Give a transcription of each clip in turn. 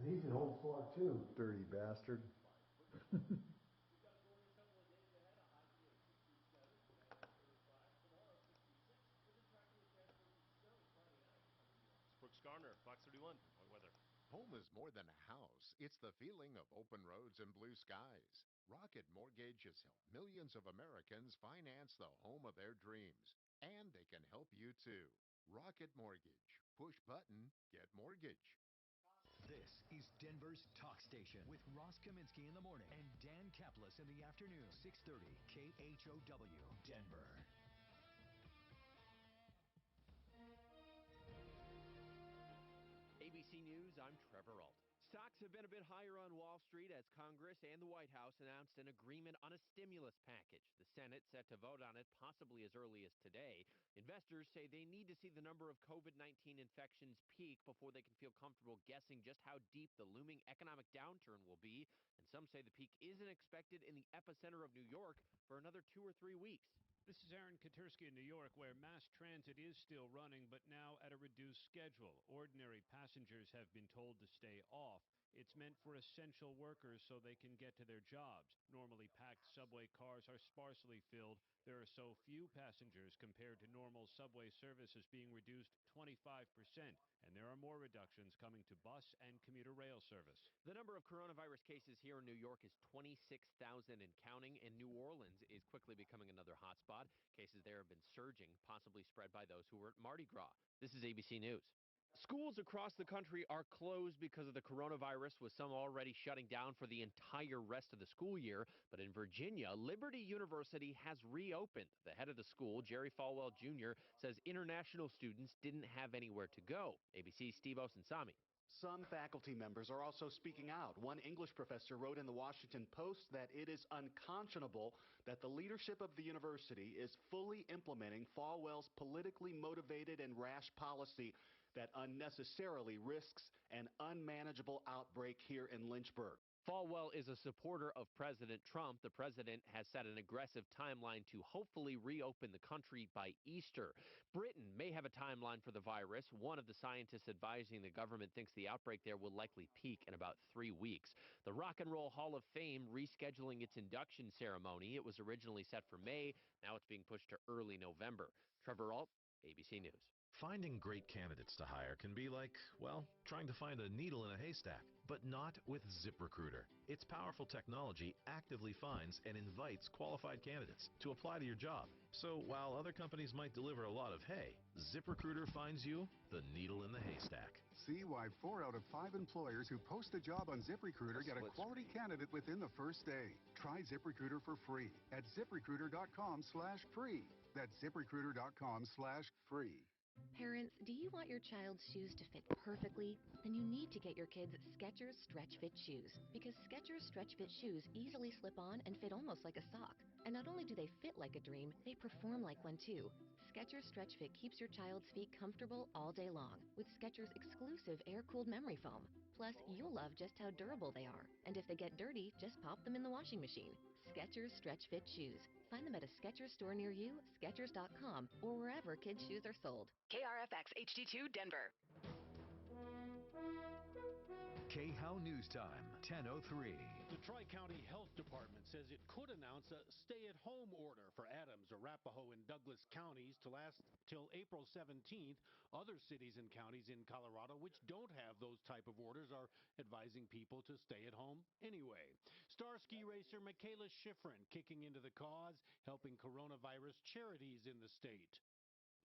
And he's an old fart too. Dirty bastard. Brooks Garner, Fox 31, weather. Home is more than a house. It's the feeling of open roads and blue skies. Rocket Mortgage has helped millions of Americans finance the home of their dreams. And they can help you too. Rocket Mortgage. Push button, get mortgage. This is Denver's Talk Station with Ross Kaminsky in the morning and Dan Kaplis in the afternoon. 630 KHOW, Denver. ABC News, I'm Trevor Alt. Stocks have been a bit higher on Wall Street as Congress and the White House announced an agreement on a stimulus package. The Senate set to vote on it possibly as early as today. Investors say they need to see the number of COVID-19 infections peak before they can feel comfortable guessing just how deep the looming economic downturn will be. And some say the peak isn't expected in the epicenter of New York for another 2 or 3 weeks. This is Aaron Katursky in New York, where mass transit is still running, but now at a reduced schedule. Ordinary passengers have been told to stay off. It's meant for essential workers so they can get to their jobs. Normally packed subway cars are sparsely filled. There are so few passengers compared to normal subway services being reduced 25%. And there are more reductions coming to bus and commuter rail service. The number of coronavirus cases here in New York is 26,000 and counting, and New Orleans is quickly becoming another hotspot. Cases there have been surging, possibly spread by those who were at Mardi Gras. This is ABC News. Schools across the country are closed because of the coronavirus, with some already shutting down for the entire rest of the school year. But in Virginia, Liberty University has reopened. The head of the school, Jerry Falwell Jr., says international students didn't have anywhere to go. ABC's Steve Osunsami. Some faculty members are also speaking out. One English professor wrote in the Washington Post that it is unconscionable that the leadership of the university is fully implementing Falwell's politically motivated and rash policy that unnecessarily risks an unmanageable outbreak here in Lynchburg. Falwell is a supporter of President Trump. The president has set an aggressive timeline to hopefully reopen the country by Easter. Britain may have a timeline for the virus. One of the scientists advising the government thinks the outbreak there will likely peak in about 3 weeks. The Rock and Roll Hall of Fame rescheduling its induction ceremony. It was originally set for May. Now it's being pushed to early November. Trevor Alt, ABC News. Finding great candidates to hire can be like, well, trying to find a needle in a haystack, but not with ZipRecruiter. Its powerful technology actively finds and invites qualified candidates to apply to your job. So while other companies might deliver a lot of hay, ZipRecruiter finds you the needle in the haystack. See why 4 out of 5 employers who post a job on ZipRecruiter get a quality candidate within the first day. Try ZipRecruiter for free at ZipRecruiter.com/free. That's ZipRecruiter.com/free. Parents, do you want your child's shoes to fit perfectly? Then you need to get your kids Skechers Stretch Fit shoes, because Skechers Stretch Fit shoes easily slip on and fit almost like a sock. And not only do they fit like a dream, they perform like one too. Skechers Stretch Fit keeps your child's feet comfortable all day long with Skechers exclusive air-cooled memory foam. Plus, you'll love just how durable they are. And if they get dirty, just pop them in the washing machine. Skechers Stretch Fit shoes. Find them at a Skechers store near you, Skechers.com, or wherever kids' shoes are sold. KRFX HD2 Denver. KHOW News Time, 10:03. The Tri-County Health Department says it could announce a stay-at-home order for Adams, Arapahoe, and Douglas counties to last till April 17th. Other cities and counties in Colorado which don't have those type of orders are advising people to stay at home anyway. Star ski racer Michaela Schifrin kicking into the cause, helping coronavirus charities in the state.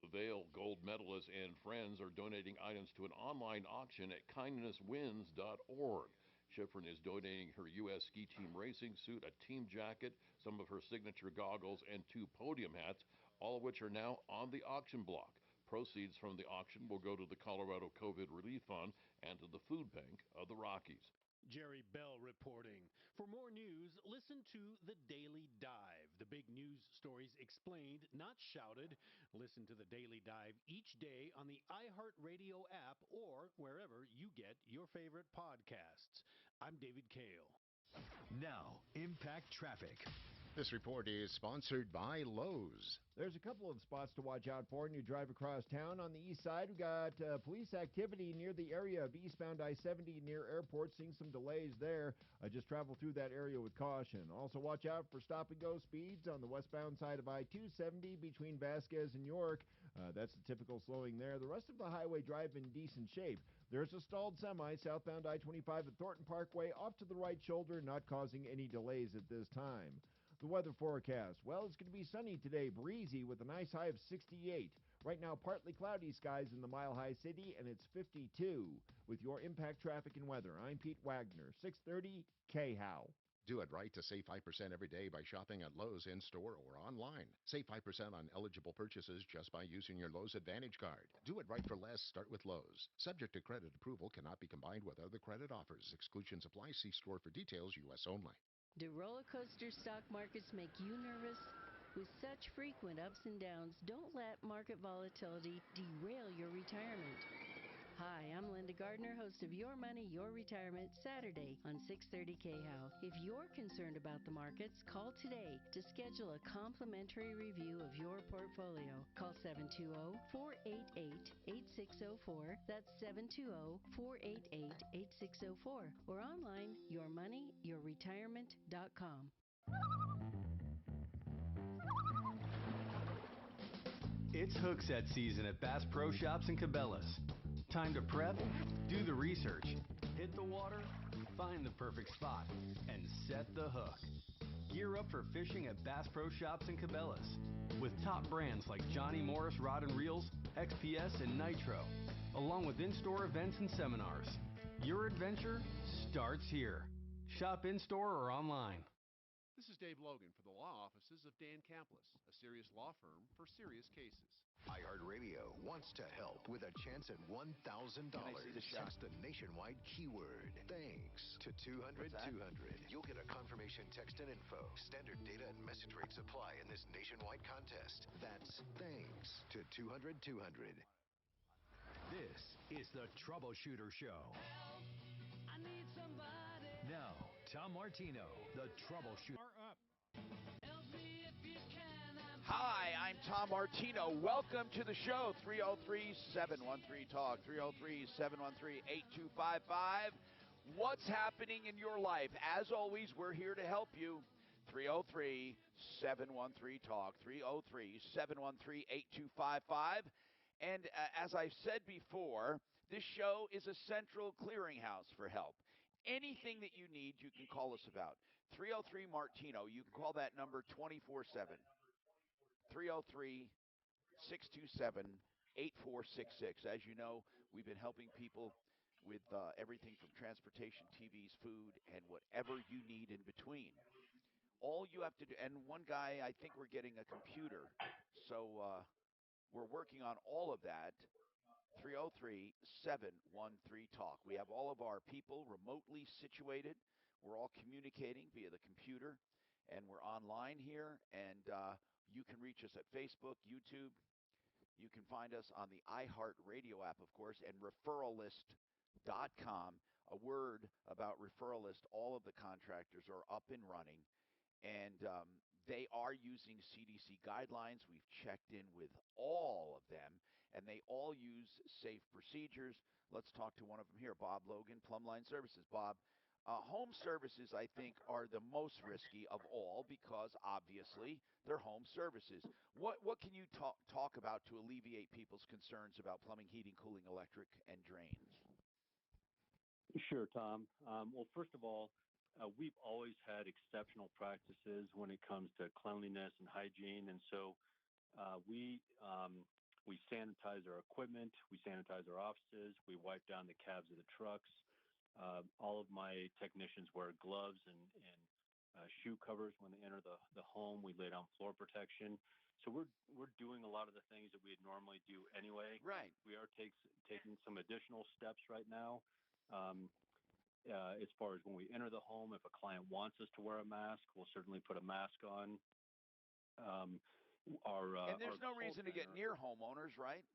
The Vail gold medalists and friends are donating items to an online auction at kindnesswins.org. Schifrin is donating her U.S. ski team racing suit, a team jacket, some of her signature goggles, and 2 podium hats, all of which are now on the auction block. Proceeds from the auction will go to the Colorado COVID Relief Fund and to the Food Bank of the Rockies. Jerry Bell reporting. For more news, listen to The Daily Dive. The big news stories explained, not shouted. Listen to The Daily Dive each day on the iHeartRadio app or wherever you get your favorite podcasts. I'm David Kale. Now, Impact Traffic. This report is sponsored by Lowe's. There's a couple of spots to watch out for when you drive across town. On the east side, we got police activity near the area of eastbound I-70 near airport, seeing some delays there. Just travel through that area with caution. Also watch out for stop-and-go speeds on the westbound side of I-270 between Vasquez and York. That's the typical slowing there. The rest of the highway drive in decent shape. There's a stalled semi southbound I-25 at Thornton Parkway off to the right shoulder, not causing any delays at this time. The weather forecast. Well, it's going to be sunny today, breezy with a nice high of 68. Right now, partly cloudy skies in the Mile High City, and it's 52. With your impact traffic and weather, I'm Pete Wagner, 630 KHOW. Do it right to save 5% every day by shopping at Lowe's in-store or online. Save 5% on eligible purchases just by using your Lowe's Advantage card. Do it right for less. Start with Lowe's. Subject to credit approval, cannot be combined with other credit offers. Exclusions apply. See store for details. U.S. only. Do roller coaster stock markets make you nervous? With such frequent ups and downs, don't let market volatility derail your retirement. Hi, I'm Linda Gardner, host of Your Money, Your Retirement, Saturday on 630 KHOW. If you're concerned about the markets, call today to schedule a complimentary review of your portfolio. Call 720-488-8604. That's 720-488-8604. Or online, yourmoneyyourretirement.com. It's hookset season at Bass Pro Shops and Cabela's. Time to prep, do the research, hit the water, find the perfect spot, and set the hook. Gear up for fishing at Bass Pro Shops and Cabela's. With top brands like Johnny Morris Rod and Reels, XPS, and Nitro, along with in-store events and seminars. Your adventure starts here. Shop in-store or online. This is Dave Logan for the law offices of Dan Kaplis, a serious law firm for serious cases. iHeartRadio wants to help with a chance at $1,000. Text the nationwide keyword thanks to 200-200. You'll get a confirmation text and info. Standard data and message rates apply in this nationwide contest. That's thanks to 200-200. This is the Troubleshooter Show. Help, I need somebody. Now, Tom Martino, the Troubleshooter. Help me if you can. Hi, I'm Tom Martino. Welcome to the show. 303-713-TALK, 303-713-8255. What's happening in your life? As always, we're here to help you. 303-713-TALK, 303-713-8255. And as I've said before, this show is a central clearinghouse for help. Anything that you need, you can call us about. 303 Martino. You can call that number 24/7. 303-627-8466. As you know, we've been helping people with everything from transportation, TVs, food, and whatever you need in between. All you have to do, and one guy, I think we're getting a computer, so we're working on all of that. 303-713-TALK. We have all of our people remotely situated. We're all communicating via the computer, and we're online here. And you can reach us at Facebook, YouTube. You can find us on the iHeartRadio app, of course, and referrallist.com. A word about Referral List. All of the contractors are up and running, and they are using CDC guidelines. We've checked in with all of them, and they all use safe procedures. Let's talk to one of them here, Bob Logan, Plumline Services. Bob, home services, I think, are the most risky of all because, obviously, they're home services. What can you talk about to alleviate people's concerns about plumbing, heating, cooling, electric, and drains? Sure, Tom. Well, first of all, we've always had exceptional practices when it comes to cleanliness and hygiene, and so we sanitize our equipment, we sanitize our offices, we wipe down the cabs of the trucks. All of my technicians wear gloves and shoe covers when they enter the home. We lay down floor protection. So we're doing a lot of the things that we'd normally do anyway. Right. We are taking some additional steps right now. As far as when we enter the home, if a client wants us to wear a mask, we'll certainly put a mask on. And there's no reason to get near homeowners, right?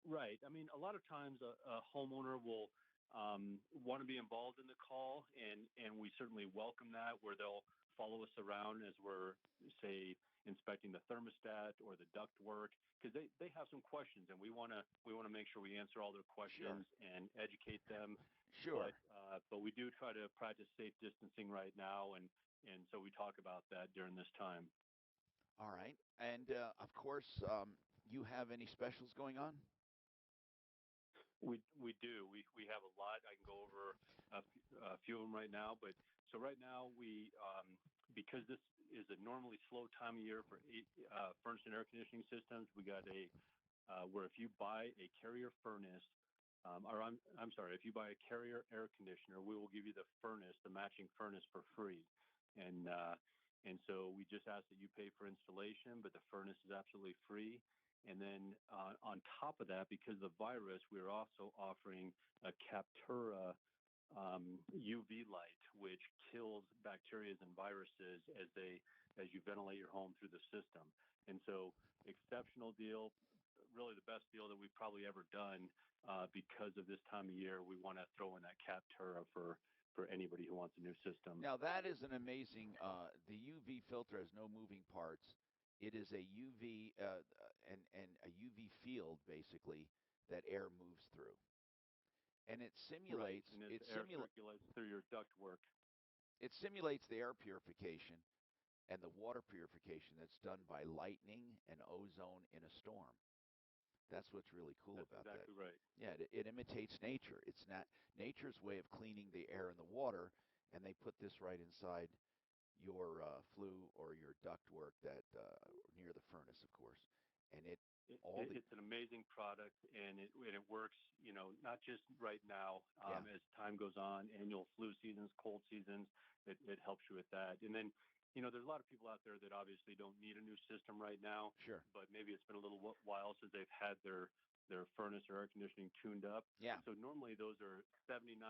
Right. I mean, a lot of times a homeowner will want to be involved in the call, and we certainly welcome that, where they'll follow us around as we're, say, inspecting the thermostat or the duct work, because they have some questions, and we want to make sure we answer all their questions and educate them. Sure. But we do try to practice safe distancing right now, and so we talk about that during this time. All right. And, of course, you have any specials going on? We do. We have a lot. I can go over a few of them right now. But so right now because this is a normally slow time of year for furnace and air conditioning systems, we got where if you buy a Carrier furnace, I'm sorry, if you buy a Carrier air conditioner, we will give you the matching furnace for free. And so we just ask that you pay for installation, but the furnace is absolutely free. And then on top of that, because of the virus, we're also offering a Captura UV light, which kills bacteria and viruses as you ventilate your home through the system. And so exceptional deal, really the best deal that we've probably ever done because of this time of year. We want to throw in that Captura for anybody who wants a new system. Now, that is an amazing the UV filter has no moving parts. It is a UV and a UV field, basically, that air moves through. And it simulates air circulates through your ductwork. It simulates the air purification and the water purification that's done by lightning and ozone in a storm. That's what's really cool about that. Exactly right. Yeah, it imitates nature. It's not nature's way of cleaning the air and the water, and they put this right inside your flue or your ductwork that near the furnace, of course. And it's an amazing product, and it works, not just right now. As time goes on, annual flu seasons, cold seasons, it helps you with that. And then, there's a lot of people out there that obviously don't need a new system right now. Sure. But maybe it's been a little while since they've had their furnace or air conditioning tuned up. Yeah. So normally those are $79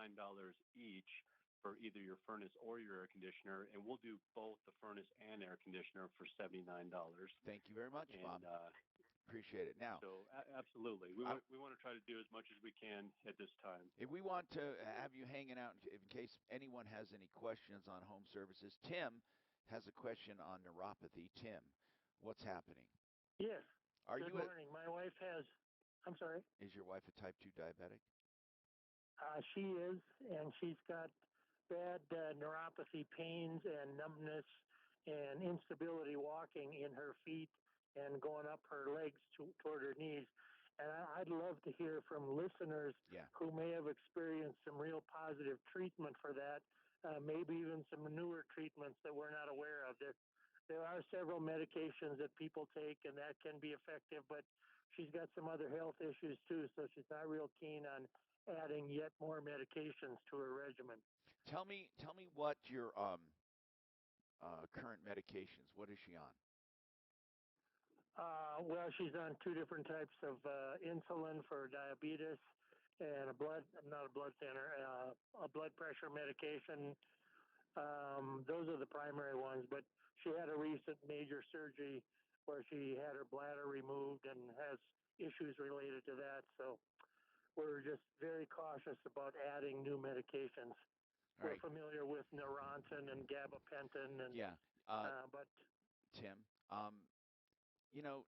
each for either your furnace or your air conditioner, and we'll do both the furnace and air conditioner for $79. Thank you very much, Bob. Appreciate it. Now, so absolutely, we want to try to do as much as we can at this time. If we want to have you hanging out in case anyone has any questions on home services, Tim has a question on neuropathy. Tim, what's happening? Yes. Good morning. My wife has. I'm sorry. Is your wife a type 2 diabetic? She is, and she's got bad neuropathy, pains, and numbness, and instability walking in her feet and going up her legs toward her knees. And I'd love to hear from listeners who may have experienced some real positive treatment for that, maybe even some newer treatments that we're not aware of. There are several medications that people take, and that can be effective, but she's got some other health issues too, so she's not real keen on adding yet more medications to her regimen. Tell me what your current medications. What is she on? Well, she's on two different types of insulin for diabetes and a blood pressure medication. Those are the primary ones, but she had a recent major surgery where she had her bladder removed and has issues related to that. So we're just very cautious about adding new medications. We're familiar with Neurontin and gabapentin, and but Tim,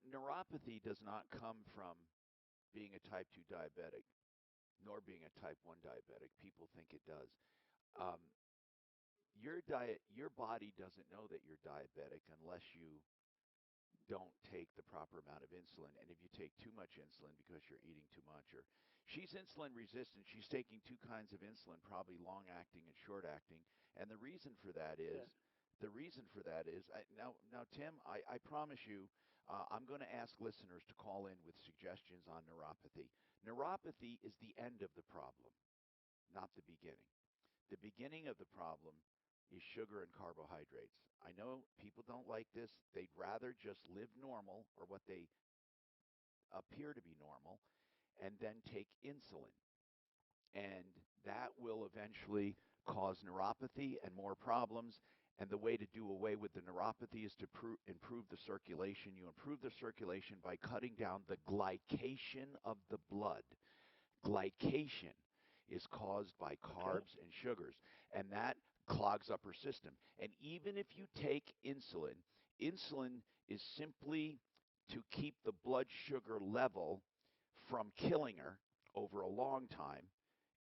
neuropathy does not come from being a type 2 diabetic, nor being a type 1 diabetic. People think it does. Your body doesn't know that you're diabetic unless you don't take the proper amount of insulin. And if you take too much insulin because you're eating too much, or she's insulin resistant, she's taking two kinds of insulin, probably long acting and short acting. And the reason for that is, now Tim, I promise you, I'm going to ask listeners to call in with suggestions on neuropathy. Neuropathy is the end of the problem, not the beginning. The beginning of the problem is sugar and carbohydrates. I know people don't like this. They'd rather just live normal, or what they appear to be normal, and then take insulin. And that will eventually cause neuropathy and more problems. And the way to do away with the neuropathy is to improve the circulation. You improve the circulation by cutting down the glycation of the blood. Glycation is caused by carbs and sugars, and that clogs up her system. And even if you take insulin, insulin is simply to keep the blood sugar level from killing her over a long time.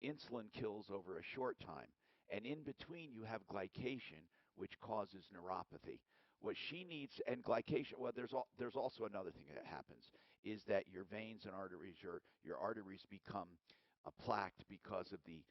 Insulin kills over a short time. And in between, you have glycation, which causes neuropathy. What she needs, and glycation, well, there's also another thing that happens, is that your veins and arteries, your arteries become plaqued because of the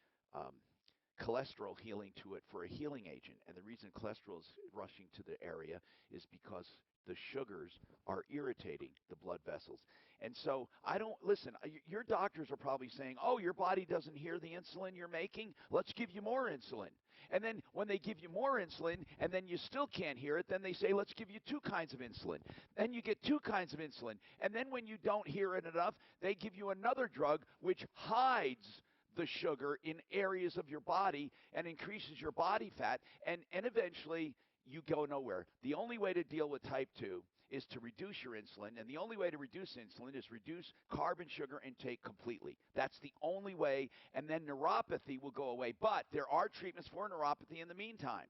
cholesterol healing to it for a healing agent. And the reason cholesterol is rushing to the area is because the sugars are irritating the blood vessels. And so I don't, listen, your doctors are probably saying, oh, your body doesn't hear the insulin you're making, let's give you more insulin. And then when they give you more insulin and then you still can't hear it, then they say, let's give you 2 kinds of insulin. Then you get 2 kinds of insulin. And then when you don't hear it enough, they give you another drug which hides the sugar in areas of your body and increases your body fat, and eventually you go nowhere. The only way to deal with type 2 is to reduce your insulin, and the only way to reduce insulin is reduce carb and sugar intake completely. That's the only way, and then neuropathy will go away. But there are treatments for neuropathy in the meantime.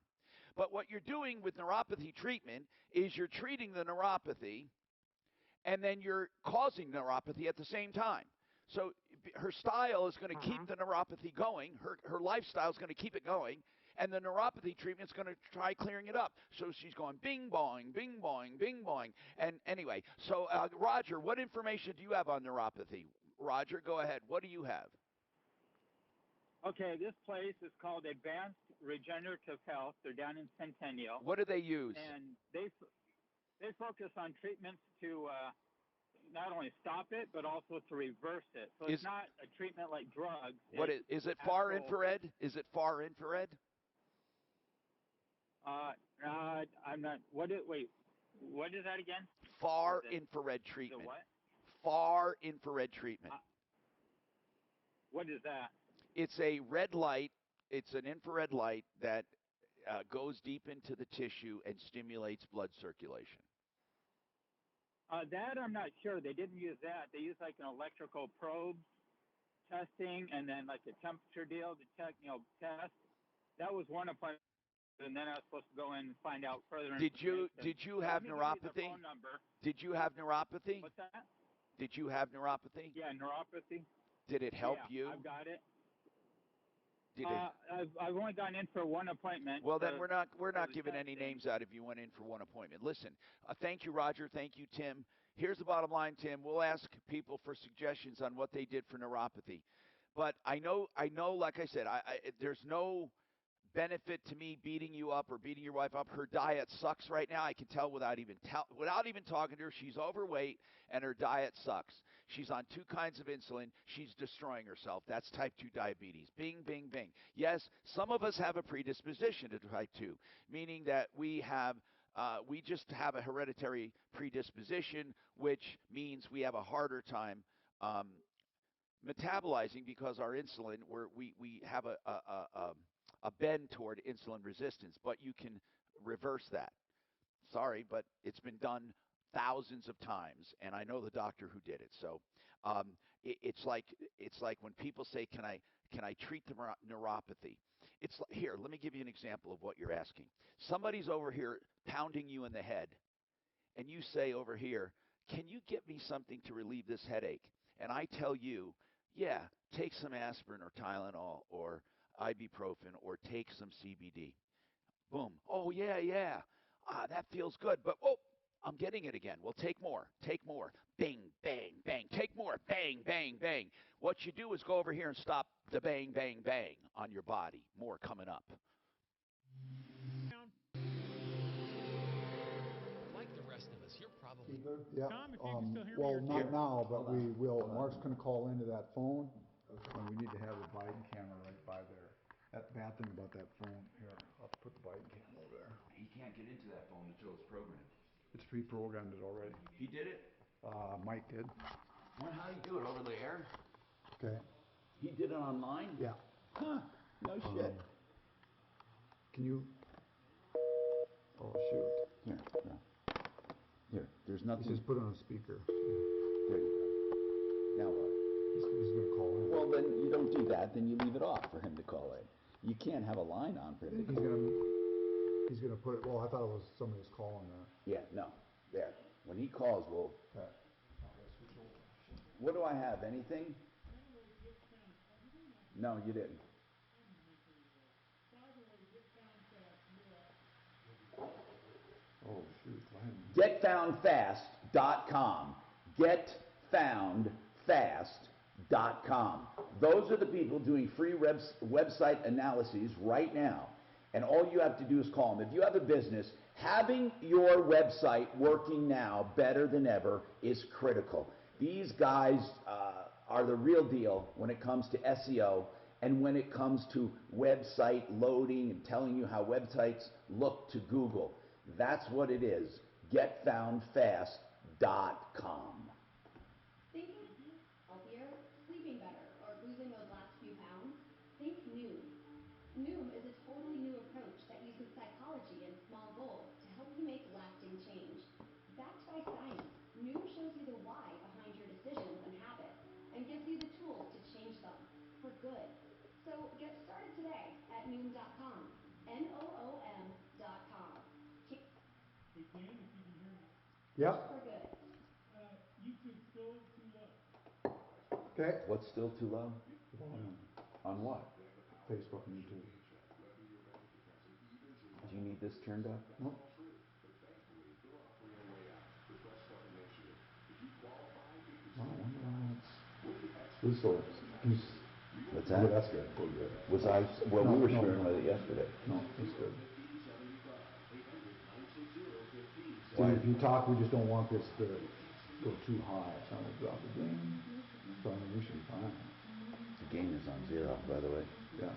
But what you're doing with neuropathy treatment is you're treating the neuropathy, and then you're causing neuropathy at the same time. So her style is going to keep the neuropathy going. Her lifestyle is going to keep it going. And the neuropathy treatment is going to try clearing it up. So she's going bing, boing, bing, boing, bing, boing. And anyway, so Roger, what information do you have on neuropathy? Roger, go ahead. What do you have? Okay, this place is called Advanced Regenerative Health. They're down in Centennial. What do they use? And they focus on treatments to not only stop it, but also to reverse it. So it's not a treatment like drugs. What is it? Far infrared? Is it far infrared? I'm not. Wait, what is that again? Far infrared treatment. The what? Far infrared treatment. What is that? It's a red light. It's an infrared light that goes deep into the tissue and stimulates blood circulation. That I'm not sure. They didn't use that. They used like an electrical probe testing and then like a temperature deal to check, test. That was one appointment, and then I was supposed to go in and find out further. Did you have neuropathy? Did you have neuropathy? What's that? Did you have neuropathy? Yeah, neuropathy. Did it help you? I've got it. Did it? I've only gone in for one appointment. Well, then we're not giving any names out if you went in for one appointment. Listen, thank you, Roger. Thank you, Tim. Here's the bottom line, Tim. We'll ask people for suggestions on what they did for neuropathy. But I know, like I said, there's no benefit to me beating you up or beating your wife up. Her diet sucks right now. I can tell without even talking to her. She's overweight and her diet sucks. She's on 2 kinds of insulin. She's destroying herself. That's type 2 diabetes. Bing, bing, bing. Yes, some of us have a predisposition to type 2, meaning that we just have a hereditary predisposition, which means we have a harder time metabolizing because our insulin, we have a bend toward insulin resistance, but you can reverse that. Sorry, but it's been done thousands of times, and I know the doctor who did it. So it's like when people say, "Can I treat the neuropathy?" It's like, here. Let me give you an example of what you're asking. Somebody's over here pounding you in the head, and you say over here, "Can you get me something to relieve this headache?" And I tell you, "Yeah, take some aspirin or Tylenol or ibuprofen or take some CBD." Boom. Oh, yeah. That feels good. But, I'm getting it again. Well, take more. Bing, bang, bang. Take more. Bang, bang, bang. What you do is go over here and stop the bang, bang, bang on your body. More coming up. Like the rest of us, you're probably... Yeah. Well, not now, but we will. Mark's going to call into that phone, and we need to have the Biden camera right by there. That bad thing about that phone, here, I'll put the Biden camera over there. He can't get into that phone until it's programmed. It's pre-programmed it already. He did it? Mike did. Well, how do you do it, over the air? Okay. He did it online? Yeah. Huh, no shit. Can you... Oh, shoot. Here, there's nothing... He says put it on a speaker. There you go. Now what? He's going to call in. Well, then you don't do that. Then you leave it off for him to call in. You can't have a line on for him to call in. He's going to put it, well, I thought it was somebody was calling that. Yeah, no. There. When he calls, we'll... Okay. What do I have? Anything? No, you didn't. Oh, shoot. GetFoundFast.com. GetFoundFast.com. Those are the people doing free website analyses right now. And all you have to do is call them. If you have a business, having your website working now better than ever is critical. These guys are the real deal when it comes to SEO and when it comes to website loading and telling you how websites look to Google. That's what it is. GetFoundFast.com. Thinking healthier, sleeping better, or losing those last few pounds? Think Noom. Noom is a totally new approach that uses psychology and small goals to help you make lasting change. Backed by science, Noom shows you the why behind your decisions and habits and gives you the tools to change them for good. So get started today at Noom.com. Noom.com. Hey, Dan, if you can hear me. Yep. For good. YouTube's still too low. Okay. What's still too low? On what? Facebook and YouTube. Do you need this turned up? No. What's that? Yeah, that's good. Pretty good. Was I? Well, we were sharing with it yesterday. No, that's good. See, Why? if you talk, we just don't want this to go too high. It's not going to drop the gain. So I mean, we should be fine. The gain is on 0, by the way. Yeah.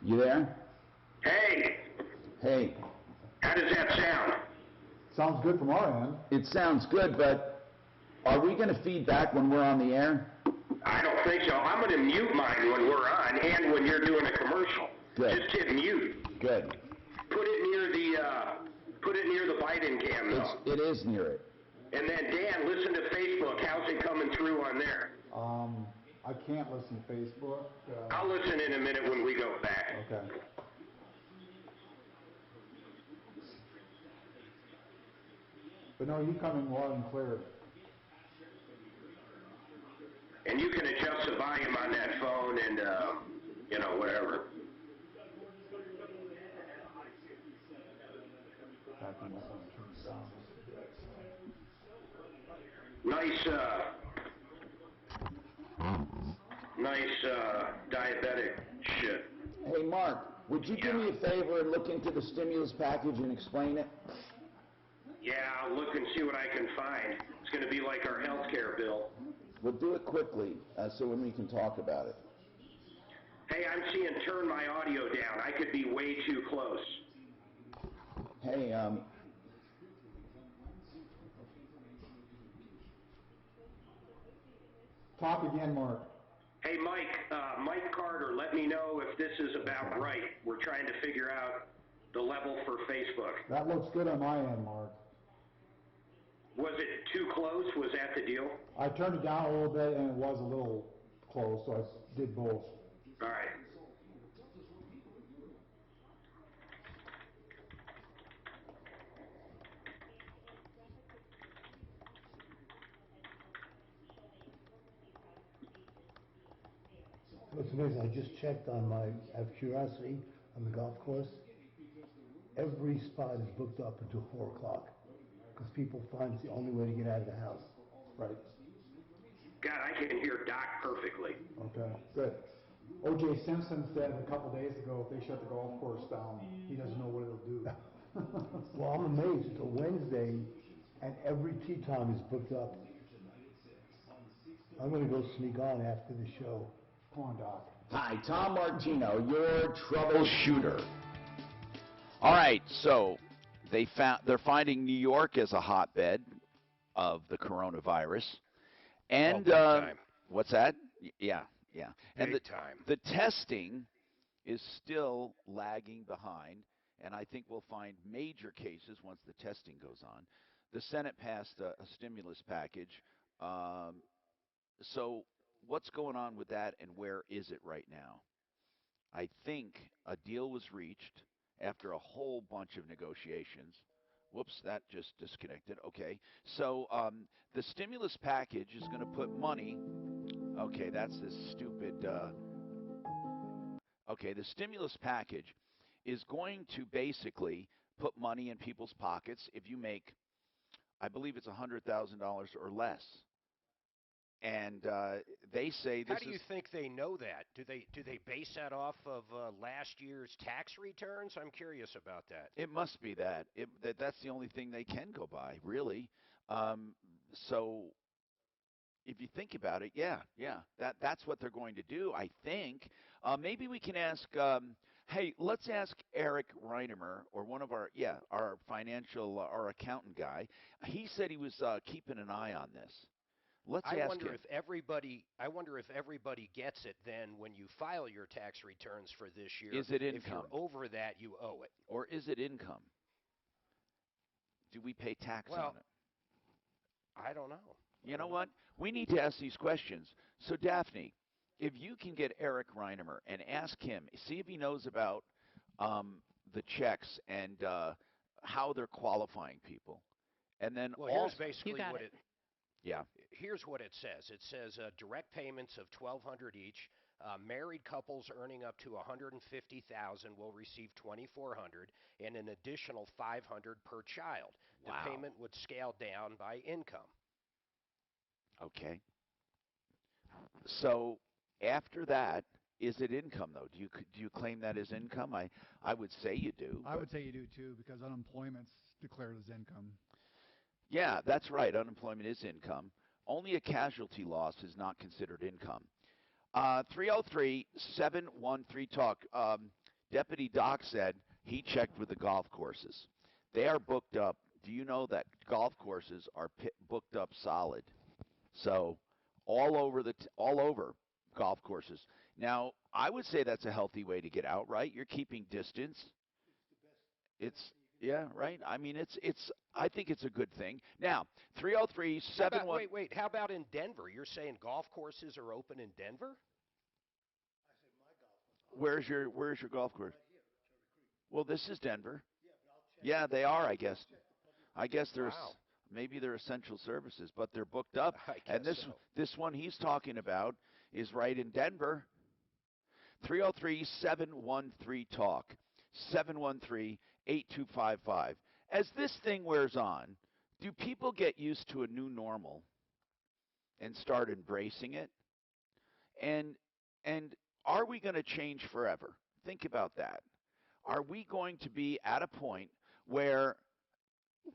You there? Hey, Hey. how does that sound? Sounds good from our end. It sounds good, but are we going to feed back when we're on the air? I don't think so. I'm going to mute mine when we're on and when you're doing a commercial. Good. Just hit mute. Good. Put it near the Biden cam though. It is near it. And then Dan, listen to Facebook. How's it coming through on there? I can't listen to Facebook. I'll listen in a minute when we go back. Okay. But no, you come in loud and clear. And you can adjust the volume on that phone and, whatever. Nice diabetic shit. Hey, Mark, would you do me a favor and look into the stimulus package and explain it? Yeah, I'll look and see what I can find. It's going to be like our health care bill. We'll do it quickly, so when we can talk about it. Hey, I'm seeing turn my audio down. I could be way too close. Hey, Talk again, Mark. Hey, Mike Carter, let me know if this is about right. We're trying to figure out the level for Facebook. That looks good on my end, Mark. Was it too close? Was that the deal? I turned it down a little bit and it was a little close, so I did both. All right. What's amazing, I just checked on my, out of curiosity, on the golf course. Every spot is booked up until 4 o'clock because people find it's the only way to get out of the house. Right. God, I can hear Doc perfectly. Okay, good. O.J. Simpson said a couple days ago, if they shut the golf course down, he doesn't know what it'll do. Well, I'm amazed. It's a Wednesday, and every tee time is booked up. I'm going to go sneak on after the show. Come on, Doc. Hi, Tom Martino, your troubleshooter. All right, so they're finding New York as a hotbed of the coronavirus, and big time. what's that? Yeah. And Big time. The testing is still lagging behind, and I think we'll find major cases once the testing goes on. The Senate passed a stimulus package. So what's going on with that, and where is it right now? I think a deal was reached after a whole bunch of negotiations. Whoops, that just disconnected. Okay, so the stimulus package is going to put money. Okay, that's this stupid. Okay, the stimulus package is going to basically put money in people's pockets if you make, I believe it's $100,000 or less. And they say this How do you think they know that? Do they base that off of last year's tax returns? I'm curious about that. It must be that. That's the only thing they can go by, really. So if you think about it, that's what they're going to do, I think. Maybe we can ask, hey, let's ask Eric Reinemer, or one of our financial, our accountant guy. He said he was keeping an eye on this. Let's ask him. I wonder if everybody gets it then when you file your tax returns for this year. Is it income? If you're over that, you owe it. Or is it income? Do we pay tax on it? I don't know. You know what? We need to ask these questions. So, Daphne, if you can get Eric Reinemer and ask him, see if he knows about the checks and how they're qualifying people. And then here's basically what it. Yeah. Here's what it says. It says direct payments of $1,200 each. Married couples earning up to $150,000 will receive $2,400 and an additional $500 per child. Wow. The payment would scale down by income. Okay. So after that, is it income though? Do you claim that as income? I would say you do. I would say you do too, because unemployment's declared as income. Yeah, that's right. Unemployment is income. Only a casualty loss is not considered income. 303-713-TALK. Deputy Doc said he checked with the golf courses. They are booked up. Do you know that golf courses are booked up solid? So all over golf courses. Now, I would say that's a healthy way to get out, right? You're keeping distance. Yeah, right. I mean, I think it's a good thing. Now, 303-71. Wait. How about in Denver? You're saying golf courses are open in Denver? Where's your golf course? Well, this is Denver. Yeah, they are, I guess. I guess maybe they're essential services, but they're booked up. And this one he's talking about is right in Denver. 303-713-TALK. 713-8255. As this thing wears on, do people get used to a new normal and start embracing it? And are we going to change forever? Think about that. Are we going to be at a point where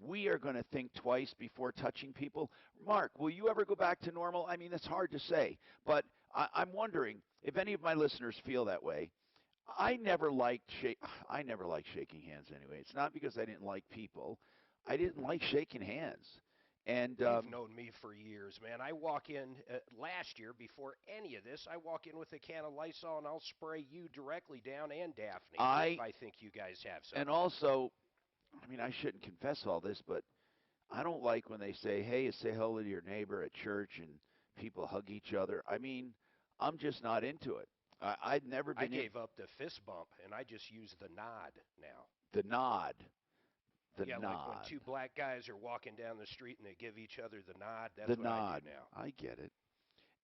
we are going to think twice before touching people? Mark, will you ever go back to normal? I mean, it's hard to say, but I'm wondering if any of my listeners feel that way. I never liked shaking hands anyway. It's not because I didn't like people. I didn't like shaking hands. And you've known me for years, man. I walk in last year before any of this. I walk in with a can of Lysol and I'll spray you directly down and Daphne if I think you guys have something. And also, I mean, I shouldn't confess all this, but I don't like when they say, "Hey, say hello to your neighbor at church," and people hug each other. I mean, I'm just not into it. I'd never been. I gave up the fist bump, and I just use the nod now. The nod. Like when two black guys are walking down the street and they give each other the nod. That's what I do now. I get it.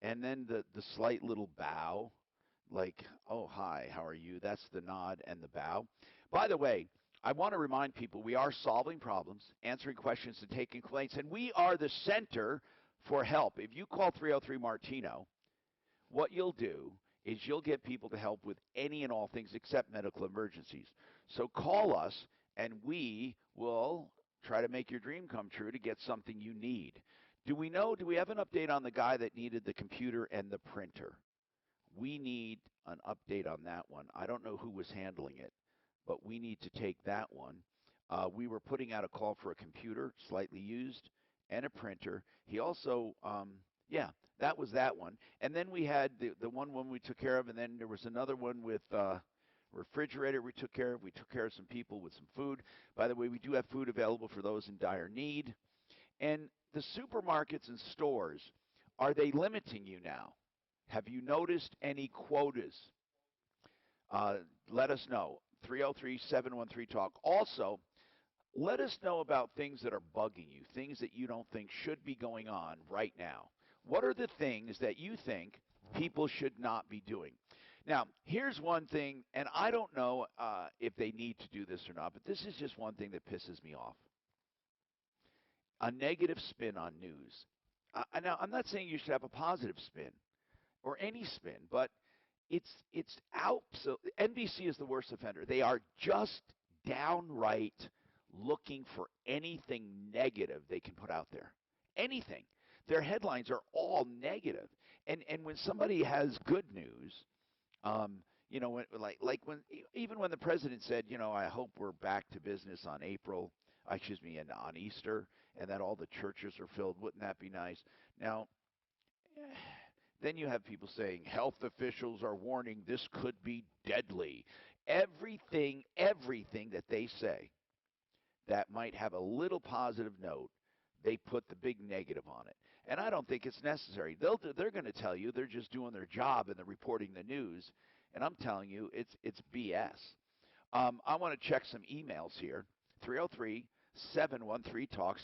And then the slight little bow, like, "Oh, hi, how are you?" That's the nod and the bow. By the way, I want to remind people we are solving problems, answering questions, and taking complaints, and we are the center for help. If you call 303-MARTINO, what you'll do is you'll get people to help with any and all things except medical emergencies. So call us, and we will try to make your dream come true to get something you need. Do we have an update on the guy that needed the computer and the printer? We need an update on that one. I don't know who was handling it, but we need to take that one. We were putting out a call for a computer, slightly used, and a printer. He also, that was that one. And then we had the one we took care of, and then there was another one with refrigerator we took care of. We took care of some people with some food. By the way, we do have food available for those in dire need. And the supermarkets and stores, are they limiting you now? Have you noticed any quotas? Let us know. 303-713-TALK. Also, let us know about things that are bugging you, things that you don't think should be going on right now. What are the things that you think people should not be doing? Now, here's one thing, and I don't know if they need to do this or not, but this is just one thing that pisses me off. A negative spin on news. Now, I'm not saying you should have a positive spin or any spin, but it's out. So NBC is the worst offender. They are just downright looking for anything negative they can put out there. Anything. Their headlines are all negative. And when somebody has good news, even when the president said, I hope we're back to business on on Easter, and that all the churches are filled, wouldn't that be nice? Now, then you have people saying health officials are warning this could be deadly. Everything that they say that might have a little positive note, they put the big negative on it. And I don't think it's necessary. They're going to tell you they're just doing their job and they're reporting the news. And I'm telling you, it's BS. I want to check some emails here. 303-713-TALK,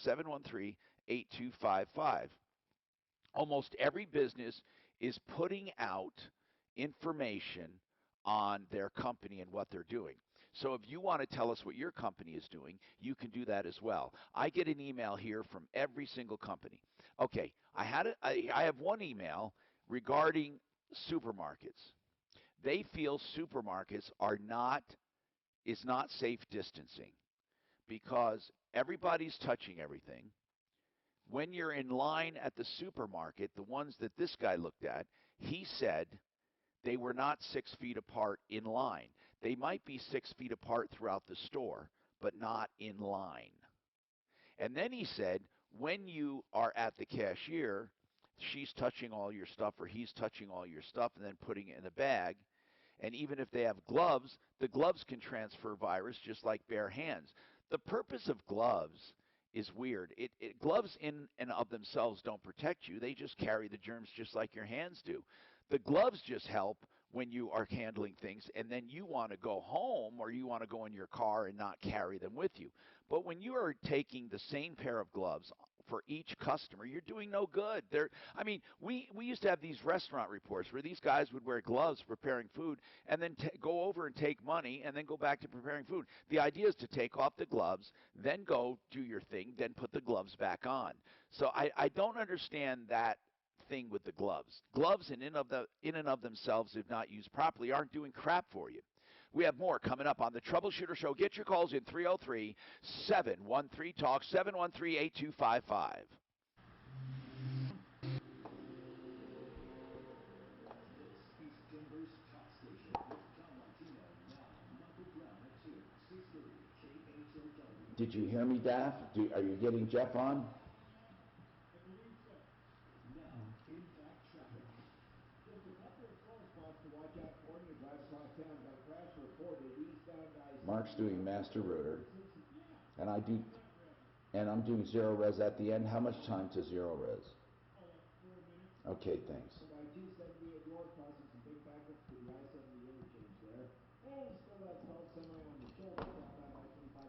713-8255. Almost every business is putting out information on their company and what they're doing. So if you want to tell us what your company is doing, you can do that as well. I get an email here from every single company. Okay, I have one email regarding supermarkets. They feel supermarkets is not safe distancing because everybody's touching everything. When you're in line at the supermarket, the ones that this guy looked at, he said they were not 6 feet apart in line. They might be 6 feet apart throughout the store, but not in line. And then he said, when you are at the cashier, she's touching all your stuff or he's touching all your stuff and then putting it in a bag. And even if they have gloves, the gloves can transfer virus just like bare hands. The purpose of gloves is weird. Gloves in and of themselves don't protect you. They just carry the germs just like your hands do. The gloves just help when you are handling things and then you want to go home or you want to go in your car and not carry them with you. But when you are taking the same pair of gloves for each customer, you're doing no good. We used to have these restaurant reports where these guys would wear gloves preparing food and then go over and take money and then go back to preparing food. The idea is to take off the gloves, then go do your thing, then put the gloves back on. So I don't understand that thing with the gloves. Gloves in and of themselves, if not used properly, aren't doing crap for you. We have more coming up on the Troubleshooter Show. Get your calls in 303-713-TALK, 713-8255. Did you hear me, Daff? Are you getting Jeff on? Mark's doing master router, and I'm doing zero res at the end. How much time to zero res? Okay, thanks.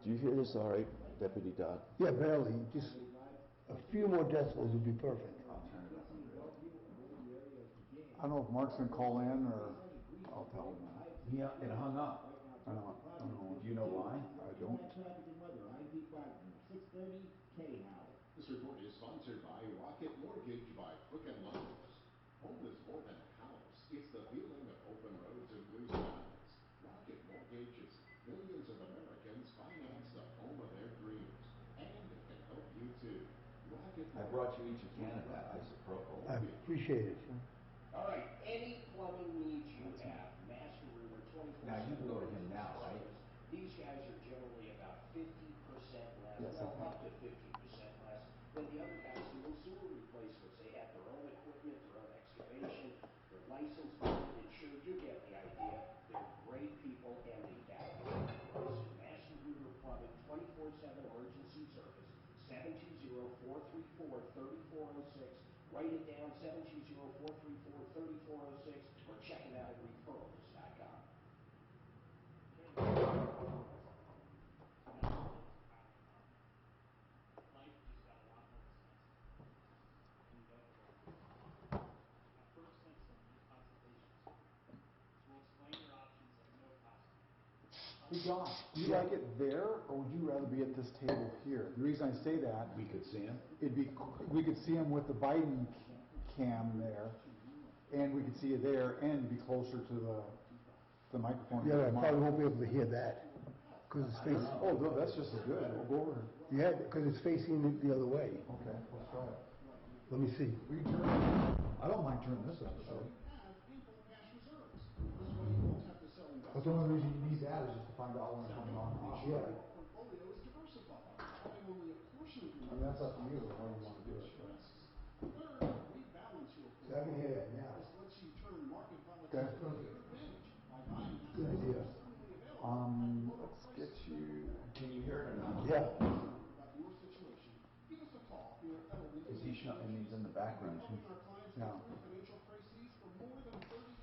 Do you hear this all right, Deputy Dodd? Yeah, barely. Just a few more decibels would be perfect. I don't know if Mark's gonna call in or I'll tell him. Yeah, it hung up. I don't know. Do you know why? I don't. This report is sponsored by Rocket Mortgage by Quicken Loans. Home is more than a house. It's the feeling of I brought you each a can of that isopropyl. I appreciate it. All right, any plumbing needs you have, Master Roomer 24/7. Now, you can go to him now, right? These guys are generally about 50% less, Yes, well, up to 50% less than the other guys doing sewer replacements. They have their own equipment, their own excavation, they're licensed, insured. You get the idea. They're great people, and they got a great price. Master Roomer Plumbing, 24/7 emergency service, 720-434-3406. Write it down, 720-434-3406, or check it out at referrals.com. Life just got a lot more expensive. And at first sent some consultations. We'll explain your options at no cost. Hey, John, do you like it there, or would you rather be at this table here? The reason I say that, We could see him. we could see him with the Biden cam there, and we could see you there, and be closer to the microphone. Yeah, I probably won't be able to hear that, because it's facing. Oh, no, that's just as good. We'll go over. Yeah, because it's facing the other way. Okay, let's try it. Let me see. I don't mind turning this episode. That's the only reason you need that is just to find out when it's coming on. Yeah. I mean, that's up to you, how you want to do it. So I can hear that now. Okay. Good idea. Let's get you. Can you hear it or not? Yeah. Is he and he's in the background too? Yeah.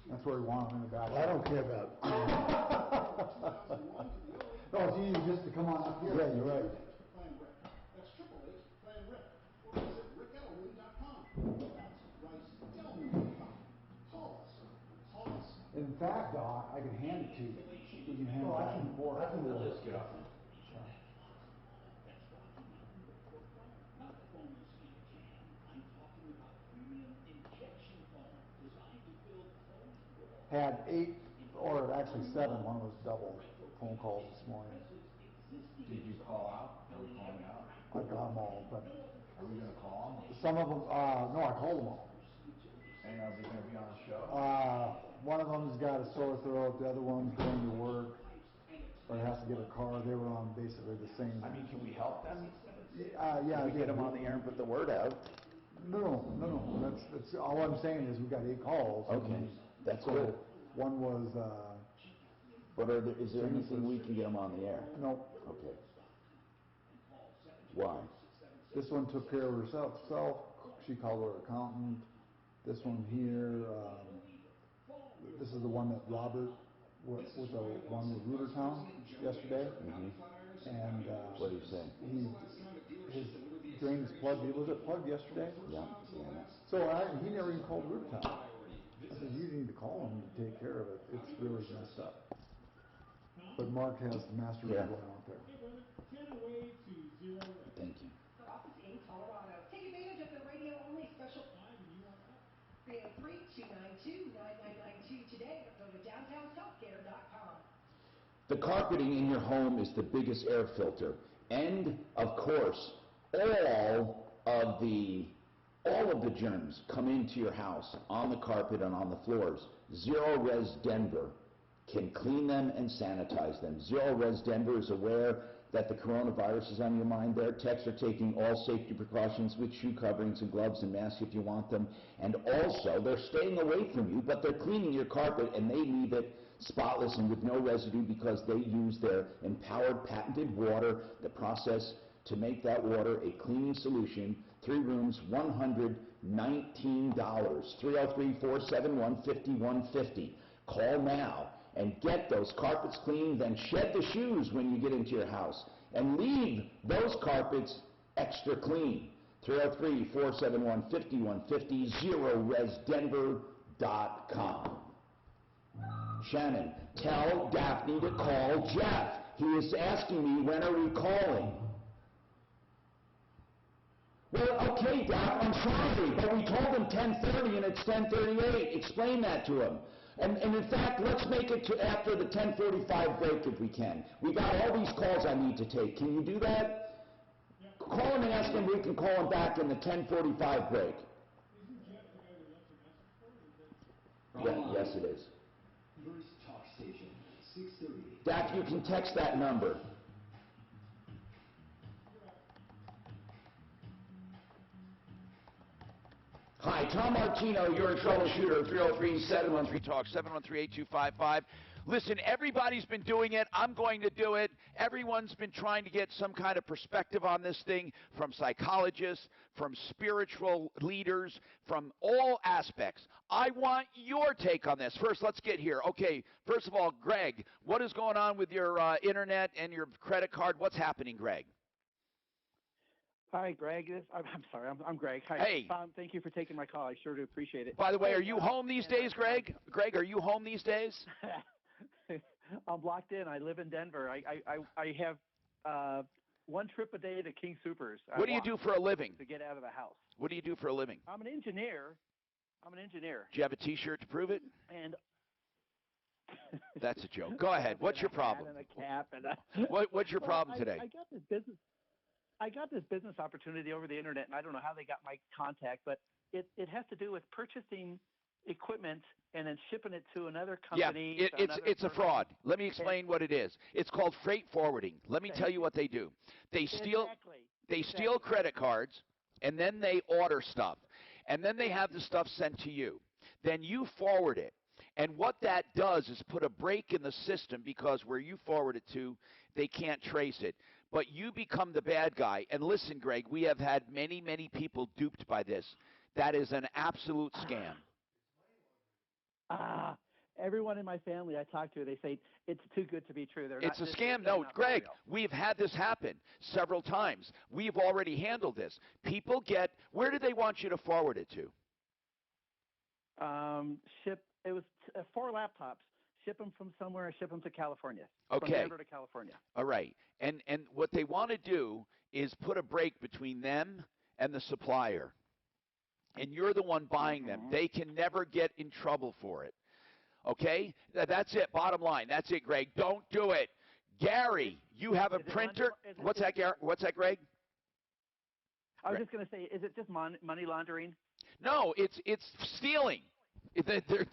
That's where we want him in the back. I don't care about. No, it's easy just to come on up here. Yeah, you're right. That's 888-PLAN-RIP. Or visit rickedelman.com. That's ricedelman.com. Call us. In fact, Doc, I can hand it to you. You can hand it back and forth. I can just get up. Had 8, or actually 7, one was double phone calls this morning. Did you call out? Are we calling out? I got them all, but Are we going to call them? some of them, no, I called them all. And are they going to be on the show? One of them's got a sore throat, the other one's going to work, or has to get a car. They were on basically the same. I mean, can we help them? Yeah, Can we get them on the air and put the word out? No. That's all I'm saying is we got 8 calls. Okay, that's so good. One was. But is there anything we can get them on the air? No. Okay. Why? This one took care of herself. She called her accountant. This one here, this is the one that Robert with the one with Rootertown yesterday. Mm-hmm. And what did he say? His drain is plugged. Was it plugged yesterday? Yeah. So he never even called Rootertown. I said, you need to call him to take care of it. It's really messed up. But Mark has the master going out there. Hey, brother, 10 away to 0 red. Thank you. Office in Colorado. Take advantage of the radio-only special 5 and you are up. 303-292-9992 today or go to downtownshealthcare.com. The carpeting in your home is the biggest air filter. And, of course, all of the germs come into your house on the carpet and on the floors. Zero Res Denver can clean them and sanitize them. Zero Res Denver is aware that the coronavirus is on your mind. Their techs are taking all safety precautions with shoe coverings and gloves and masks if you want them. And also, they're staying away from you, but they're cleaning your carpet, and they leave it spotless and with no residue because they use their empowered patented water, the process to make that water a cleaning solution. 3 rooms, $119. 303-471-5150. Call now and get those carpets clean, then shed the shoes when you get into your house and leave those carpets extra clean. 303-471-5150, ZeroResDenver.com. Shannon, tell Daphne to call Jeff. He is asking me, when are we calling? Well, okay, Daph, I'm sorry, but we told him 10:30 and it's 10:38. Explain that to him. And in fact, let's make it to after the 10:45 break if we can. We got all these calls I need to take. Can you do that? Call him and ask him if we can call him back in the 10:45 break. Yes, it is. First talk station, 630. Dak, you can text that number. Hi, Tom Martino, you're a troubleshooter, 303-713-TALK, 713-8255. Listen, everybody's been doing it. I'm going to do it. Everyone's been trying to get some kind of perspective on this thing from psychologists, from spiritual leaders, from all aspects. I want your take on this. First, let's get here. Okay, first of all, Greg, what is going on with your internet and your credit card? What's happening, Greg? Hi, Greg. I'm sorry. I'm Greg. Hi. Hey. Thank you for taking my call. I sure do appreciate it. By the way, are you home these days, Greg? Greg, are you home these days? I'm locked in. I live in Denver. I have one trip a day to King Soopers. What do you do for a living? To get out of the house. What do you do for a living? I'm an engineer. Do you have a T-shirt to prove it? And that's a joke. Go ahead. What's your problem? And a cap and what's your problem today? I got this business opportunity over the internet, and I don't know how they got my contact, but it has to do with purchasing equipment and then shipping it to another company. Yeah, it's a fraud. Let me explain what it is. It's called freight forwarding. Let me tell you what they do. They steal credit cards, and then they order stuff, and then they have the stuff sent to you. Then you forward it. And what that does is put a break in the system because where you forward it to, they can't trace it. But you become the bad guy. And listen, Greg, we have had many, many people duped by this. That is an absolute scam. Everyone in my family I talk to, they say it's too good to be true. It's a scam. No, Greg, we've had this happen several times. We've already handled this. People get, where do they want you to forward it to? It was 4 laptops. Ship them from somewhere, ship them to California. Okay. From Denver to California. All right. And what they want to do is put a break between them and the supplier. And you're the one buying them. They can never get in trouble for it. Okay? That's it. Bottom line. That's it, Greg. Don't do it. Gary, you have a printer. What's that, Greg? I was just going to say, is it just money laundering? No, it's stealing.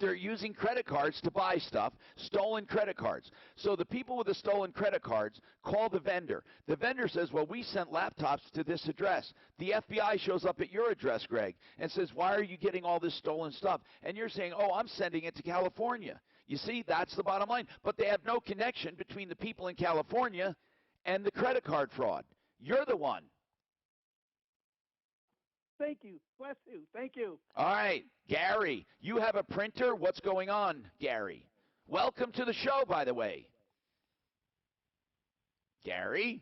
They're using credit cards to buy stuff, stolen credit cards. So the people with the stolen credit cards call the vendor. The vendor says, well, we sent laptops to this address. The FBI shows up at your address, Greg, and says, why are you getting all this stolen stuff? And you're saying, oh, I'm sending it to California. You see, that's the bottom line. But they have no connection between the people in California and the credit card fraud. You're the one. Thank you. Bless you. Thank you. All right. Gary, you have a printer? What's going on, Gary? Welcome to the show, by the way. Gary?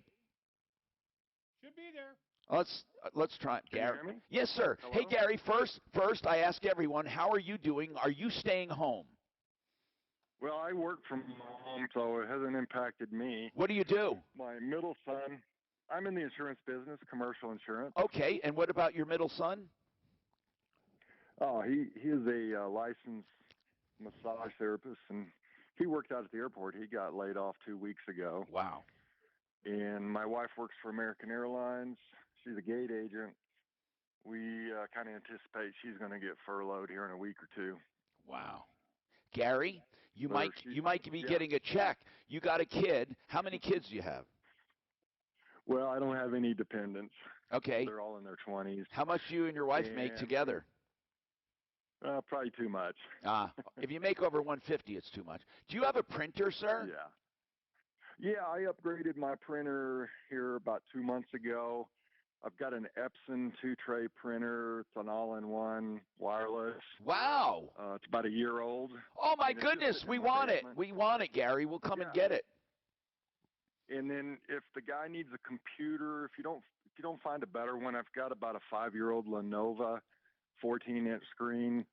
Should be there. Let's try it. Gary. Can you hear me? Yes, sir. Hello? Hey, Gary, first I ask everyone, how are you doing? Are you staying home? Well, I work from home, so it hasn't impacted me. What do you do? My middle son, I'm in the insurance business, commercial insurance. Okay, and what about your middle son? Oh, he is a licensed massage therapist, and he worked out at the airport. He got laid off 2 weeks ago. Wow. And my wife works for American Airlines. She's a gate agent. We kind of anticipate she's going to get furloughed here in a week or two. Wow. Gary, you might be yeah. getting a check. You got a kid. How many kids do you have? Well, I don't have any dependents. Okay. They're all in their 20s. How much do you and your wife make together? Probably too much. If you make over 150, it's too much. Do you have a printer, sir? Yeah. Yeah, I upgraded my printer here about 2 months ago. I've got an Epson 2-tray printer. It's an all-in-one wireless. Wow. It's about a year old. Oh, my goodness. We want it. We want it, Gary. We'll come and get it. And then if the guy needs a computer, if you don't find a better one, I've got about a 5-year-old Lenovo 14-inch screen.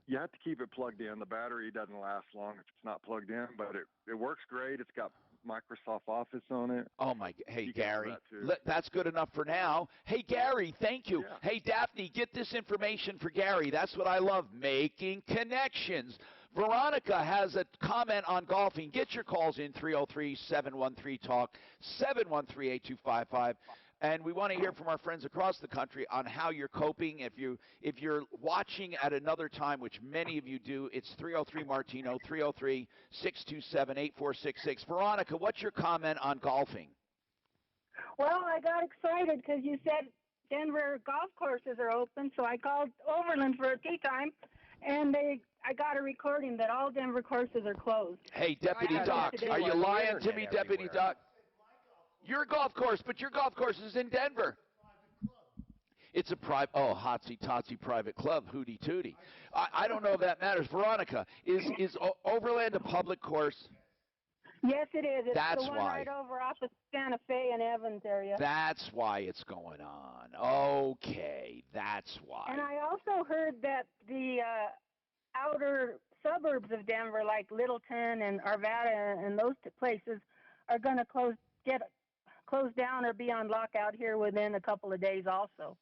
You have to keep it plugged in. The battery doesn't last long if it's not plugged in, but it works great. It's got Microsoft Office on it. Oh, my. Hey, Gary, that's good enough for now. Hey, Gary, thank you. Yeah. Hey, Daphne, get this information for Gary. That's what I love, making connections. Veronica has a comment on golfing. Get your calls in, 303-713-TALK, 713-8255. And we want to hear from our friends across the country on how you're coping. If you're watching at another time, which many of you do, it's 303-MARTINO, 303-627-8466. Veronica, what's your comment on golfing? Well, I got excited because you said Denver golf courses are open, so I called Overland for a tea time, and I got a recording that all Denver courses are closed. Hey, Deputy Doc, are you lying to me, Deputy Doc? Your golf course, but your golf course is in Denver. It's a private, hotsy-totsy private club, hooty-tooty. I don't know if that matters. Veronica, is Overland a public course? Yes, it is. It's That's the one why. right over off of Santa Fe and Evans area. That's why it's going on. Okay, that's why. And I also heard that the outer suburbs of Denver, like Littleton and Arvada and those places, are going to close down or be on lockout here within a couple of days also.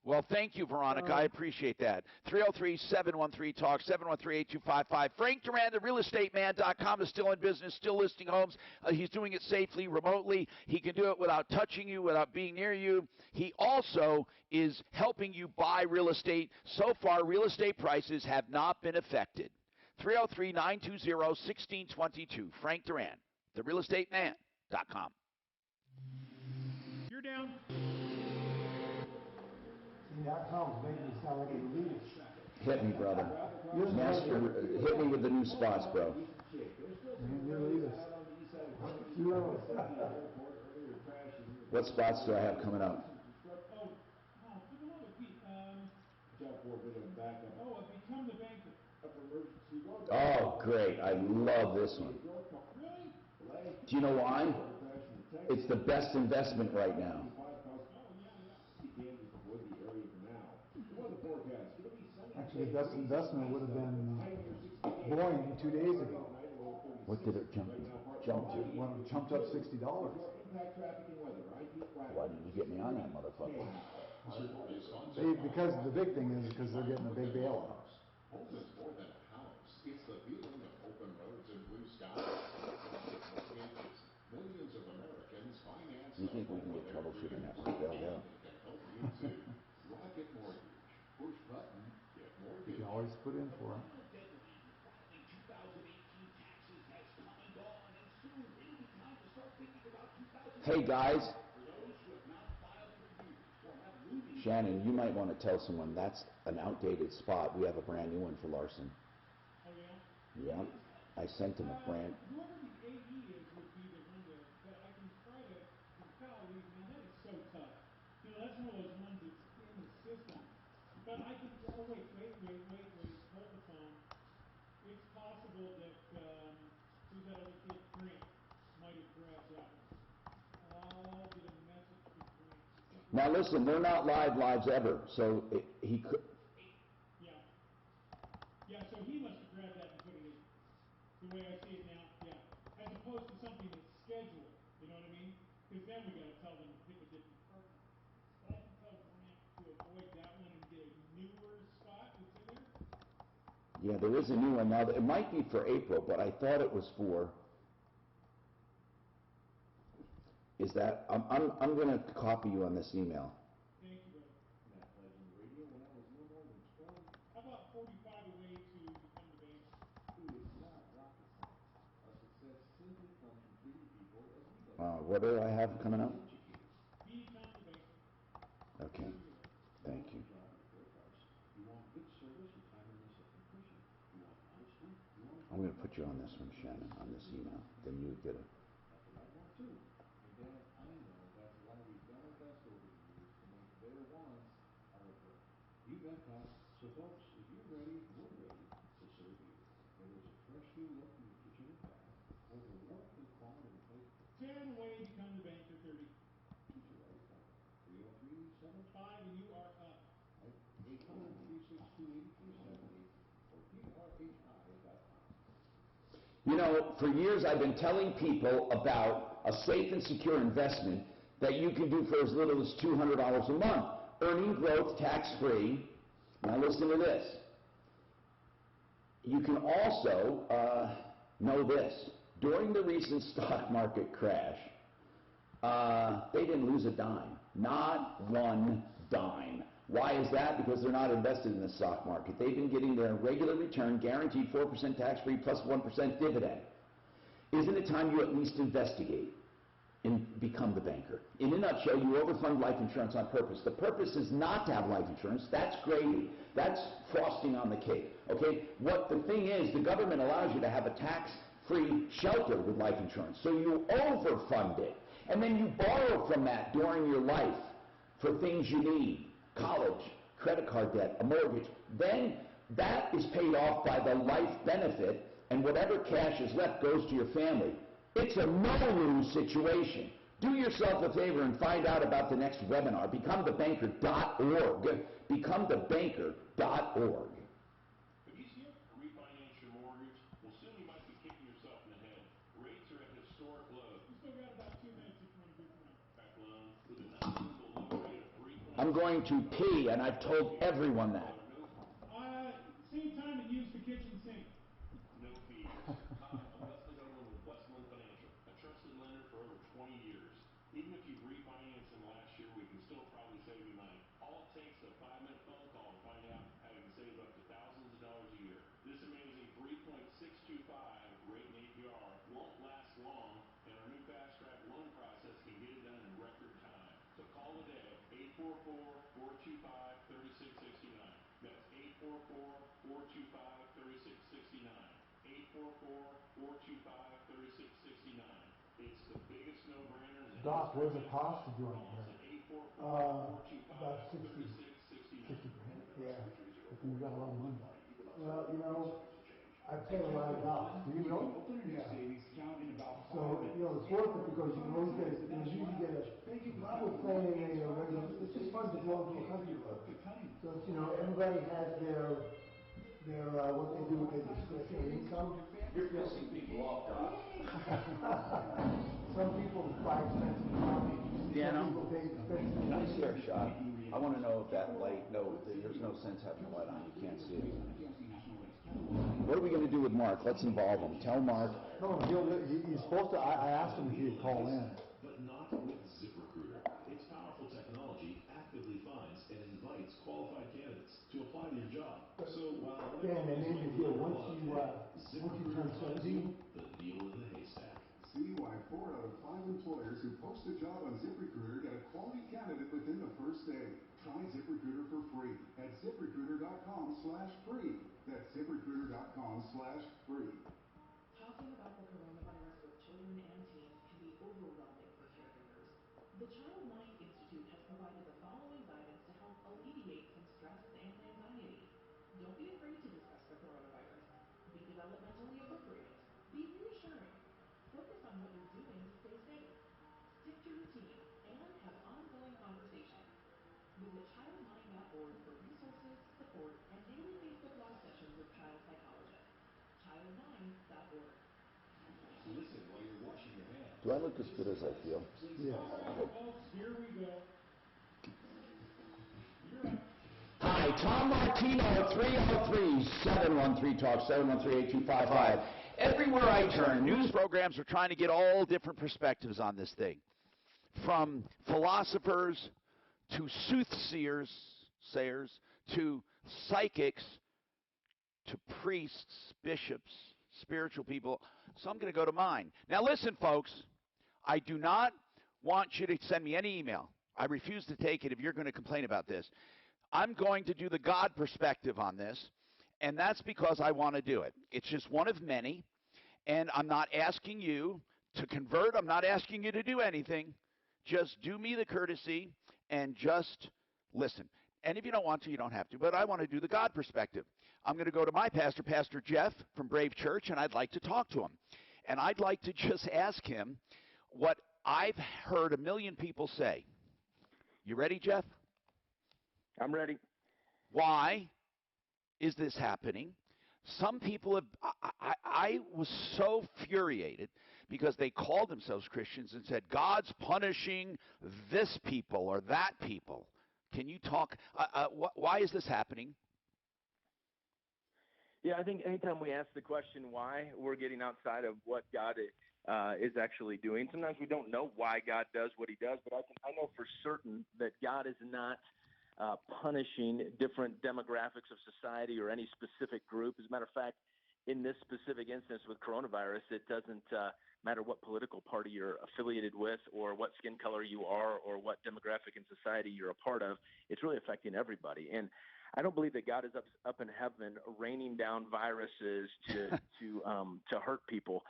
Well, thank you, Veronica. I appreciate that. 303-713-TALK, 713-8255. Frank Duran, the realestateman.com, is still in business, still listing homes. He's doing it safely, remotely. He can do it without touching you, without being near you. He also is helping you buy real estate. So far, real estate prices have not been affected. 303-920-1622. Frank Duran, the realestateman.com. You're down. That sounds making me sound like a elitist. Hit me, brother. Master, hit me with the new spots, bro. What spots do I have coming up? Become the banker. Oh, great. I love this one. Do you know why? It's the best investment right now. Actually, the best investment would have been Boeing 2 days ago. What did it jump to? Well, it jumped up $60. Why didn't you get me on that motherfucker? Because the big thing is because they're getting a big bailout. Home is more than a house. It's the feeling of open roads and blue skies. Millions of Americans finance. You think we can get Troubleshooter network bailed out? Can help you too. Rocket Mortgage. Push button. Get mortgage. You can always put in for it. Hey guys. Shannon, you might want to tell someone that's an outdated spot. We have a brand new one for Larson. Oh, yeah? Yeah. I sent him a brand. Whoever the AE is would be the one that I can try to compel. Man, that is so tough. That's one of those ones that's in the system. But I can, hold the phone. It's possible that, who's that other kid, Grant, might have grabbed that one. I'll get a message to Grant. Now listen, they're not lives ever, so he could. Yeah. Yeah, so he must have grabbed that and put it in. The way I see it now, yeah. As opposed to something that's scheduled, you know what I mean? Because then we got to tell them to pick a different partner. But I can tell Grant to avoid that one and get a newer spot that's in there. Yeah, there is a new one now. It might be for April, but I thought it was for. Is that I'm going to copy you on this email. Thank you, brother. How about 45 away to become the bank? What do I have coming up? Become the bank. Okay. Thank you. I'm going to put you on this one, Shannon, on this email. Then you get it. You bet, Todd. So, folks, if you're ready, we're ready to serve you. Whether it's a fresh new look in your kitchen or bath, or the warmth and quality of place. 10 away, become the banker, 30. Put your right phone. 303-75, and you are up. 800-362-8378 or PRHI.com. You know, for years I've been telling people about a safe and secure investment that you can do for as little as $200 a month. Earning growth tax-free. Now listen to this. You can also know this. During the recent stock market crash, They didn't lose a dime, not one dime. Why is that? Because they're not invested in the stock market. They've been getting their regular return, guaranteed 4% tax-free plus 1% dividend. Isn't it time you at least investigate and become the banker? In a nutshell, you overfund life insurance on purpose. The purpose is not to have life insurance. That's gravy. That's frosting on the cake. Okay? What the thing is, the government allows you to have a tax-free shelter with life insurance. So you overfund it. And then you borrow from that during your life for things you need. College, credit card debt, a mortgage. Then that is paid off by the life benefit, and whatever cash is left goes to your family. It's a no-lose situation. Do yourself a favor and find out about the next webinar. BecomeTheBanker.org. BecomeTheBanker.org. Have you seen refinance your mortgage? Well, soon you might be kicking yourself in the head. Rates are at historic lows. We still got about 2 minutes if you want to do tonight. Back loan with a non-single low rate of 3. I'm going to pee, and I've told everyone that. Same time and use the kitchen sink. No fees. Hi, I'm Wesley Hoagland with Westland Financial, a trusted lender for over 20 years. Even if you've refinanced in the last year, we can still probably save you money. All it takes is a 5-minute phone call to find out how you can save up to thousands of dollars a year. This amazing 3.625 rate and APR won't last long, and our new fast track loan process can get it done in record time. So call today, 844-425-3669. That's 844-425-3669. 844-425-3669. It's the biggest no-brainer in the Doc, what does it cost to join here? About 60 grand. Yeah. If you got a lot of money. Well, you know, I pay a lot of dollars. Do you really? Yeah. So, you know, it's worth it because you can always get it. You usually get a, we're playing a regular, it's just fun to go to a country club. So, you know, everybody has their what they do with their discretionary income. You're pissing people off, Doc. Some people buy expensive coffee. Yeah, Some no. people pay expensive. Can I see our shot? I want to know if that light, no, there's no sense having the light on. You can't see it. What are we going to do with Mark? Let's involve him. Tell Mark. No, he's supposed to, I asked him if he'd call in. But not with ZipRecruiter. Its powerful technology actively finds and invites qualified candidates to apply to your job. So while Yeah, and then if you once you turn 17, the needle in the haystack. See why 4 out of 5 employers who post a job on ZipRecruiter get a quality candidate within the first day. Try ZipRecruiter for free at ZipRecruiter.com/free. That's ZipRecruiter.com/free. Talking about the coronavirus with children and teens can be overwhelming for caregivers. The Child Mind Institute has provided the following guidance to help alleviate some stress and anxiety. Don't be afraid to discuss the coronavirus. Be developmentally appropriate. Be reassuring. Focus on what you're doing to stay safe. Stick to routine and have ongoing conversation. Visit childmind.org for resources, support, and daily Facebook Live sessions with child psychologists. Childmind.org. Listen while you're washing your hands. Do I look as good as I feel? Yeah. All right, folks, here we go. You're up. Hi, Tom Martino, 303-713-TALK, 713-8255. Everywhere I turn, news programs are trying to get all different perspectives on this thing. From philosophers to soothsayers, to psychics, to priests, bishops, spiritual people. So I'm going to go to mine. Now listen, folks, I do not want you to send me any email. I refuse to take it if you're going to complain about this. I'm going to do the God perspective on this, and that's because I want to do it. It's just one of many, and I'm not asking you to convert. I'm not asking you to do anything. Just do me the courtesy and just listen. And if you don't want to, you don't have to, but I want to do the God perspective. I'm going to go to my pastor, Pastor Jeff from Brave Church, and I'd like to talk to him. And I'd like to just ask him what I've heard a million people say. You ready, Jeff? I'm ready. Why is this happening? Some people have, I was so furiated because they called themselves Christians and said, God's punishing this people or that people. Can you talk, why is this happening? Yeah, I think anytime we ask the question why, we're getting outside of what God is actually doing. Sometimes we don't know why God does what he does, but I know for certain that God is not punishing different demographics of society or any specific group. As a matter of fact, in this specific instance with coronavirus, it doesn't matter what political party you're affiliated with or what skin color you are or what demographic in society you're a part of. It's really affecting everybody. And I don't believe that God is up in heaven raining down viruses to hurt people.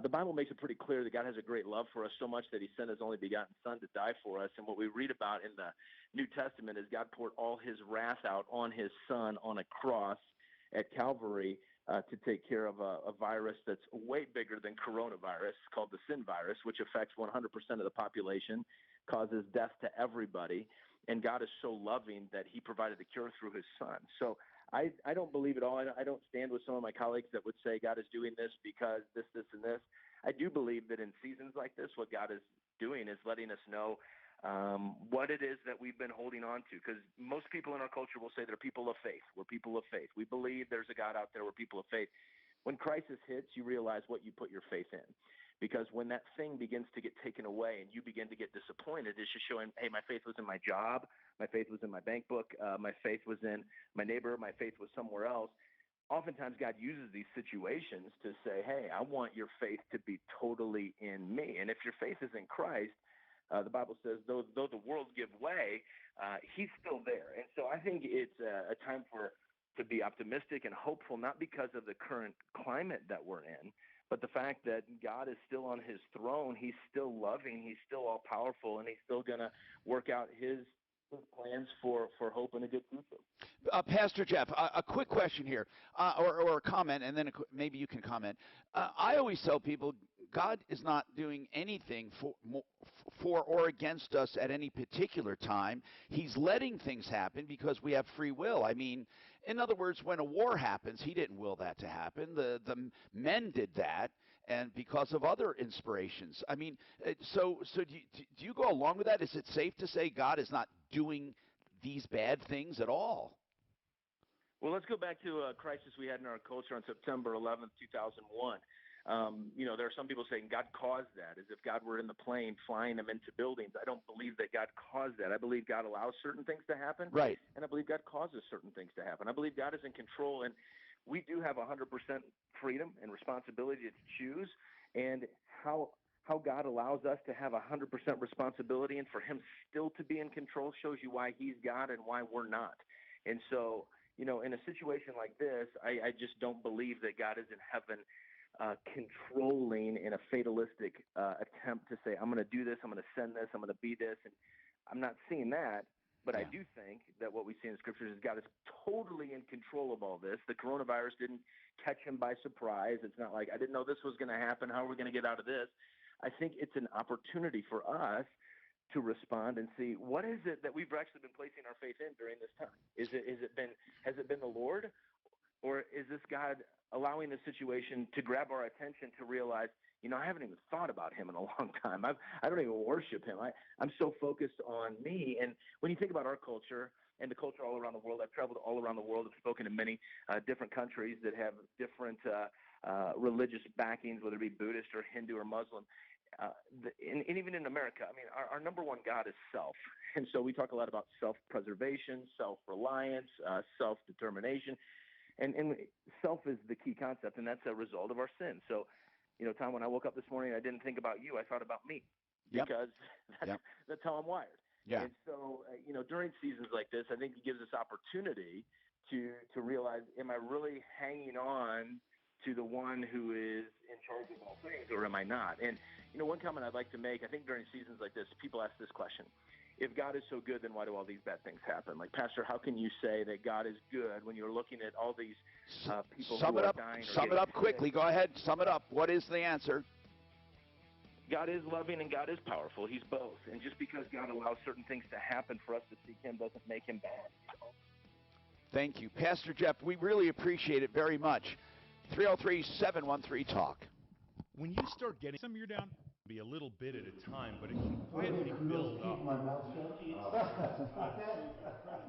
The Bible makes it pretty clear that God has a great love for us so much that he sent his only begotten son to die for us. And what we read about in the New Testament is God poured all his wrath out on his son on a cross at Calvary to take care of a virus that's way bigger than coronavirus, called the sin virus, which affects 100% of the population, causes death to everybody. And God is so loving that he provided the cure through his son. So I don't believe at all. I don't stand with some of my colleagues that would say God is doing this because this, and this. I do believe that in seasons like this, what God is doing is letting us know what it is that we've been holding on to. Because most people in our culture will say they're people of faith. We're people of faith. We believe there's a God out there. We're people of faith. When crisis hits, you realize what you put your faith in. Because when that thing begins to get taken away and you begin to get disappointed, it's just showing, hey, my faith was in my job, my faith was in my bank book, my faith was in my neighbor, my faith was somewhere else. Oftentimes God uses these situations to say, hey, I want your faith to be totally in me. And if your faith is in Christ, the Bible says, though the world give way, he's still there. And so I think it's a time to be optimistic and hopeful, not because of the current climate that we're in, but the fact that God is still on his throne, he's still loving, he's still all powerful, and he's still going to work out his plans for hope and a good future. Pastor Jeff, a quick question here, or a comment, and then maybe you can comment. I always tell people God is not doing anything for or against us at any particular time. He's letting things happen because we have free will. I mean, in other words, when a war happens, he didn't will that to happen. The men did that, and because of other inspirations. I mean, so do you go along with that? Is it safe to say God is not doing these bad things at all? Well, let's go back to a crisis we had in our culture on September 11th, 2001. There are some people saying God caused that, as if God were in the plane flying them into buildings. I don't believe that God caused that. I believe God allows certain things to happen. Right. And I believe God causes certain things to happen. I believe God is in control, and we do have 100% freedom and responsibility to choose. And how God allows us to have 100% responsibility and for him still to be in control shows you why he's God and why we're not. And so, in a situation like this, I just don't believe that God is in heaven controlling in a fatalistic attempt to say, I'm going to do this, I'm going to send this, I'm going to be this. And I'm not seeing that, but I do think that what we see in scriptures is God is totally in control of all this. The coronavirus didn't catch him by surprise. It's not like, I didn't know this was going to happen. How are we going to get out of this? I think it's an opportunity for us to respond and see what is it that we've actually been placing our faith in during this time. Has it been the Lord, or is this God allowing the situation to grab our attention to realize, I haven't even thought about him in a long time. I don't even worship him. I'm so focused on me. And when you think about our culture and the culture all around the world, I've traveled all around the world. I've spoken in many different countries that have different religious backings, whether it be Buddhist or Hindu or Muslim. And even in America, I mean, our number one God is self. And so we talk a lot about self-preservation, self-reliance, self-determination. And self is the key concept, and that's a result of our sin. So, Tom, when I woke up this morning, I didn't think about you. I thought about me because that's how I'm wired. Yeah. And so, during seasons like this, I think it gives us opportunity to realize, am I really hanging on to the one who is in charge of all things, or am I not? And, one comment I'd like to make, I think during seasons like this, people ask this question. If God is so good, then why do all these bad things happen? Like, Pastor, how can you say that God is good when you're looking at all these people who are dying? Sum it up quickly. Go ahead. Sum it up. What is the answer? God is loving and God is powerful. He's both. And just because God allows certain things to happen for us to seek him doesn't make him bad. Thank you. Pastor Jeff, we really appreciate it very much. 303-713-TALK. When you start getting some, you're down, be a little bit at a time, but it can quietly build up. My mouth shut.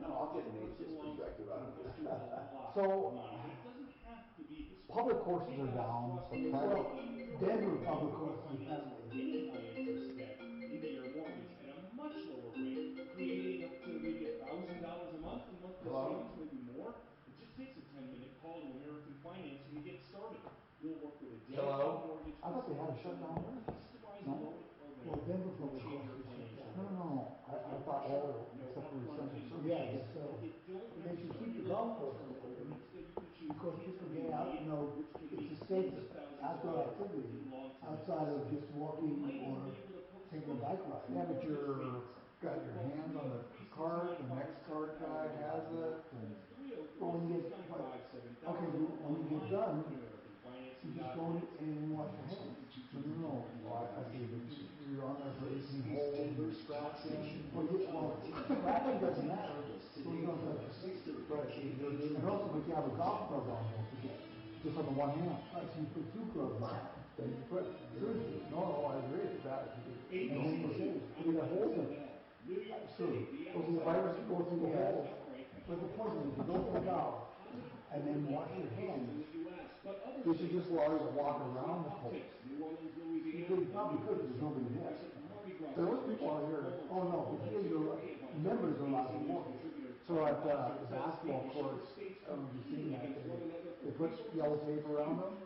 No, I'll get Nate's perspective. I don't get So, public courses are down, but Denver public courts like that. Any high interest debt into your mortgage at a much lower rate, creating up to maybe $1,000 a month in monthly savings, maybe more. It just takes a 10-minute call to American Financing to get started. We'll work with a dedicated mortgage I thought they had a shutdown. customized No? loan program. Well, Denver will public change courts your is shut financial down. No. I thought all of them, except for the central. Yeah, I guess so. They should keep the golf course open because people get out, you know, it's a safe outdoor activity outside of just walking or taking a bike ride. Yeah, but you're got your hand on the cart, the next cart guy has it, and Well, when you get, okay, when you get done, you just go in and wash your hands. no, I see, you're on there for 18 holes, you're scratching. Well, scratching doesn't matter, those don't touch. Right. And also, if you have a golf club on, don't forget, just on the one hand. So you put two clubs on, then you put, seriously. No, I agree, it's bad. And then you say, you got holes in it. True, so the virus goes through the hole. But the point is, if you go play golf, and then wash your hands, They should just allow you to walk around the course. you probably could, there's nobody there. There was people out here. Oh, no, but here you're, members are allowed to walk. So at the basketball courts, I don't know if you've seen that, they put yellow tape around them.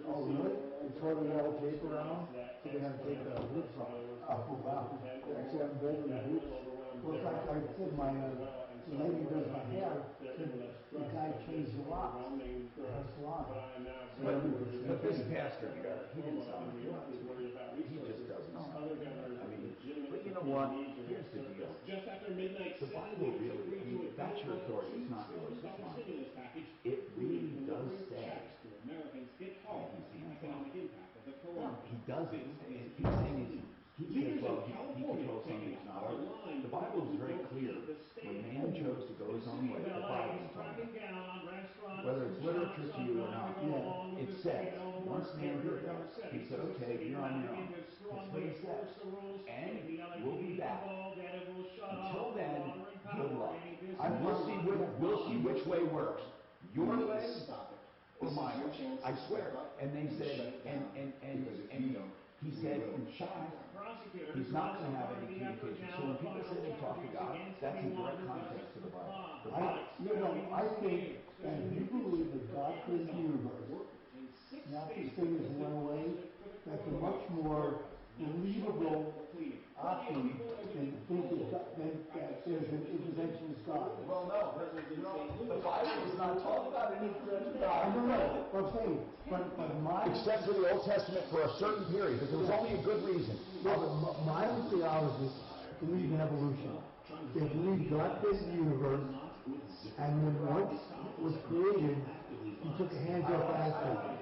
Oh, really? They throw the yellow tape around, so they have to take the hoops off. Oh, wow. They actually have them bolted the hoops. Well, it's like I said, my, the lady who does my hair, said the guy changed the locks at her salon. But this pastor, he didn't sound like nuts. He just doesn't sound like nuts. I mean, but you know what? Here's the deal. The Bible really, I mean, that's your authority. It's not yours, it's mine. It really does say that he's hands-off. No, he doesn't say it. He's saying he says, well, he controls something that's not ours. The Bible is very clear. When man chose to go his own way, the Bible is on it. Whether it's literature to you or not, it says, once man did that, he said, okay, you're on your own. That's what he says. And we'll be back. Until then, good luck. We'll see which way works. Your way or my way. I swear. And they said, and he said, in fact, he's not going to have any communication. So when people say they talk to God, that's in direct context to the Bible. I think that if you believe that God created the universe, now these things went away, that's a much more believable option than to think that there's an interventionist God. Well, no, the Bible does not talk about an interventionist God. I don't know, I'm saying, but my... Except for the Old Testament for a certain period, but there was only a good reason. My theologists believe in evolution. They believe God created the universe, and when once it was created, he took a hands-off attitude.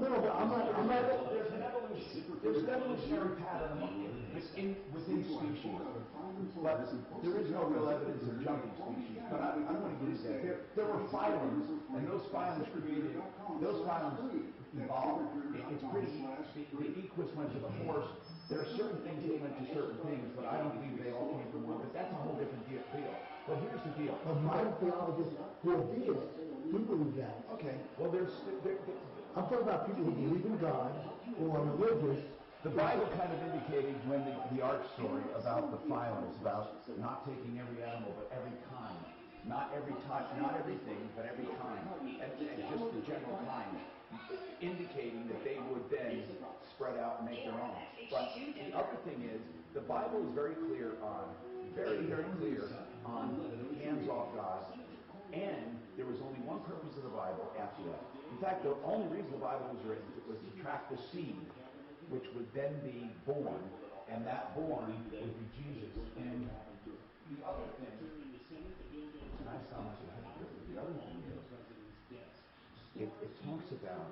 No, but I'm not. There's an evolutionary pattern within species, but there is no real evidence of jumping species. But I don't want to get into that. There were phylums, and those phylums evolved. It's pretty. The equus went to the horse. There are certain things that went to certain things, but I don't believe they all came from one. But that's a whole different deal. But here's the deal. But my theologists who are deists do believe that. Okay. Well, I'm talking about people who believe in God, who are religious. The Bible kind of indicated when the ark story about the phylums, about not taking every animal, but every kind. Not every type, not everything, but every kind. And just the general kind. Indicating that they would then spread out and make their own. But the other thing is, the Bible is very clear on, very, very clear on hands-off God. And there was only one purpose of the Bible after that. In fact, the only reason the Bible was written was to track the seed, which would then be born, and that born would be Jesus. And the other thing, and I sound like a hypocrite, but the other thing is, it talks about,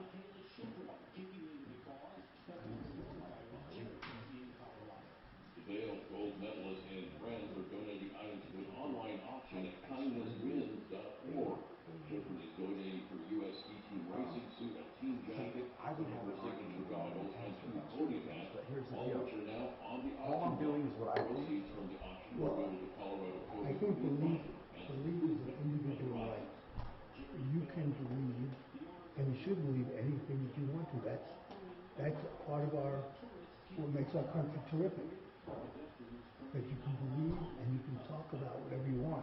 Dale, gold medalist and friends are donating items to an online auction at kindnesswins.org. Children is donating for U.S. ski team racing suit, a team jacket, for signature goggles, and 2 podium hats, all which are now on the auction. All I'm doing is what I Proceeds from the auction will go to the Colorado I think belief is an individual right. You can believe, and you should believe anything that you want to. That's part of what makes our country terrific. That you can believe and you can talk about whatever you want.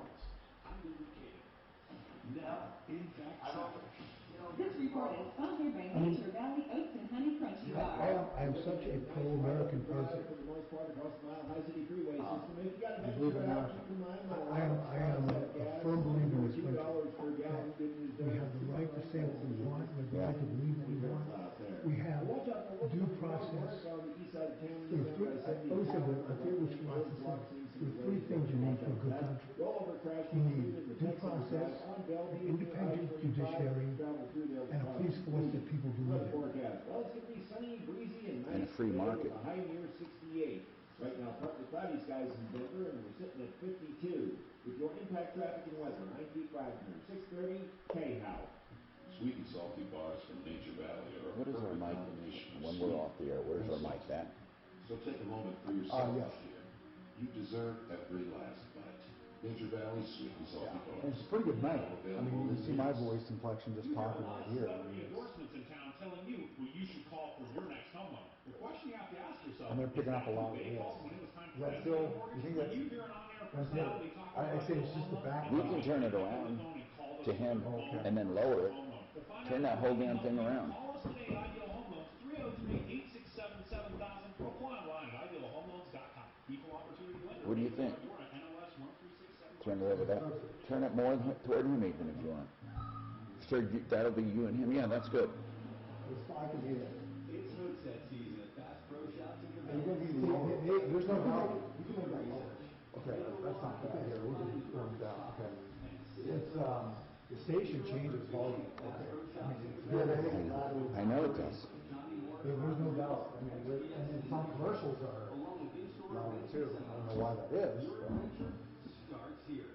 This report is sponsored by Nature Valley Oats and Honey Crunchy Bars. I am such a pro-American person. Believe it or not, I am a firm believer in this country that we have the right to say what we want, we have the right to believe what we want. We have due process. I'll tell you which philosophy says. There are three things you need for a good country. You need due process, an independent judiciary, and a police force that people believe in. And a free market. High near 68. Right now, partly cloudy skies in Denver, and we're sitting at 52. With your impact traffic and weather, 9 Pete Wagner, 630, K-How. Sweet and salty bars from Nature Valley are What is our mic when we're off the air? Where's our mic at? So take a moment for yourself Yes. this year. You deserve every last bite. Nature Valley Sweet and Salty Bars. And it's a pretty good night. I mean, you see my voice inflection just talking right here. Endorsements in town telling you who you should call for your next home loan. The question you have to ask yourself And they're picking up a lot of is wheels. when it was time Is for that still, you think that's, you hear an on-air that's it? personality talk I about say it's just the back. We can turn it around to him and then lower it. Turn that whole damn thing around. Call us today at Ideal Home Loans, 303-867-7000, or apply online at idealhomeloans.com. Equal opportunity lender. What do you think? NMLS 13672. Turn it over that. Turn it more toward him even if you want. So that'll be you and him. Yeah, that's good. I can hear it. It's hoodset season at Bass Pro Shops and There's no doubt. Okay, that's not bad here. We'll just turn it down. Okay. It's, the station changes volume. Okay. I mean, it's very loud. I know it does. There's no doubt. I mean, and some commercials are louder too. I don't know why that is. starts here.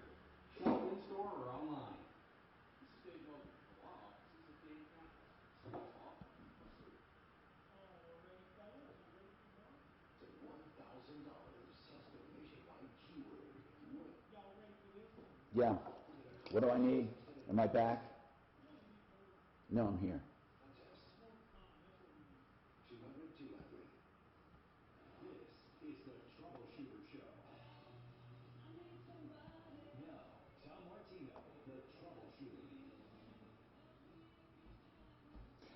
Shop in store or online. This is Dave Logan from the law offices of Dave Capital. Law firm. Yes, sir. To $1,000. Test the nationwide keyword. Win. Yeah. What do I need? Am I back? No, I'm here. 200. This is the Troubleshooter Show. Now, Tom Martino, the Troubleshooter.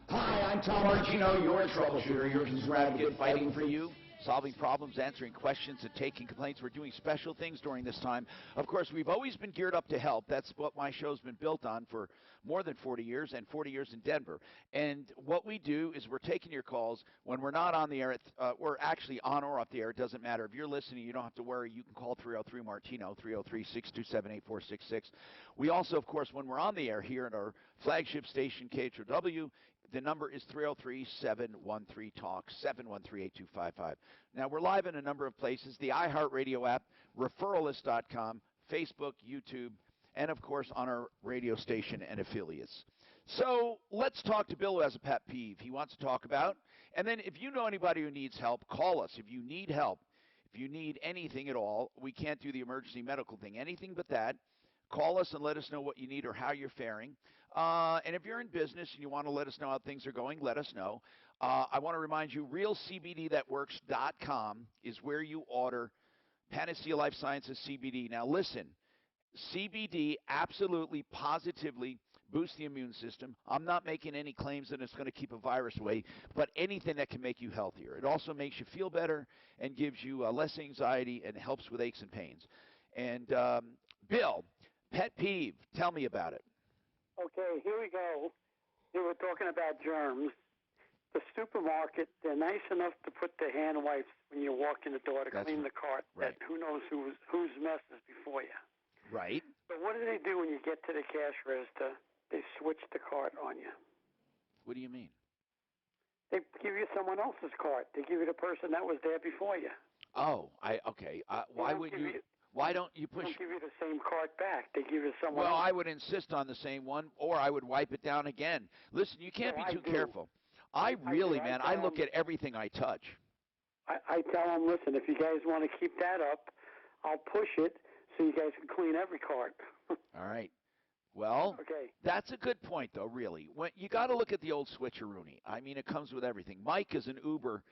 Hi, I'm Tom Martino, your troubleshooter, your consumer advocate, fighting for you, solving problems, answering questions, and taking complaints. We're doing special things during this time. Of course, we've always been geared up to help. That's what my show's been built on for more than 40 years, and 40 years in Denver. And what we do is we're taking your calls when we're not on the air. We're actually on or off the air. It doesn't matter. If you're listening, you don't have to worry. You can call 303-MARTINO, 303-627-8466. We also, of course, when we're on the air here at our flagship station, KHOW, the number is 303-713-TALK, 713-8255. Now, we're live in a number of places, the iHeartRadio app, referralist.com, Facebook, YouTube, and, of course, on our radio station and affiliates. So let's talk to Bill, who has a pet peeve he wants to talk about. And then if you know anybody who needs help, call us. If you need help, if you need anything at all, we can't do the emergency medical thing, anything but that, call us and let us know what you need or how you're faring. And if you're in business and you want to let us know how things are going, let us know. I want to remind you, realcbdthatworks.com is where you order Panacea Life Sciences CBD. Now listen, CBD absolutely, positively boosts the immune system. I'm not making any claims that it's going to keep a virus away, but anything that can make you healthier. It also makes you feel better and gives you less anxiety and helps with aches and pains. And Bill, pet peeve, tell me about it. Okay, here we go. You were talking about germs. The supermarket, they're nice enough to put the hand wipes when you walk in the door to clean the cart. Right. That who knows whose mess is before you. Right. But what do they do when you get to the cash register? They switch the cart on you. What do you mean? They give you someone else's cart. They give you the person that was there before you. Oh, okay. Why would you? Why don't you push? They don't give you the same cart back. They give you someone Well, else. I would insist on the same one, or I would wipe it down again. Listen, you can't be too careful. I really, man, I look at everything I touch. I tell them, listen, if you guys want to keep that up, I'll push it so you guys can clean every cart. All right. Well, Okay. that's a good point, though, really. You got to look at the old switcheroony. I mean, it comes with everything. Mike is an Uber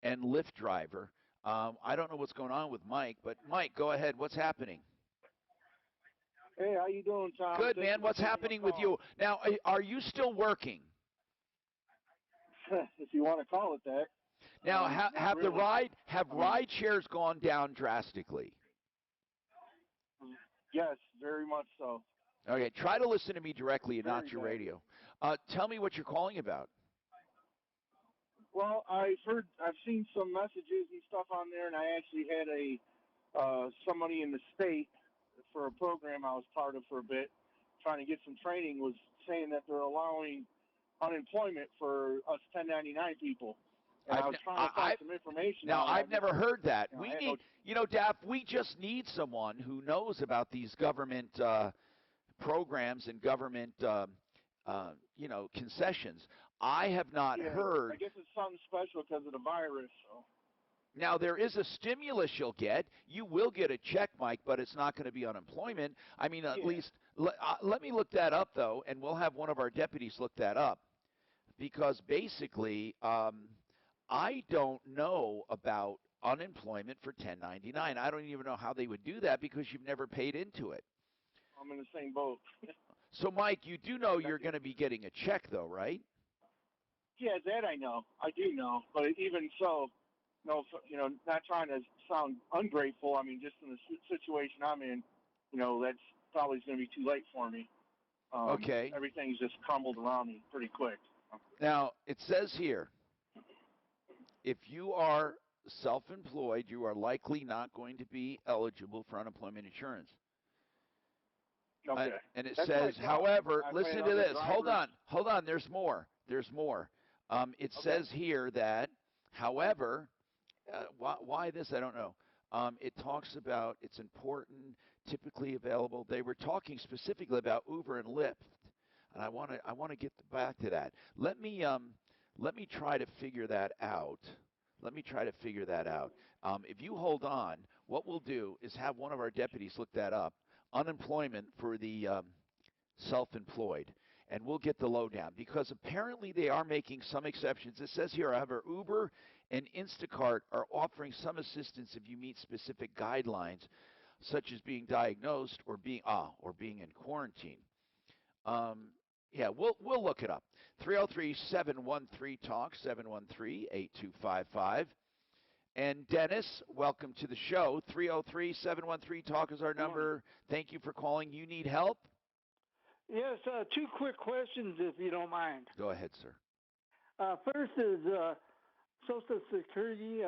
and Lyft driver. I don't know what's going on with Mike, but Mike, go ahead. What's happening? Hey, how you doing, Tom? Good, man. What's happening with you? Now, are you still working? If you want to call it that. Now, have really. ride shares gone down drastically? Yes, very much so. Okay, try to listen to me directly and not Very your bad. radio. Tell me what you're calling about. Well, I've seen some messages and stuff on there, and I actually had somebody in the state for a program I was part of for a bit, trying to get some training, was saying that they're allowing unemployment for us 1099 people. And I was trying to find some information. Now, on it. I've never heard that. You know, We need, Daff, we just need someone who knows about these government programs and government, concessions. I have not heard. I guess it's something special because of the virus. So. Now, there is a stimulus you'll get. You will get a check, Mike, but it's not going to be unemployment. I mean, at least let me look that up, though, and we'll have one of our deputies look that up. Because basically, I don't know about unemployment for 1099. I don't even know how they would do that because you've never paid into it. I'm in the same boat. So, Mike, you do know you're going to be getting a check, though, right? Yeah, that I know. I do know. But even so, no, not trying to sound ungrateful. I mean, just in the situation I'm in, that's probably going to be too late for me. Okay. Everything's just crumbled around me pretty quick. Now, it says here, if you are self-employed, you are likely not going to be eligible for unemployment insurance. Okay. And it says, however, listen to this. Hold on. There's more. It says here that, however, why this? I don't know. It talks about it's important, typically available. They were talking specifically about Uber and Lyft, and I want to get back to that. Let me try to figure that out. If you hold on, what we'll do is have one of our deputies look that up. Unemployment for the self-employed, and we'll get the lowdown because apparently they are making some exceptions. It says here, however, Uber and Instacart are offering some assistance if you meet specific guidelines, such as being diagnosed or being in quarantine. We'll look it up. 303-713-TALK, 713-8255. And Dennis, welcome to the show. 303-713-TALK is our number. Thank you for calling. You need help? Yes, two quick questions, if you don't mind. Go ahead, sir. First is Social Security.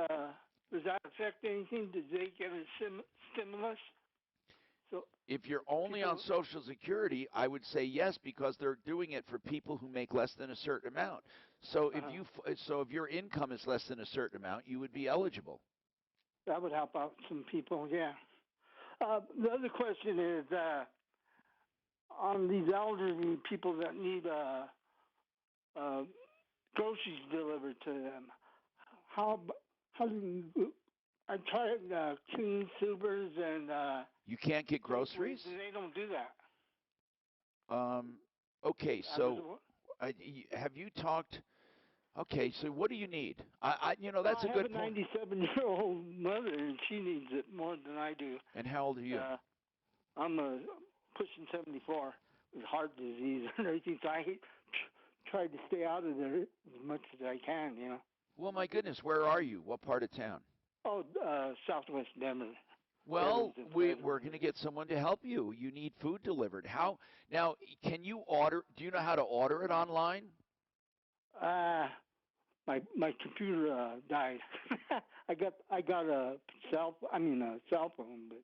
Does that affect anything? Did they get a stimulus? So if you're only on Social Security, I would say yes, because they're doing it for people who make less than a certain amount. So if your income is less than a certain amount, you would be eligible. That would help out some people, yeah. The other question is on these elderly people that need groceries delivered to them. How do you? I tried King Supers and. You can't get groceries? And they don't do that. Okay, so have you talked? Okay, so what do you need? That's a good point. I have a 97-year-old mother, and she needs it more than I do. And how old are you? I'm pushing 74 with heart disease and everything, so I tried to stay out of there as much as I can, Well, my goodness, where are you? What part of town? Oh, southwest Denver. Well, we're going to get someone to help you. You need food delivered. How? Now, can you order? Do you know how to order it online? My computer died. I got a cell phone, but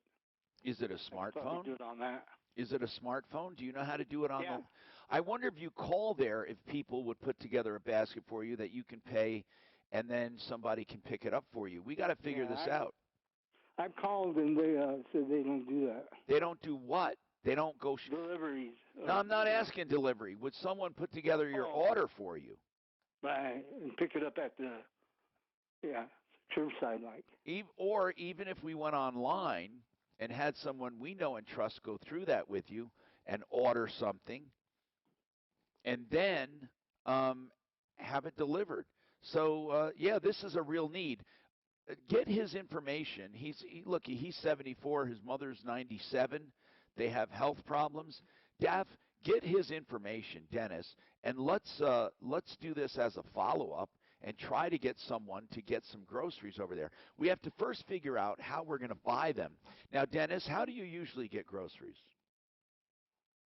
is it a smartphone? Do it on that. Is it a smartphone? Do you know how to do it on the? I wonder if you call there, if people would put together a basket for you that you can pay, and then somebody can pick it up for you. We got to figure this out. I've called and they said they don't do that. They don't do what? They don't go deliveries. No, I'm not asking delivery. Would someone put together your order for you? Right, and pick it up at the curbside, like. Or even if we went online and had someone we know and trust go through that with you, and order something, and then have it delivered. So yeah, this is a real need. Get his information. He's 74. His mother's 97. They have health problems. Daff, get his information, Dennis, and let's do this as a follow-up and try to get someone to get some groceries over there. We have to first figure out how we're going to buy them. Now, Dennis, how do you usually get groceries?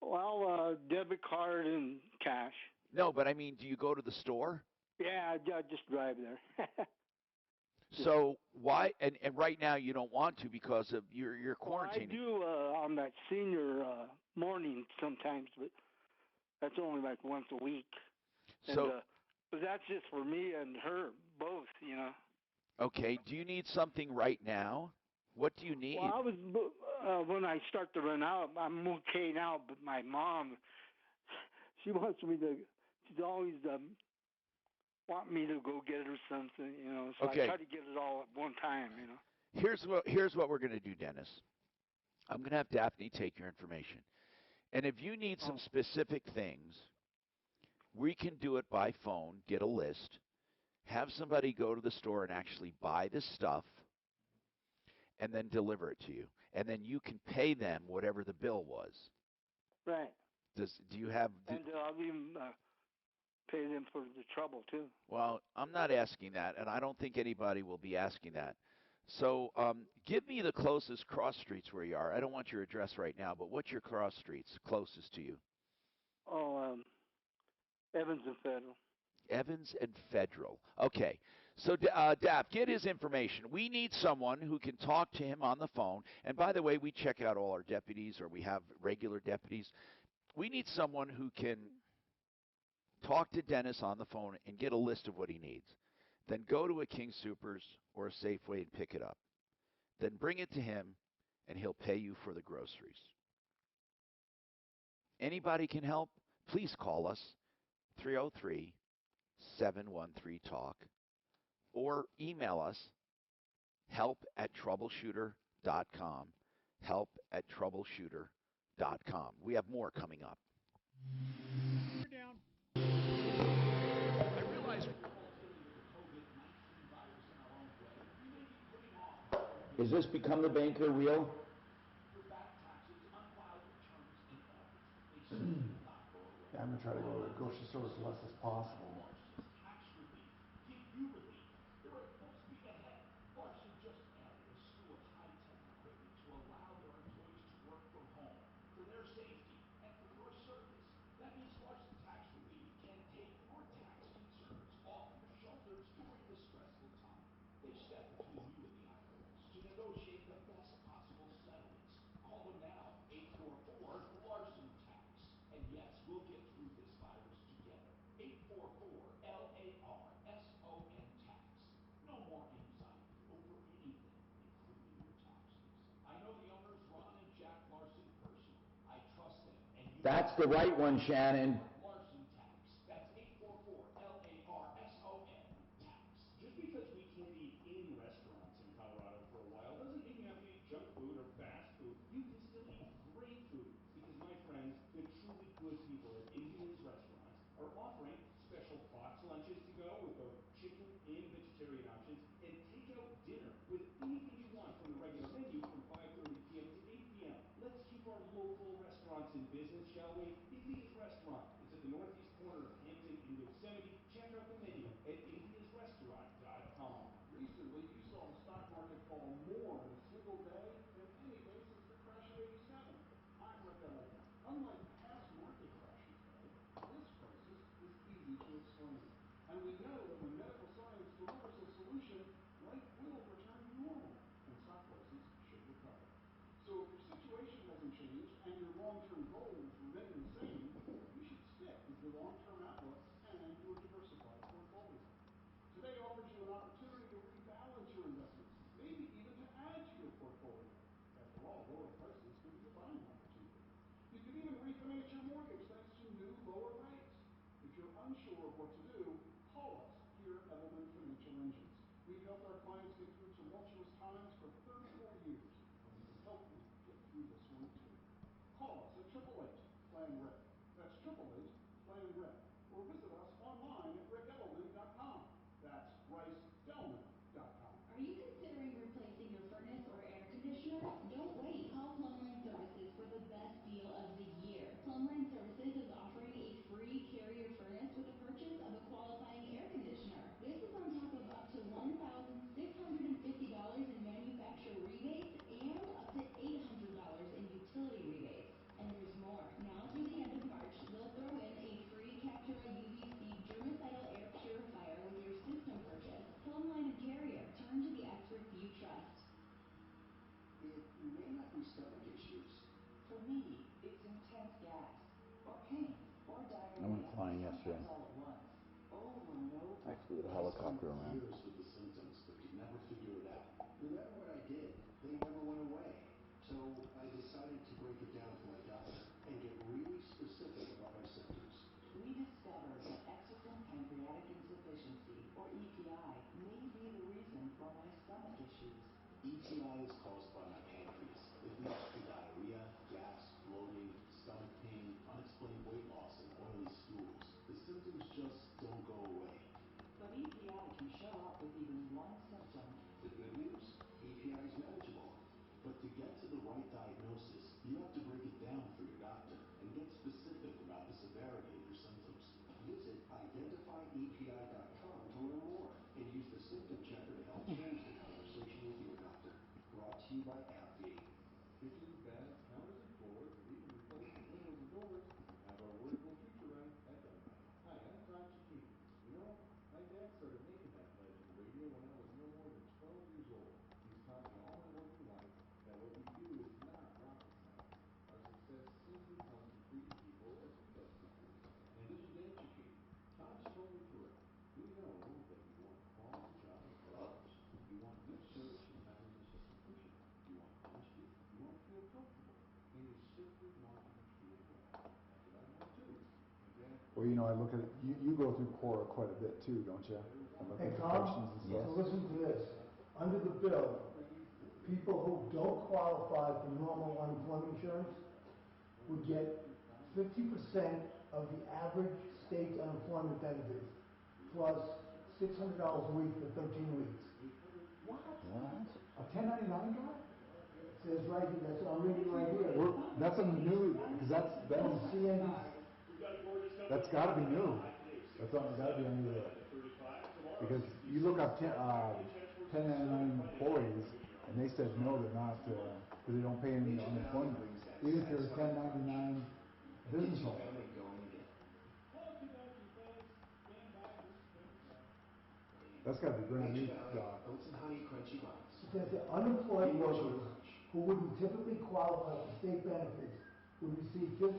Well, debit card and cash. No, but I mean, do you go to the store? Yeah, I just drive there. So why? And right now you don't want to because of your quarantining. Well, I do on that senior morning sometimes, but that's only like once a week. So, but that's just for me and her both, Okay. Do you need something right now? What do you need? Well, I was when I start to run out, I'm okay now, but my mom, she wants me to. She's always want me to go get her something, So Okay. I try to get it all at one time, Here's what we're going to do, Dennis. I'm going to have Daphne take your information. And if you need some specific things, we can do it by phone, get a list, have somebody go to the store and actually buy the stuff, and then deliver it to you. And then you can pay them whatever the bill was. Right. Do you have... And I'll even pay them for the trouble, too. Well, I'm not asking that, and I don't think anybody will be asking that. So give me the closest cross streets where you are. I don't want your address right now, but what's your cross streets closest to you? Oh, Evans and Federal. Evans and Federal. Okay. So, Dap, get his information. We need someone who can talk to him on the phone. And by the way, we check out all our deputies, or we have regular deputies. We need someone who can talk to Dennis on the phone and get a list of what he needs. Then go to a King Soopers or a Safeway and pick it up. Then bring it to him, and he'll pay you for the groceries. Anybody can help? Please call us, 303-713-TALK, or email us, help@troubleshooter.com, help@troubleshooter.com. We have more coming up. Is this Become the Banker real? Yeah, I'm going to try to go to the grocery store as less as possible. That's the right one, Shannon. Just because we can't eat in restaurants in Colorado for a while doesn't mean you have to eat junk food or fast food. You can still eat great food because my friends, the truly good people at India's restaurants, are offering special box lunches to go with both chicken and vegetarian options and takeout dinner with anything you want from the regular menu from 5:30 p.m. to 8 p.m. Let's keep our local restaurants in business, shall we? India's Restaurant is at the northeast corner of Hampton and Yosemite. Check out the menu at indiasrestaurant.com. Recently, you saw the stock market fall more in a single day than any day since the crash of '87. I read that like that. Unlike past market crashes, though, this crisis is easy to explain. And we know that when medical science delivers a solution, life will return to normal, and stock prices should recover. So if your situation hasn't changed and your long-term goals remain the same, you should stick with your long-term outlook and your diversified portfolio. Today offers you an opportunity to rebalance your investments, maybe even to add to your portfolio. After all, lower prices give you a buying opportunity. You can even refinance your mortgage thanks to new lower rates. If you're unsure of what to do, call us here at Edelman Financial Engines. We've helped our clients get through tumultuous times for 34 years, and we can help you get through this one too. Call us at 888 stomach issues? For me, it's intense gas, or pain, or I went diarrhea, flying sometimes yesterday. all at once. Over and over. I flew the helicopter I spent around. years with the symptoms, but could never figure it out. No matter what I did, they never went away. So I decided to break it down for my doctor and get really specific about my symptoms. We discovered that exocrine pancreatic insufficiency, or EPI, may be the reason for my stomach issues. EPI is caused by my pancreas. It leads to diarrhea, gas, bloating, stomach pain, unexplained weight loss, and oily stools. The symptoms just don't go away. But EPI can show up with even one symptom. The good news? EPI is manageable. But to get to the right diagnosis, you have to break it down for your doctor and get specific about the severity of your symptoms. Visit identifyepi.com to learn more and use the symptom checker to help change the conversation with your doctor. Brought to you by AbbVie. Kitchens, baths, counters, and floors, even replacement windows and doors, have our vertical feature line at Dunlap. Hi, I'm Todd Chikini. You know, my dad started making that legend radio when I was no more than 12 years old. He's taught me all my working life that what we do is not rocket science. Our success simply comes from treating people as we love to be treated. And did you get educated? Todd's totally correct. We know that you want a quality job at low hours. You want good service from times of sufficient. You want honesty. You want to feel comfortable. And you simply want to be treated well. That's what I want too. And Dad, Well, you know, I look at it, you go through Quora quite a bit too, don't you? I look Hey, at the Tom, questions and so stuff. listen to this. Under the bill, people who don't qualify for normal unemployment insurance would get 50% of the average state unemployment benefits, plus $600 a week for 13 weeks. What? A 1099 guy? It says right here, that's what I'm reading right here. That's a new, because From CNBC. that's got to be new. That's got to be under there. Because you look up 1099 employees, and they said no, they're not, because they don't pay any unemployment. Even if you're a 1099 business owner. Okie dokie, fellas. Stand by, this is taking time. That's got to be brand new, Oats and honey crunchy buns. It says that unemployed workers who wouldn't typically qualify for state benefits would receive 50%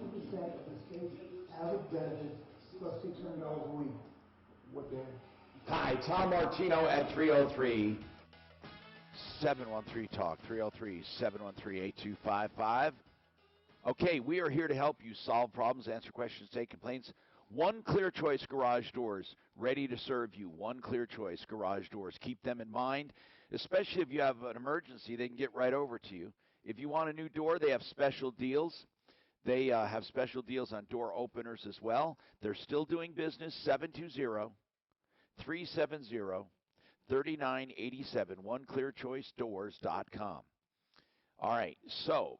of the state's average benefits plus $600 a week. What day? Hi, Tom Martino at 303-713-TALK, 303-713-8255. Okay, we are here to help you solve problems, answer questions, take complaints. One Clear Choice Garage Doors, ready to serve you. One Clear Choice Garage Doors. Keep them in mind, especially if you have an emergency, they can get right over to you. If you want a new door, they have special deals. They have special deals on door openers as well. They're still doing business, 720-370-3987, oneclearchoicedoors.com. All right, so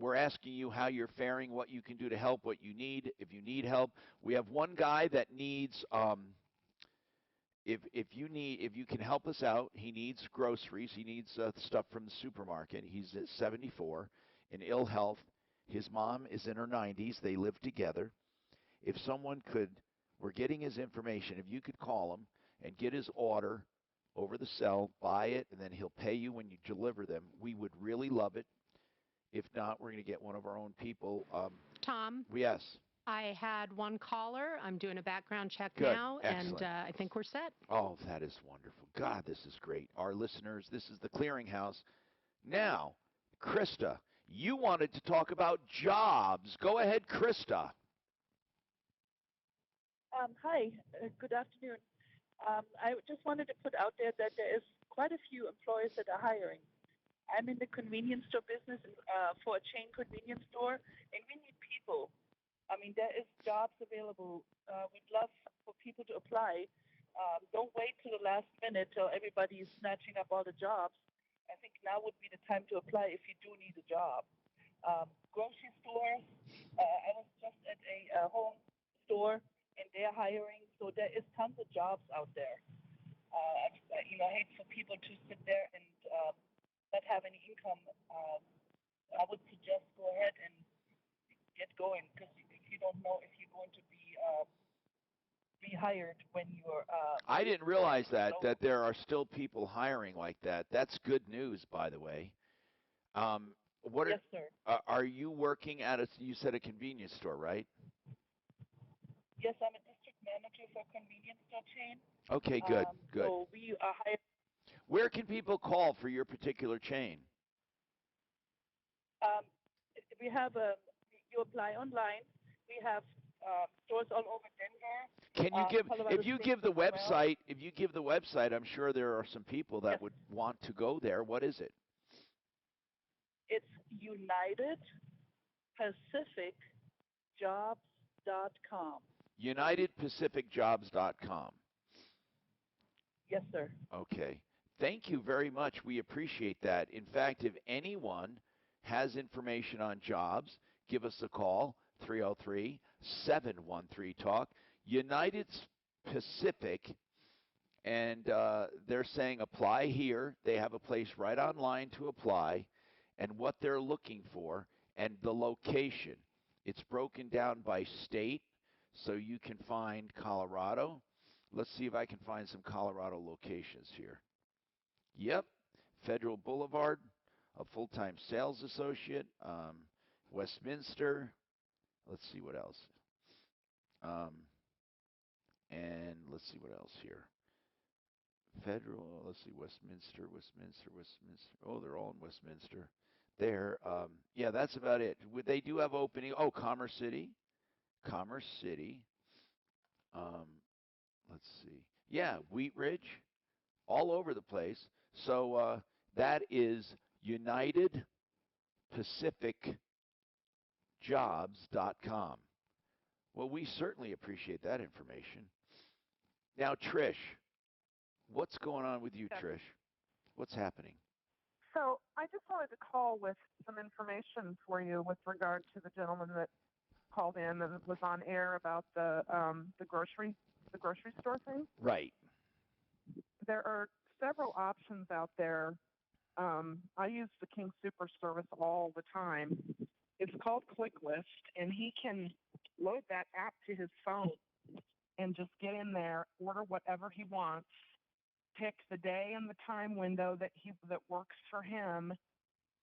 we're asking you how you're faring, what you can do to help, what you need. If you need help, we have one guy that needs, if you can help us out, he needs groceries. He needs stuff from the supermarket. He's at 74, in ill health. His mom is in her 90s. They live together. If someone could, we're getting his information. If you could call him and get his order over the cell, buy it, and then he'll pay you when you deliver them, we would really love it. If not, we're going to get one of our own people. Tom? Yes. I had one caller. I'm doing a background check Good. now, Excellent. and I think we're set. Oh, that is wonderful. God, this is great. Our listeners, this is the Clearinghouse. Now, Krista, you wanted to talk about jobs. Go ahead, Krista. Hi, good afternoon. I just wanted to put out there that there is quite a few employers that are hiring. I'm in the convenience store business for a chain convenience store, and we need people. I mean, there is jobs available. We'd love for people to apply. Don't wait till the last minute till everybody is snatching up all the jobs. I think now would be the time to apply if you do need a job. Grocery stores. I was just at a home store, and they're hiring. So there is tons of jobs out there. I hate for people to sit there and not have any income. I would suggest go ahead and get going, because if you don't know if you're going to be rehired when you're. I didn't realize that there are still people hiring like that. That's good news, by the way. What Yes, sir. are you working at you said a convenience store, right? Yes, I'm a district manager for a convenience store chain. Okay, good, good. So we are hiring. Where can people call for your particular chain? We have you apply online. We have stores all over Denver. Can you give Colorado if you Springs give the as well. website? If you give the website, I'm sure there are some people that would want to go there. What is it? It's UnitedPacificJobs.com. UnitedPacificJobs.com. Yes, sir. Okay. Thank you very much. We appreciate that. In fact, if anyone has information on jobs, give us a call, 303-713-TALK. United Pacific, and they're saying apply here. They have a place right online to apply, and what they're looking for, and the location. It's broken down by state, so you can find Colorado. Let's see if I can find some Colorado locations here. Yep, Federal Boulevard, a full-time sales associate, Westminster. Let's see what else. And let's see what else here. Federal, let's see, Westminster. Oh, they're all in Westminster. There, yeah, that's about it. They do have opening. Oh, Commerce City. Let's see. Yeah, Wheat Ridge, all over the place. So that is UnitedPacificJobs.com. Well, we certainly appreciate that information. Now, Trish, what's going on with you, Trish? What's happening? So I just wanted to call with some information for you with regard to the gentleman that called in and was on air about the grocery store thing. Right. There are several options out there. I use the King Super service all the time. It's called ClickList, and he can load that app to his phone and just get in there, order whatever he wants, pick the day and the time window that works for him.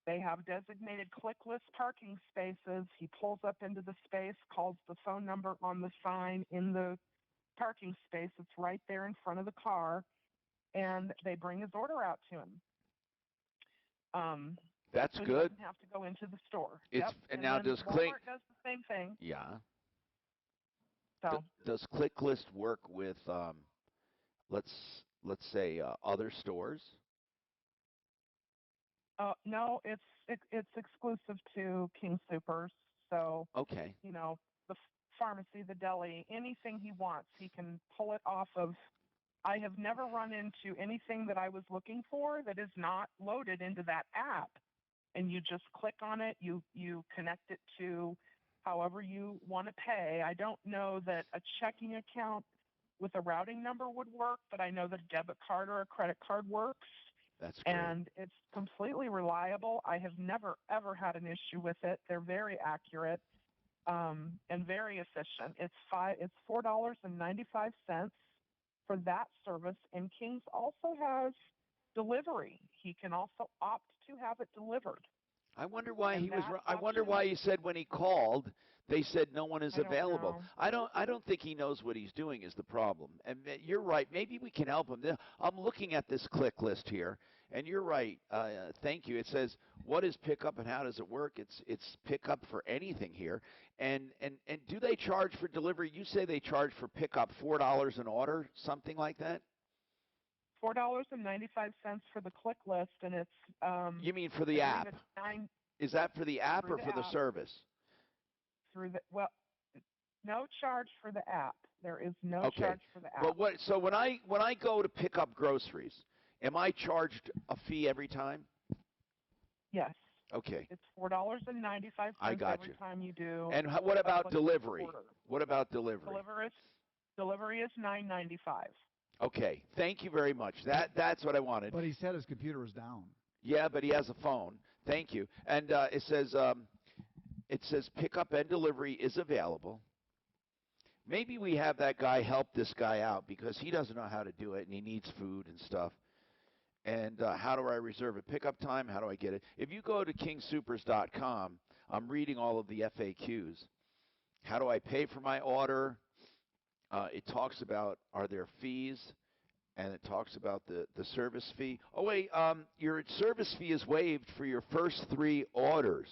They have designated ClickList parking spaces. He pulls up into the space, calls the phone number on the sign in the parking space. It's right there in front of the car, and they bring his order out to him. That's so good. He doesn't have to go into the store. And now does Walmart does the same thing. Yeah. So does ClickList work with let's say other stores? No, it's exclusive to King Supers. So okay, the pharmacy, the deli, anything he wants, he can pull it off of. I have never run into anything that I was looking for that is not loaded into that app. And you just click on it, you connect it to however you want to pay. I don't know that a checking account with a routing number would work, but I know that a debit card or a credit card works. That's great. And it's completely reliable. I have never, ever had an issue with it. They're very accurate and very efficient. It's $4.95 for that service. And King's also has delivery. He can also opt to have it delivered. I wonder why I wonder why he said when he called, they said no one is available. I don't think he knows what he's doing is the problem. And you're right. Maybe we can help him. I'm looking at this click list here, and you're right. Thank you. It says what is pickup and how does it work? It's pickup for anything here. And do they charge for delivery? You say they charge for pickup $4 an order, something like that? $4.95 for the click list, and it's you mean for the app? Is that for the app or for the service? No charge for the app. There is no charge for the app. But so when I go to pick up groceries, am I charged a fee every time? Yes. Okay. It's $4.95 every time you do. And what about delivery? What about delivery? Delivery is $9.95. Okay, thank you very much. That's what I wanted. But he said his computer was down. Yeah, but he has a phone. Thank you. And it says pickup and delivery is available. Maybe we have that guy help this guy out because he doesn't know how to do it and he needs food and stuff. And how do I reserve it? Pickup time, how do I get it? If you go to kingsupers.com, I'm reading all of the FAQs. How do I pay for my order? It talks about, are there fees? And it talks about the service fee. Oh, wait, your service fee is waived for your first 3 orders.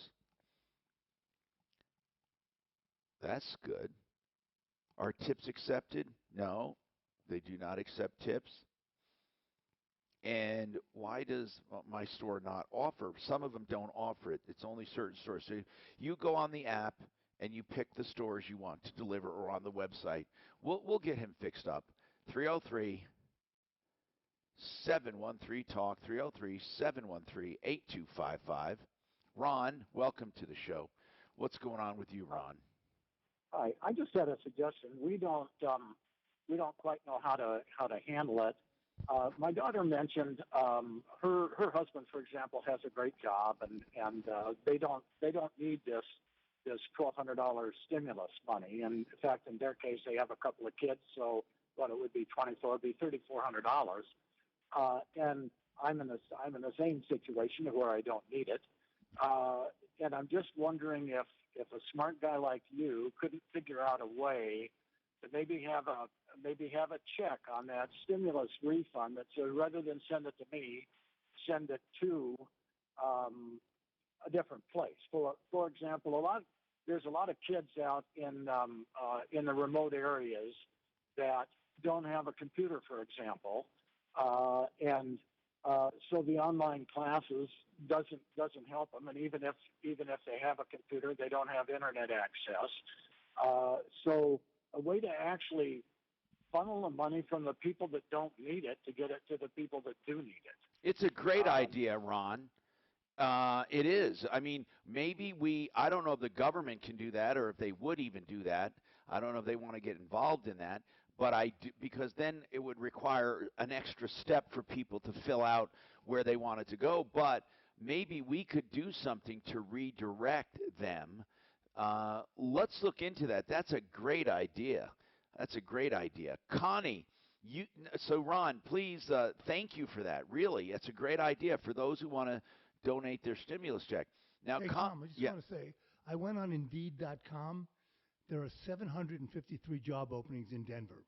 That's good. Are tips accepted? No, they do not accept tips. And why does my store not offer? Some of them don't offer it. It's only certain stores. So you go on the app and you pick the stores you want to deliver, or on the website. We'll get him fixed up. 303-713-TALK, 303-713-8255. Ron, welcome to the show. What's going on with you, Ron? Hi, I just had a suggestion. We don't quite know how to handle it. My daughter mentioned her husband, for example, has a great job, and they don't need this $1,200 stimulus money. And in fact, in their case, they have a couple of kids, so what it would be it'd be $3,400. And I'm in the same situation where I don't need it. And I'm just wondering if a smart guy like you couldn't figure out a way to maybe have a check on that stimulus refund that says, rather than send it to me, send it to a different place. For example, there's a lot of kids out in the remote areas that don't have a computer, for example, and so the online classes doesn't help them, and even if they have a computer, they don't have internet access. So a way to actually funnel the money from the people that don't need it to get it to the people that do need it. It's a great idea, Ron. It is. I mean, maybe I don't know if the government can do that, or if they would even do that. I don't know if they want to get involved in that. But because then it would require an extra step for people to fill out where they wanted to go. But maybe we could do something to redirect them. Let's look into that. That's a great idea. That's a great idea. Connie, so Ron, please, thank you for that. Really, it's a great idea for those who want to donate their stimulus check. Now, hey, Tom, I just want to say, I went on Indeed.com. There are 753 job openings in Denver.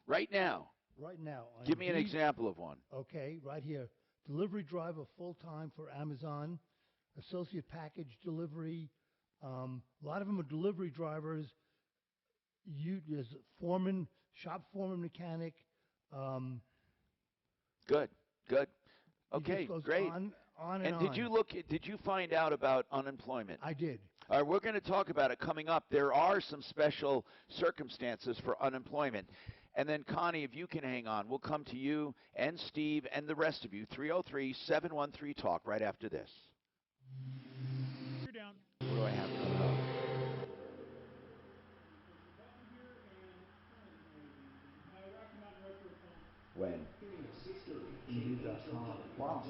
Right now? Right now. Give me an example of one. Okay, right here. Delivery driver full-time for Amazon, associate package delivery. A lot of them are delivery drivers. There's foreman, shop foreman mechanic. Good. Okay, great. On and on. Did you find out about unemployment? I did. All right, we're going to talk about it coming up. There are some special circumstances for unemployment. And then, Connie, if you can hang on, we'll come to you and Steve and the rest of you. 303-713-TALK right after this. You're down. What do I have coming up? When? Indeed.com. Wow. I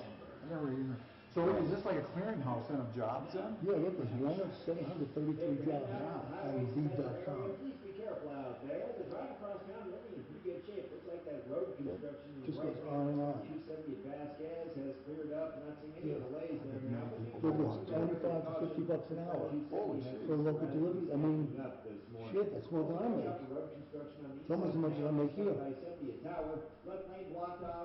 never even. So is this like a clearinghouse then of jobs then? Yeah, look, there's one of 733 jobs on Indeed.com. Please be careful out there. The drive across town looking in pretty good shape. Looks like that road construction Just goes on and on. 270 at Vasquez has cleared up. Not seeing any delays there now. Look, it's 25 to 50 bucks an hour. Holy shit. For local delivery. I mean, shit, that's more than I make. It's almost as much as I make here.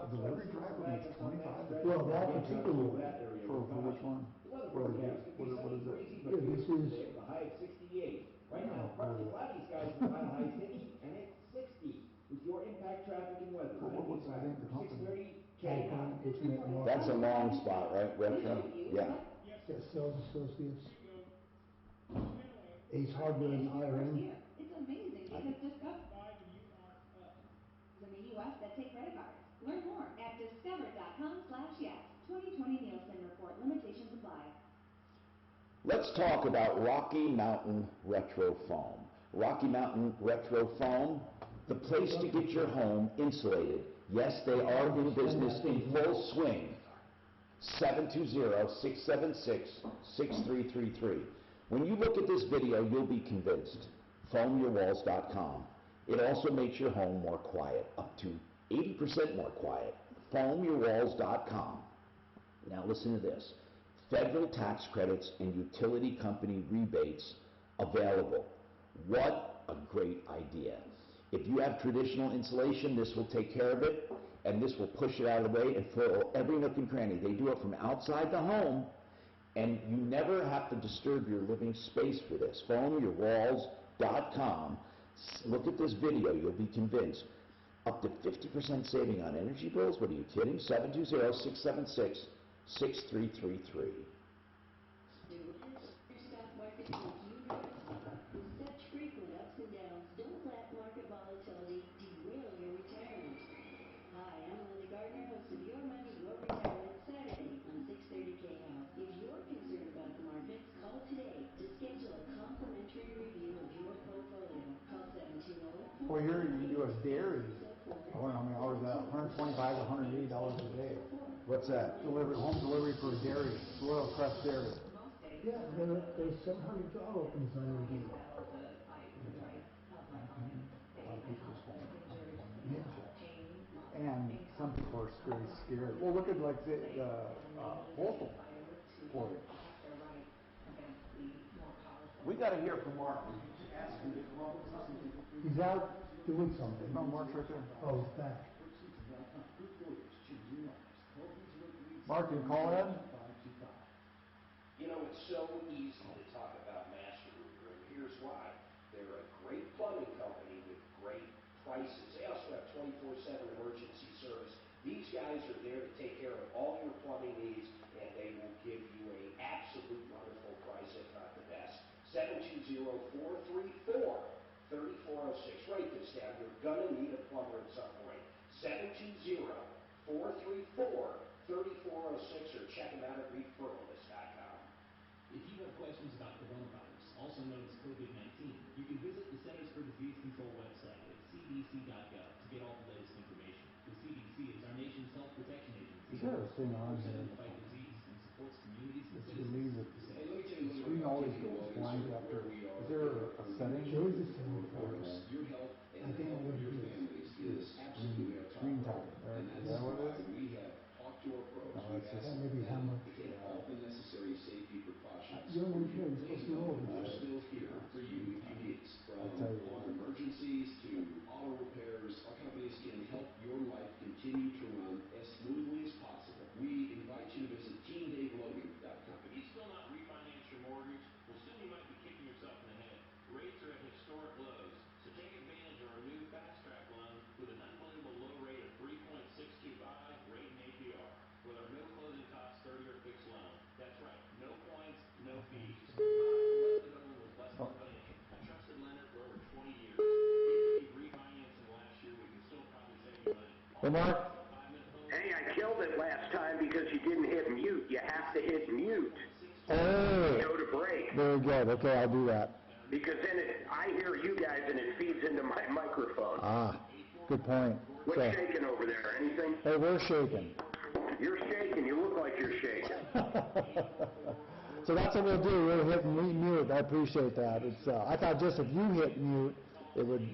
Delivery driver makes 25. Well, that particular one. For which one? What is it? Yeah, this is. The high of 68. Right now, partly cloudy skies in the final high 50, and it's 60 with your impact traffic and weather. What's the name of the company? 630 That's a long spot, right, Retro? Yeah. Yes, Sales Associates. Ace Hardware and IRM. It's amazing because Discover in the U.S. that take credit cards. Learn more at discover.com/yes. 2020 Nielsen Report. Limitations apply. Let's talk about Rocky Mountain Retro Foam. Rocky Mountain Retro Foam, the place to get your home insulated. Yes, they are in business in full swing. 720-676-6333. When you look at this video, you'll be convinced. FoamYourWalls.com. It also makes your home more quiet, up to 80% more quiet. foamyourwalls.com. Now listen to this. Federal tax credits and utility company rebates available. What a great idea. If you have traditional insulation, this will take care of it, and this will push it out of the way and fill every nook and cranny. They do it from outside the home, and you never have to disturb your living space for this. Foamyourwalls.com. Look at this video, you'll be convinced. Up to 50% saving on energy bills? What are you kidding? 720-676-6333. Stock market take you nervous. With such frequent ups and downs, don't let market volatility derail your retirement. Hi, I'm Linda Gardner, host of Your Money, Your Retirement, Saturday on 630 KHOW. If you're concerned about the markets, call today to schedule a complimentary review of your portfolio. Call 720. Well, here you do a dairy. I wonder how many hours that, $125 to $180 a day. What's that? Home delivery for a dairy, Royal Crest Dairy. Yeah, there's 700 job openings on your game. And some people are very scared. Well, look at like the Volkel for it. We got to hear from Mark. Ask him to come up with something. He's out doing something. No, Mark's right there. Oh, he's back. Mark, you call in? You know, it's so easy to talk about Master Rooter, and here's why. They're a great plumbing company with great prices. They also have 24/7 emergency service. These guys are there to take care of all your plumbing needs, and they will give you an absolute wonderful price, if not the best. 720-434-3406. Write this down. You're going to need a plumber at some point. 720-434-3406, or check them out at referralist.com. If you have questions about coronavirus, also known as COVID-19, you can visit the Centers for Disease Control website at cdc.gov to get all the latest information. The CDC is our nation's health protection agency. Is there a thing on Set here? to fight disease and supports communities and Let's believe it. citizens. The screen always goes blank after. Is there a setting? There is a setting for it. Your health I think what it is. is absolutely our top Screen time. priority. And Is that what it is? we have talked to our pros. No, We've it's just- asked Maybe how much. to take all the necessary safety precautions. You're an engineer, you're supposed to know all We're this. still here for you if you need us. From I'll tell you. alarm emergencies to auto repairs, our companies can help your life continue to run as smoothly as possible. We invite you to visit teamdavelogan.com. If you still not refinance your mortgage, well, soon you might be kicking yourself in the head. Rates are at historic lows, so take advantage of our new Fast Track loan with an unbelievable low rate of 3.625 rate and APR. With our no closing costs 30-year fixed loan. That's right, no points, no fees. Leslie Dolan with Westland Financial, a trusted lender for over 20 years. Even if you refinanced in the last year, we can still probably save you money. Hey, Mark. Hey, I killed it last time because you didn't hit mute. You have to hit mute. Oh. Go to break. Very good. Okay, I'll do that. Because then I hear you guys and it feeds into my microphone. Ah, good point. What's So, shaking over there? Anything? hey, we're shaking. You're shaking. You look like you're shaking. So that's what we'll do. We'll hit mute. I appreciate that. It's I thought just if you hit mute, it would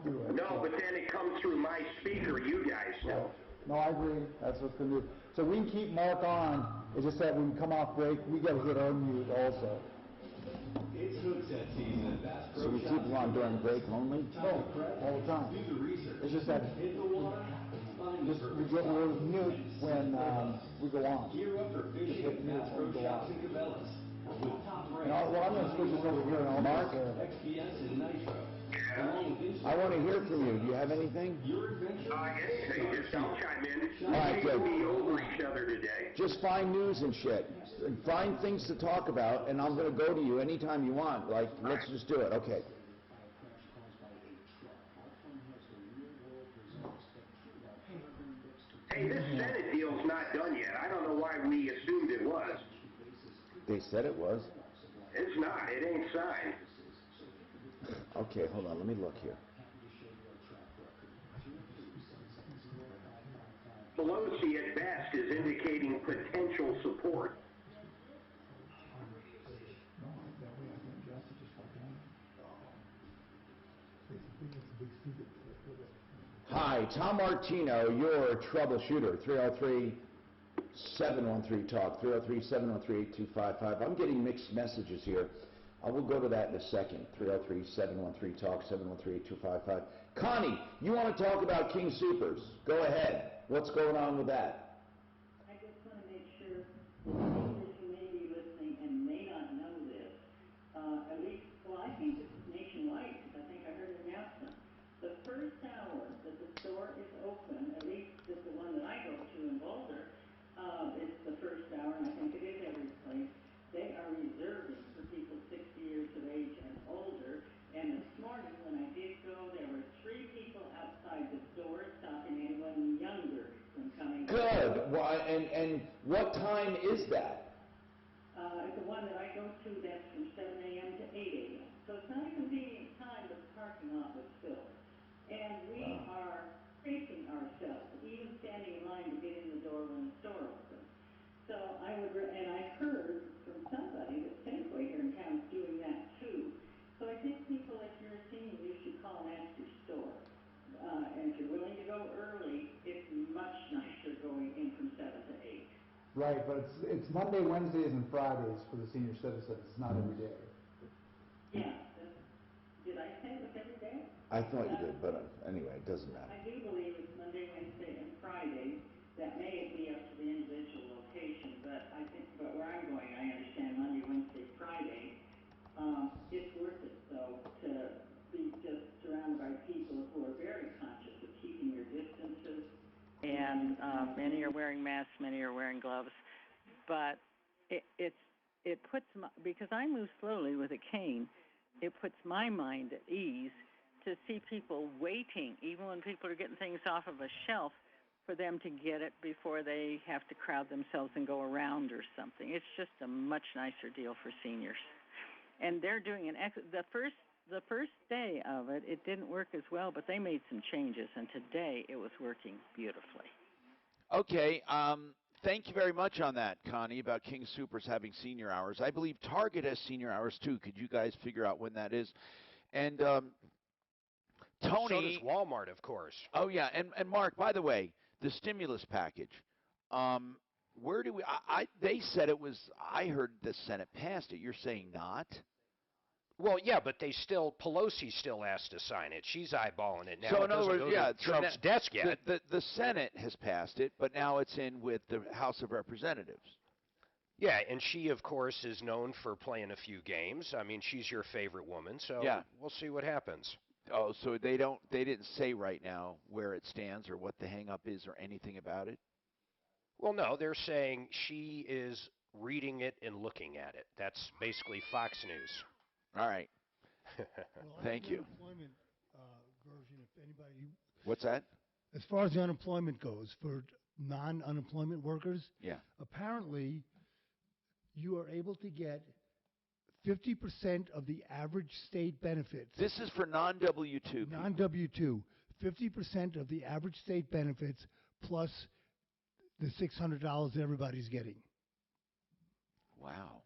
do it. No, but then it comes through my speaker. You guys know. No, I agree. That's what's going to do. So we can keep Mark on. It's just that when we come off break, we got to hit unmute also. It's hookset season at Bass Pro So we keep him on during the break only? No, all the time. Do the research. It's just that Hit the water. Find the we get a little mute when we go on. Gear up for fishing Hit at mute Bass when Pro we go Shops on. and Cabela's. With top And well, I'm going to switch this over here and I'll Mark? XPS and Nitro. Along with I want to hear from you. Do you have anything? your adventure. Anything. Just I'll chime in. All right, We good. seem to be over each other today. Just find news and shit. And find things to talk about, and I'm going to go to you anytime you want. Like, let's just do it. Okay. Hey, this Senate deal's not done yet. I don't know why we assumed it was. They said it was. It's not. It ain't signed. Okay, hold on. Let me look here. Pelosi at best is indicating potential support. Hi, Tom Martino, your troubleshooter, 303-713-TALK, 303-713-8255. I'm getting mixed messages here. I will go to that in a second, 303-713-TALK, 713-8255. Connie, you want to talk about King Supers? Go ahead. What's going on with that? I just want to make sure listeners who may be listening and may not know this, at least, well, I think it's nationwide, because I think I heard an announcement. The first hour that the store is open, at least at the one that I go to in Boulder, it's the first hour, and I think it is every place. They are reserving for people 60 years of age and older. And this morning, when I did go, there were 3 people outside the door stopping anyone younger from coming. Good. Why? And what time is that? The one that I go to, that's from 7 a.m. to 8 a.m. So it's not a convenient time, but the parking lot was filled. And we are pacing ourselves, even standing in line to get in the door when the store opens. So I would, and I heard from somebody that Safeway here in town is doing that too. So I think people, if you're a senior, you should call and ask your store. And if you're willing to go early, it's much nicer going in from 7 to 8. Right, but it's Monday, Wednesdays, and Fridays for the senior citizens. It's not every day. Yeah. Did I say it was every day? I thought you did, but anyway, it doesn't matter. I do believe it's Monday, Wednesday, and Friday. That may be up to the individual location, but I think, but where I'm going, I understand Monday, Wednesday, Friday. It's worth it, though, to be just surrounded by people who are very conscious of keeping your distances. And many are wearing masks, many are wearing gloves. But it puts because I move slowly with a cane, it puts my mind at ease to see people waiting, even when people are getting things off of a shelf, for them to get it before they have to crowd themselves and go around or something. It's just a much nicer deal for seniors. And they're doing the first day of it, it didn't work as well, but they made some changes, and today it was working beautifully. Okay, thank you very much on that, Connie, about King Soopers having senior hours. I believe Target has senior hours, too. Could you guys figure out when that is? And Tony... So does Walmart, of course. Oh, yeah, and Mark, by the way, the stimulus package, where do we... they said it was... I heard the Senate passed it. You're saying not? Well, yeah, but Pelosi still has to sign it. She's eyeballing it now. So in other words, yeah, Trump's desk yet. The Senate has passed it, but now it's in with the House of Representatives. Yeah, and she, of course, is known for playing a few games. I mean, she's your favorite woman, so yeah. We'll see what happens. Oh, so they didn't say right now where it stands or what the hang-up is or anything about it? Well, no, they're saying she is reading it and looking at it. That's basically Fox News. All right. Well, Thank you. Unemployment version, if anybody. What's that? As far as the unemployment goes, for non-unemployment workers, yeah. Apparently you are able to get 50% of the average state benefits. This is for non-W-2. Non-W-2. 50% of the average state benefits plus the $600 everybody's getting. Wow.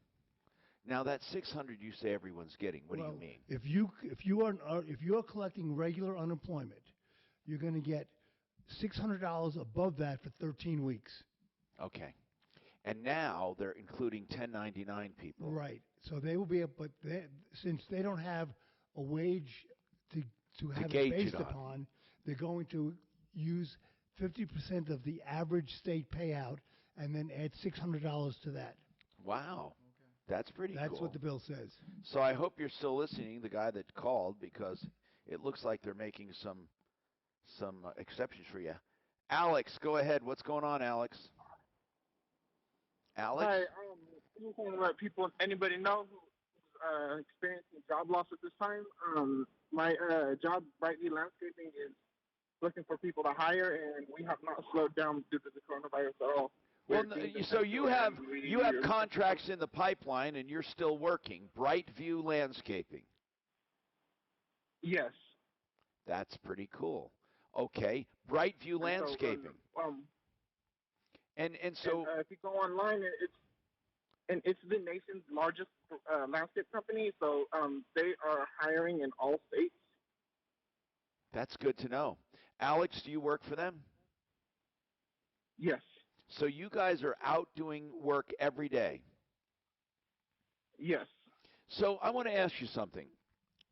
Now that 600 you say everyone's getting. What do you mean? If you are collecting regular unemployment, you're going to get $600 above that for 13 weeks. Okay. And now they're including 1099 people. Right. So they will be, but since they don't have a wage to have it based upon, they're going to use 50% of the average state payout and then add $600 to that. Wow. That's pretty cool. That's what the bill says. So I hope you're still listening, the guy that called, because it looks like they're making some exceptions for you. Alex, go ahead. What's going on, Alex? Alex? Hi, I'm just want to let anybody know who's experiencing job loss at this time. My job, Brightview Landscaping, is looking for people to hire, and we have not slowed down due to the coronavirus at all. Well, so you have contracts in the pipeline, and you're still working. Brightview Landscaping. Yes. That's pretty cool. Okay, Brightview Landscaping. And so if you go online, it's the nation's largest landscape company. So they are hiring in all states. That's good to know. Alex, do you work for them? Yes. So you guys are out doing work every day? Yes. So I want to ask you something.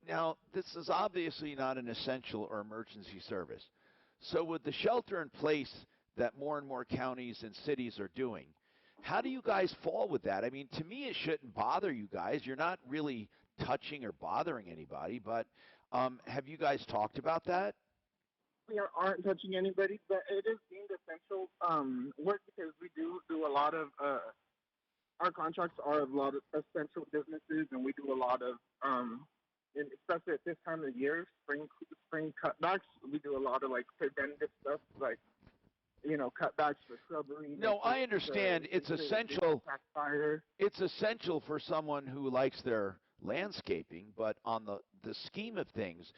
Now, this is obviously not an essential or emergency service. So with the shelter in place that more and more counties and cities are doing, how do you guys fall with that? I mean, to me, it shouldn't bother you guys. You're not really touching or bothering anybody, but have you guys talked about that? We aren't touching anybody, but it is deemed essential work because we do a lot of our contracts are a lot of essential businesses, and we do a lot of and especially at this time of year, spring cutbacks. We do a lot of like preventative stuff, like cutbacks for shrubbery. No, I understand. It's essential. Fire. It's essential for someone who likes their landscaping, but on the scheme of things,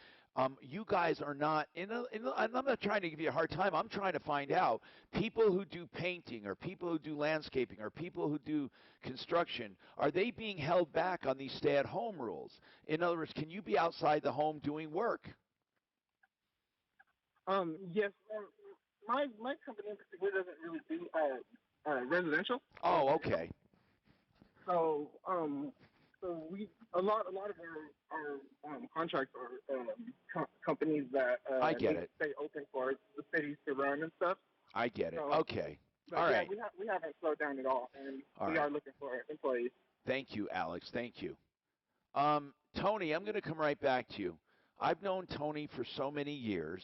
you guys are not. I'm not trying to give you a hard time. I'm trying to find out people who do painting, or people who do landscaping, or people who do construction. Are they being held back on these stay-at-home rules? In other words, can you be outside the home doing work? Yes. My company in particular doesn't really do residential. Oh, okay. So we a lot of our contracts are companies that I get it. stay open for the cities to run and stuff. I get it. So, Okay. But All yeah, right. we haven't slowed down at all, and All we right. are looking for employees. Thank you, Alex. Thank you. Tony, I'm going to come right back to you. I've known Tony for so many years.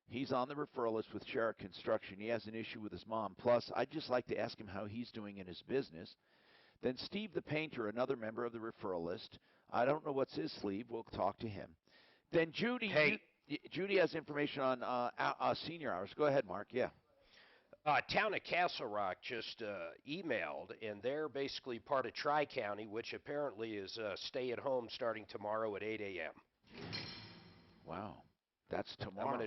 He's on the referral list with Sherritt Construction. He has an issue with his mom. Plus, I'd just like to ask him how he's doing in his business. Then Steve the painter, another member of the referral list. I don't know what's his sleeve. We'll talk to him. Then Judy. Hey. Judy has information on senior hours. Go ahead, Mark. Yeah. Town of Castle Rock just emailed, and they're basically part of Tri-County, which apparently is stay-at-home starting tomorrow at 8 a.m. Wow. That's tomorrow.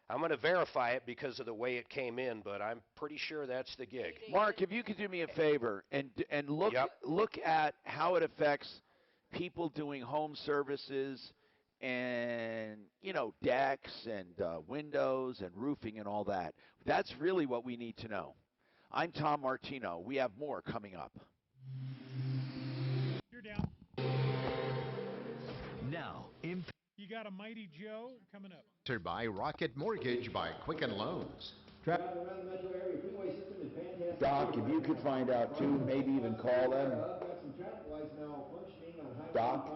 I'm going to verify it because of the way it came in, but I'm pretty sure that's the gig. Mark, if you could do me a favor and look at how it affects people doing home services and decks and windows and roofing and all that. That's really what we need to know. I'm Tom Martino. We have more coming up. You're down. Now, You got a Mighty Joe coming up. sponsored by Rocket Mortgage by Quicken Loans. Doc, if you could find out too, maybe even call them. Doc,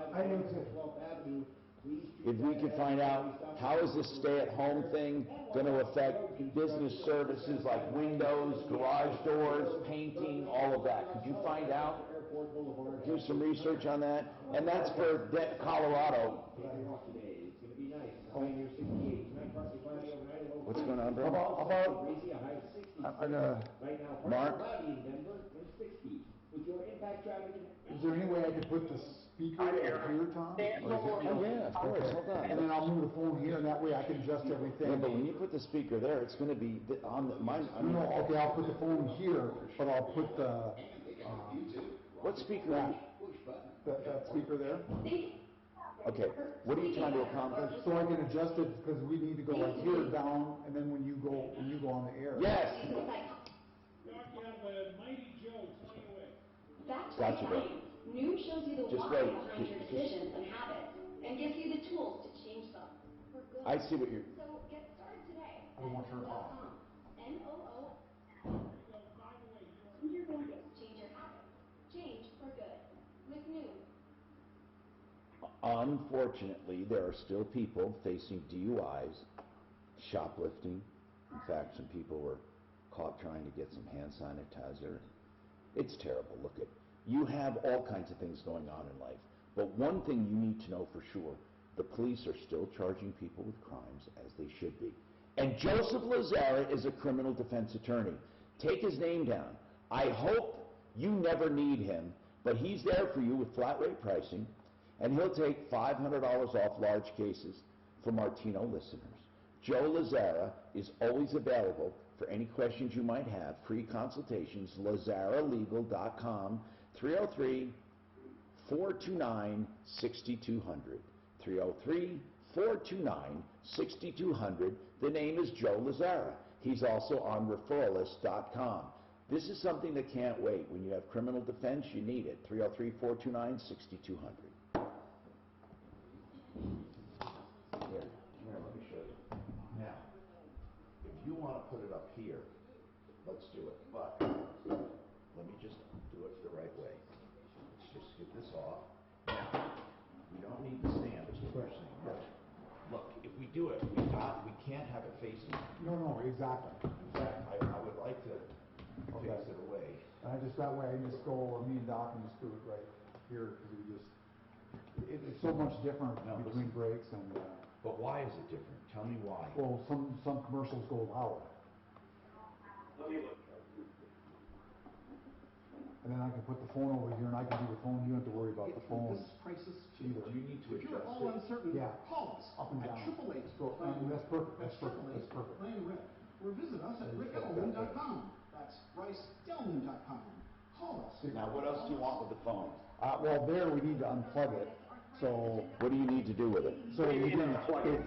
if we could find out how is this stay-at-home thing going to affect business services like windows, garage doors, painting, all of that. Could you find out? Do some research on that. And that's for Colorado. What's going on, bro? Mark? Is there any way I could put the speaker up here, Tom? Oh, yeah, of course. Hold on. And then I'll move the phone here, and that way I can adjust everything. Yeah, but when you put the speaker there, it's going to be on the mine. No, okay, I'll put the phone here, but I'll put the what speaker? That speaker there. Okay, what are you trying to accomplish? So I can adjust it because we need to go like here down, and then when you go on the air. Yes. Doc, you have a Mighty Joe 20 away. That's Gotcha, bro. Noom shows you the Just why wait. behind your decisions and habits, and gives you the tools to change them for good. I see what you're. So get started today. I want her off. NOO. Change your focus. Change your habits. Change for good. With Noom. Unfortunately, there are still people facing DUIs, shoplifting. In fact, some people were caught trying to get some hand sanitizer. It's terrible. Look at you have all kinds of things going on in life. But one thing you need to know for sure, the police are still charging people with crimes as they should be. And Joseph Lazara is a criminal defense attorney. Take his name down. I hope you never need him, but he's there for you with flat rate pricing, and he'll take $500 off large cases for Martino listeners. Joe Lazara is always available for any questions you might have. Free consultations, lazaralegal.com, 303-429-6200. 303-429-6200. The name is Joe Lazzara. He's also on referralist.com. This is something that can't wait. When you have criminal defense, you need it. 303-429-6200. Here, let me show you. Now, if you want to put it up here, let's do it. But let me just do it the right way. Let's just get this off. Now, we don't need the stand, as the person said. Look, if we do it, we can't have it facing. No, exactly. In fact, I would like to face it away. That way I just go, me and Doc can just do it right here, because it's so much different between breaks and. But why is it different? Tell me why. Well, some commercials go loud. And then I can put the phone over here, and I can do the phone. You don't have to worry about the phone. This crisis either. You need to If you're adjust all it. uncertain, call us Up and at down. 888. That's perfect. That's perfect. Plain red. Or visit us at rickelman.com. That's ricedelman.com. Call us. Now, what else do you want with the phone? Well, there we need to unplug it. So what do you need to do with it? So we can plug it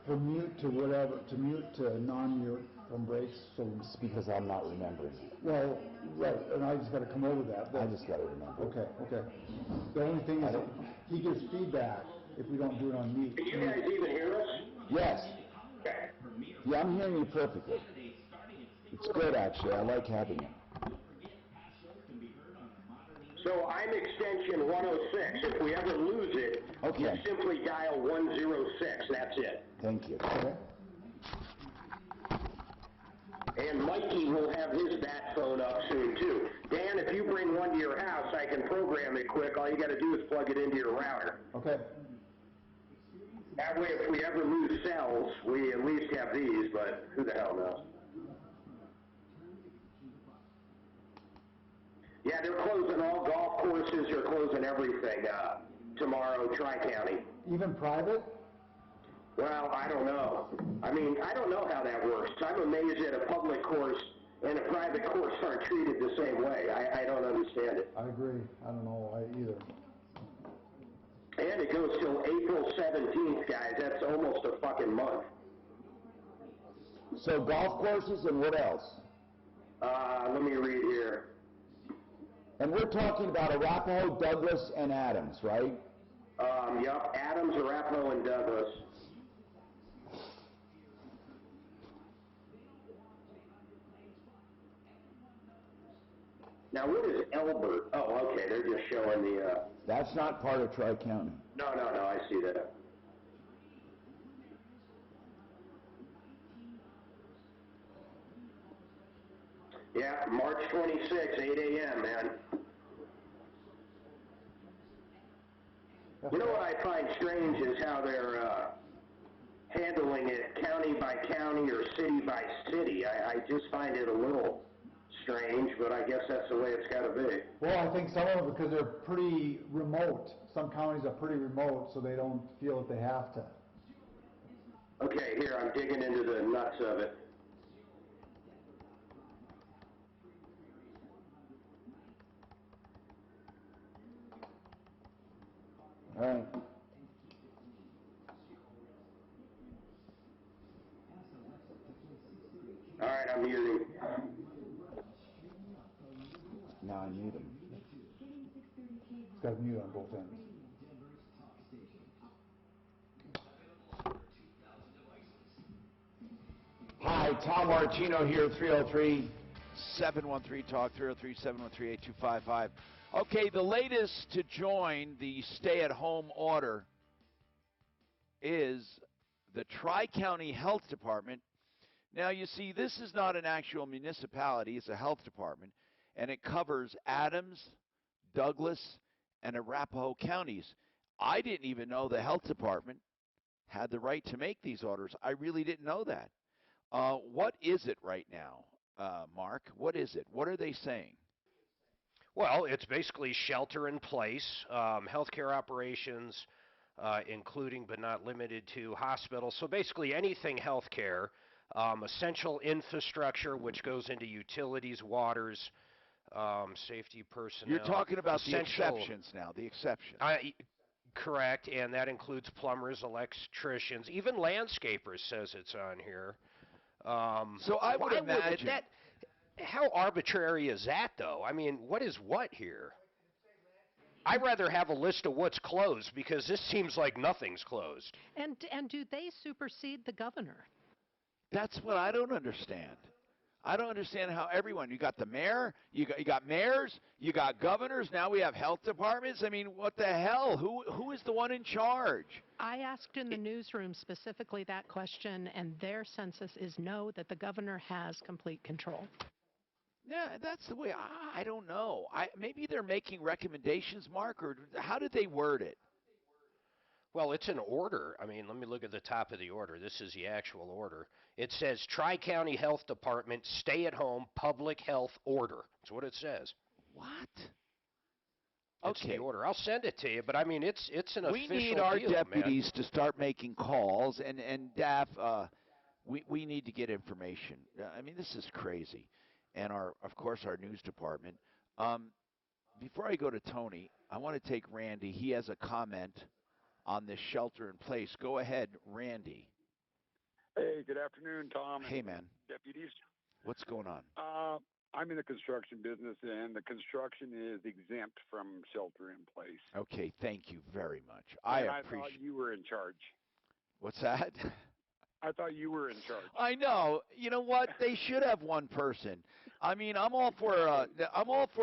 from mute to whatever, to mute to non-mute from breaks. So it's because I'm not remembering. Well, right, and I just got to come over that. I just got to remember. Okay. The only thing is, he gives feedback if we don't do it on mute. Can you guys even hear us? Yes. Yeah, I'm hearing you perfectly. It's good, actually. I like having it. So I'm extension 106. If we ever lose it, you simply dial 106. That's it. Thank you. Okay. And Mikey will have his bat phone up soon, too. Dan, if you bring one to your house, I can program it quick. All you got to do is plug it into your router. Okay. That way, if we ever lose cells, we at least have these, but who the hell knows? Yeah, they're closing all golf courses. They're closing everything tomorrow, Tri-County. Even private? Well, I don't know. I mean, I don't know how that works. I'm amazed that a public course and a private course aren't treated the same way. I don't understand it. I agree. I don't know either. And it goes till April 17th, guys. That's almost a fucking month. So golf courses and what else? Let me read here. And we're talking about Arapahoe, Douglas, and Adams, right? Yep, Adams, Arapahoe, and Douglas. Now, what is Elbert? Oh, okay, they're just showing the... That's not part of Tri-County. No, I see that. Yeah, March 26, 8 a.m., man. You know what I find strange is how they're handling it county by county or city by city. I just find it a little strange, but I guess that's the way it's got to be. Well, I think some of them, because they're pretty remote. Some counties are pretty remote, so they don't feel that they have to. Okay, here, I'm digging into the nuts of it. All right. All right, I'm muting. Now I mute him. It's got to mute on both ends. Hi, Tom Martino here, 303-713-TALK, 303-713-8255. Okay, the latest to join the stay-at-home order is the Tri-County Health Department. Now, you see, this is not an actual municipality. It's a health department, and it covers Adams, Douglas, and Arapahoe counties. I didn't even know the health department had the right to make these orders. I really didn't know that. What is it right now, Mark? What is it? What are they saying? Well, it's basically shelter in place, healthcare operations, including but not limited to hospitals. So basically anything healthcare, essential infrastructure, which goes into utilities, waters, safety personnel. You're talking about the exceptions now, the exceptions. Correct, and that includes plumbers, electricians, even landscapers says it's on here. So I would imagine that. How arbitrary is that, though? I mean, what is what here? I'd rather have a list of what's closed because this seems like nothing's closed. And do they supersede the governor? That's what I don't understand. I don't understand how everyone. You got the mayor, you got mayors, you got governors. Now we have health departments. I mean, what the hell? Who is the one in charge? I asked in the newsroom specifically that question, and their census is no, that the governor has complete control. Yeah, that's the way. I don't know. Maybe they're making recommendations, Mark, or how did they word it? Well, it's an order. I mean, let me look at the top of the order. This is the actual order. It says Tri-County Health Department Stay-at-Home Public Health Order. That's what it says. What? It's the order. I'll send it to you, but I mean, it's an official deal, We need our deputies man. to start making calls, and DAF, we need to get information. I mean, this is crazy. And of course, our news department. Before I go to Tony, I want to take Randy. He has a comment on this shelter in place. Go ahead, Randy. Hey, good afternoon, Tom. Hey, man. Deputies. What's going on? I'm in the construction business, and the construction is exempt from shelter in place. Okay, thank you very much. I thought you were in charge. What's that? I thought you were in charge. I know. You know what? They should have one person. I mean, I'm all for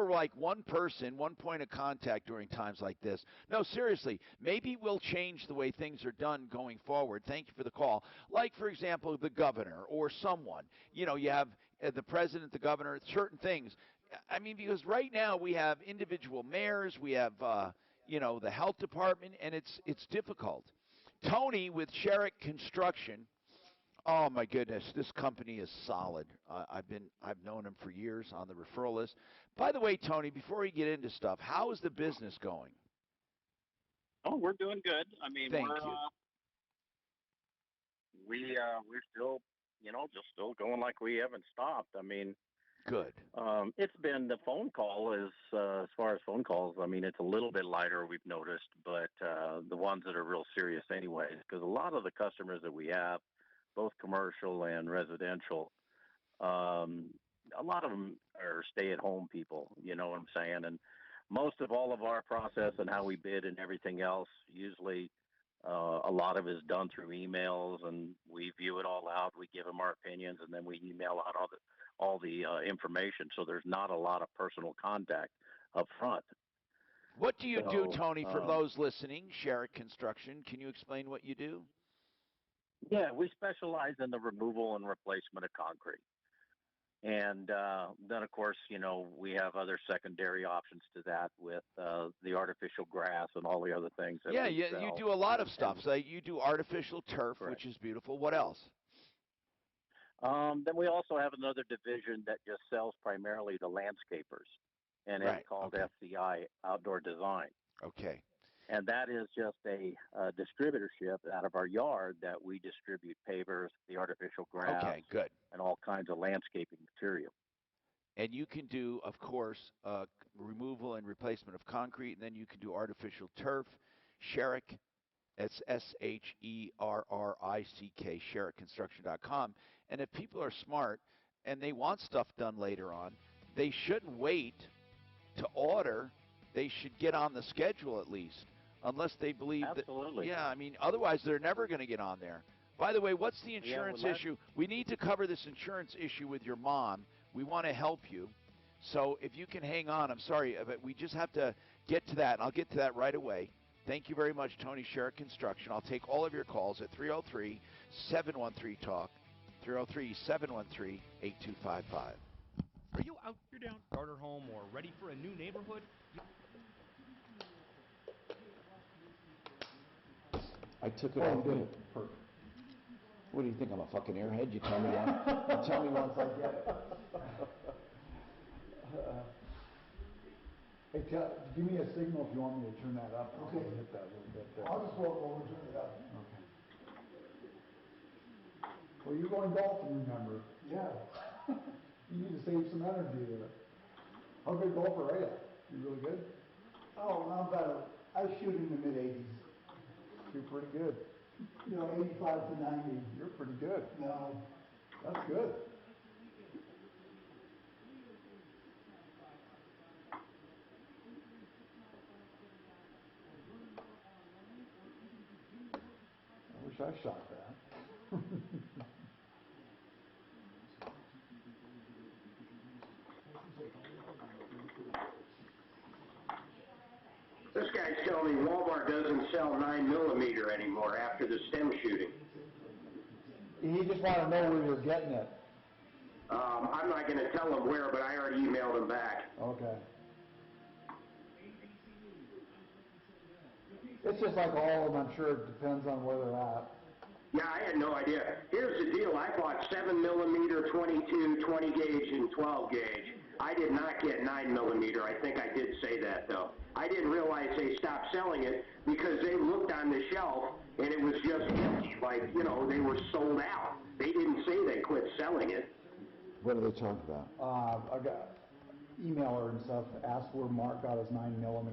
like one person, one point of contact during times like this. No, seriously, maybe we'll change the way things are done going forward. Thank you for the call. Like, for example, the governor or someone. You know, you have the president, the governor, certain things. I mean, because right now we have individual mayors, we have the health department, and it's difficult. Tony with Sherrick Construction. Oh my goodness, this company is solid. I've known him for years on the referral list. By the way, Tony, before we get into stuff, how is the business going? Oh, we're doing good. I mean, Thank you. We're still, just still going like we haven't stopped. I mean, good. It's been the phone call as far as phone calls. I mean, it's a little bit lighter, we've noticed, but the ones that are real serious, anyways, because a lot of the customers that we have, both commercial and residential, a lot of them are stay-at-home people, you know what I'm saying? And most of all of our process and how we bid and everything else, usually a lot of it is done through emails, and we view it all out. We give them our opinions, and then we email out all the information. So there's not a lot of personal contact up front. What do you do, Tony, for those listening? Sherrick Construction. Can you explain what you do? Yeah, we specialize in the removal and replacement of concrete. And then, of course, we have other secondary options to that with the artificial grass and all the other things. That you do a lot of stuff. So you do artificial turf, Correct. Which is beautiful. What else? Then we also have another division that just sells primarily to landscapers, and it's called FCI, Outdoor Design. Okay. And that is just a distributorship out of our yard that we distribute pavers, the artificial grass, good. And all kinds of landscaping material. And you can do, of course, removal and replacement of concrete, and then you can do artificial turf. Sherrick, that's SHERRICK, SherrickConstruction.com. And if people are smart and they want stuff done later on, they shouldn't wait to order. They should get on the schedule at least. Unless they believe Absolutely. I mean, otherwise they're never going to get on there. By the way, what's the insurance issue? We need to cover this insurance issue with your mom. We want to help you. So if you can hang on, I'm sorry, but we just have to get to that, and I'll get to that right away. Thank you very much, Tony Sherrick Construction. I'll take all of your calls at 303-713-TALK, 303-713-8255. Are you out here down starter home or ready for a new neighborhood? I took it off. Perfect. What do you think? I'm a fucking airhead? You tell me once I get it. Hey, give me a signal if you want me to turn that up. Okay. I'll hit that a little bit there. I'll just walk over and turn it up. Okay. Well, you're going golfing, remember? Yeah. You need to save some energy there. How good golfer are you? You really good? Oh, I'm about I shoot in the mid-80s. You're pretty good. 85 to 90. You're pretty good. No. That's good. I wish I shot that. This guy's telling me Walmart doesn't sell 9mm anymore after the stem shooting. He just wanted to know where you're getting it. I'm not going to tell him where, but I already emailed him back. Okay. It's just like all of them, I'm sure it depends on where they're at. Yeah, I had no idea. Here's the deal. I bought 7mm, 22, 20 gauge, and 12 gauge. I did not get 9mm. I think I did say that, though. I didn't realize they stopped selling it because they looked on the shelf and it was just empty. Like, you know, they were sold out. They didn't say they quit selling it. What are they talking about? I got emailer and stuff asked where Mark got his 9mm.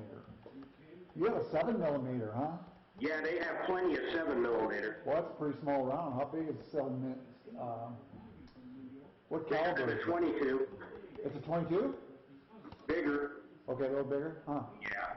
You have a 7mm, huh? Yeah, they have plenty of 7mm. Well, that's a pretty small round. How big is 7mm? What Bigger caliber? than a 22. It's a 22? Bigger. Okay, a little bigger? Huh. Yeah.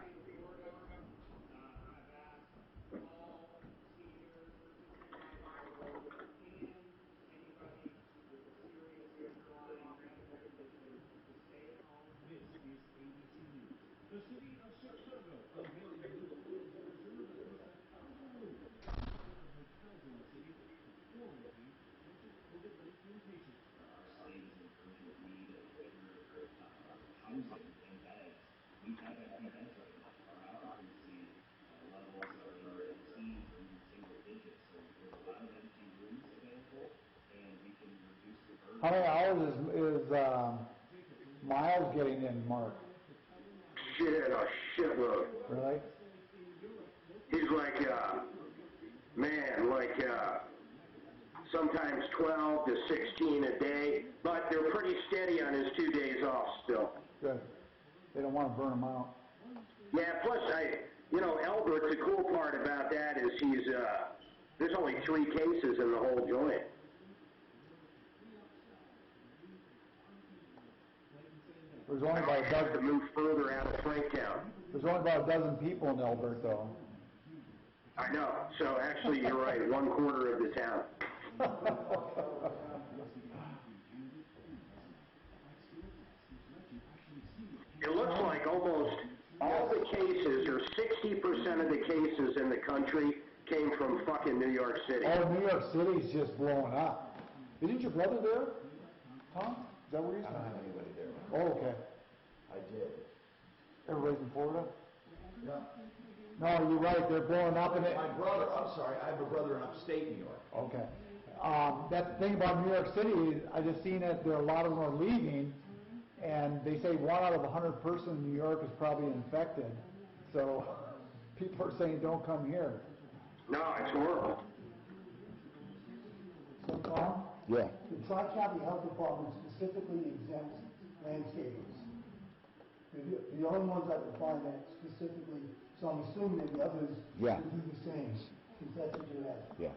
The city of Chicago unveiling a new photo brochure that lists 1,000 rooms of hotels in the city to quarantine potential COVID-19 patients. Our state is in urgent need of greater housing and beds. We have empty beds right now. Our occupancy levels are in the teens or even single digits. So there's a lot of empty rooms available, and we can reduce the burden. How many hours is Miles getting in, Mark? Shit, a shitload. Really? He's like, sometimes 12 to 16 a day, but they're pretty steady on his 2 days off still. Good. They don't want to burn him out. Yeah, plus Albert, the cool part about that is there's only 3 cases in the whole joint. There's only about a dozen. To move further out of Franktown. There's only about a dozen people in Elbert, though. I know. So actually, you're right. 1/4 of the town. It looks like almost all the cases, or 60% of the cases in the country, came from fucking New York City. Oh, New York City's just blowing up. Isn't your brother there, Tom? Is that where he's from? I don't have anybody there. Oh, okay. I did. Everybody's in Florida? Yeah. No, you're right. They're blowing up in it. My brother, I'm sorry, I have a brother in upstate New York. Okay. That's the thing about New York City. I just seen that there are a lot of them are leaving, and they say 1 out of 100 person in New York is probably infected. So people are saying don't come here. No, it's horrible. So, Tom? Yeah. The Tri-County Health Department specifically exempts landscapers. They're the only ones that can find that specifically, so I'm assuming that the others Yeah. will do the same, since that's what you're asking. Yeah.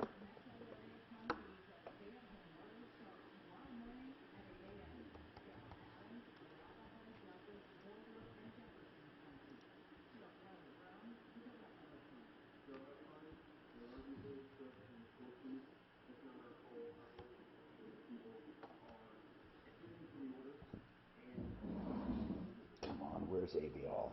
Come on, where's ABL?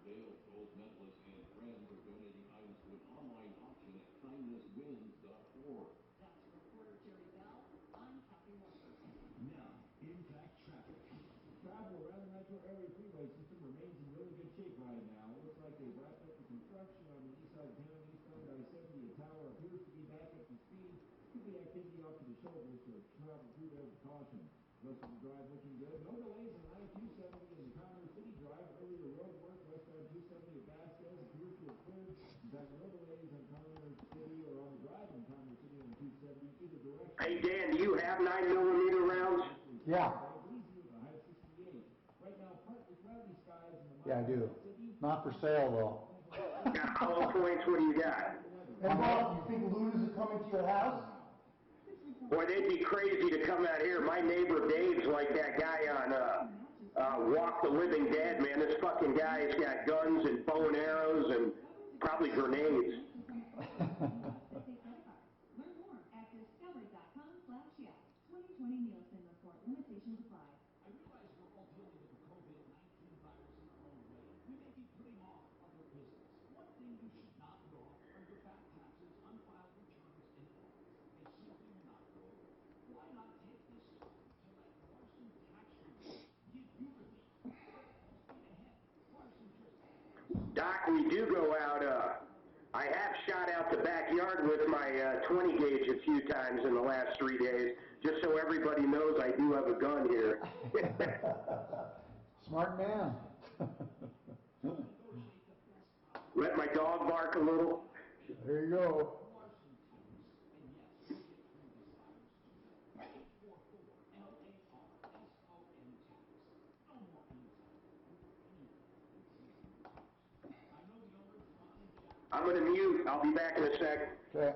Dale told Medalist and friends are donating items to an online auction at kindnesswins.org. That's reporter Terry Bell. I'm Kathy Walker. Now, impact traffic. Travel around the metro area freeway system remains in really good shape right now. It looks like they've wrapped up the construction on the east side of town, eastbound I-70. The tower appears to be back up to speed. Could be activity off to the Troubleshooter, Troubleshooter caution. Rest of the drive looking good. No delays on I-270 in Commerce City Drive. Earlier road work westbound 270 at Vasquez appears to have cleared. In fact, no delays on Commerce City or on the drive in Commerce City on 270 either direction. Hey, Dan, do you have 9mm rounds? Yeah. Right now, partly cloudy skies in the Yeah, I do. Not for sale, though. Got hollow points, what do you got? And Bob, you think looters are coming to your house? Boy, they'd be crazy to come out here. My neighbor Dave's like that guy on Walk the Living Dead, man. This fucking guy's got guns and bow and arrows and probably grenades. Doc, we do go out, I have shot out the backyard with my 20 gauge a few times in the last 3 days, just so everybody knows I do have a gun here. Smart man. Let my dog bark a little. There you go. I'm going to mute. I'll be back in a sec. Okay.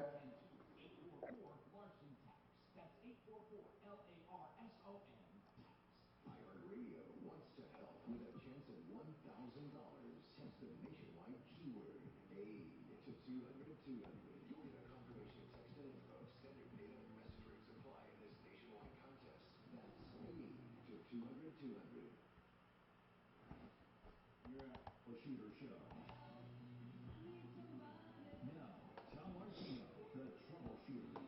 iHeartRadio wants to help with a chance at $1,000. Text the nationwide keyword AID to 200-200. You'll get a confirmation text and info. Standard data and message rates apply in this nationwide contest. That's AID to 200-200. You're at Troubleshooter Show. Now, Tom Martino, the Troubleshooter.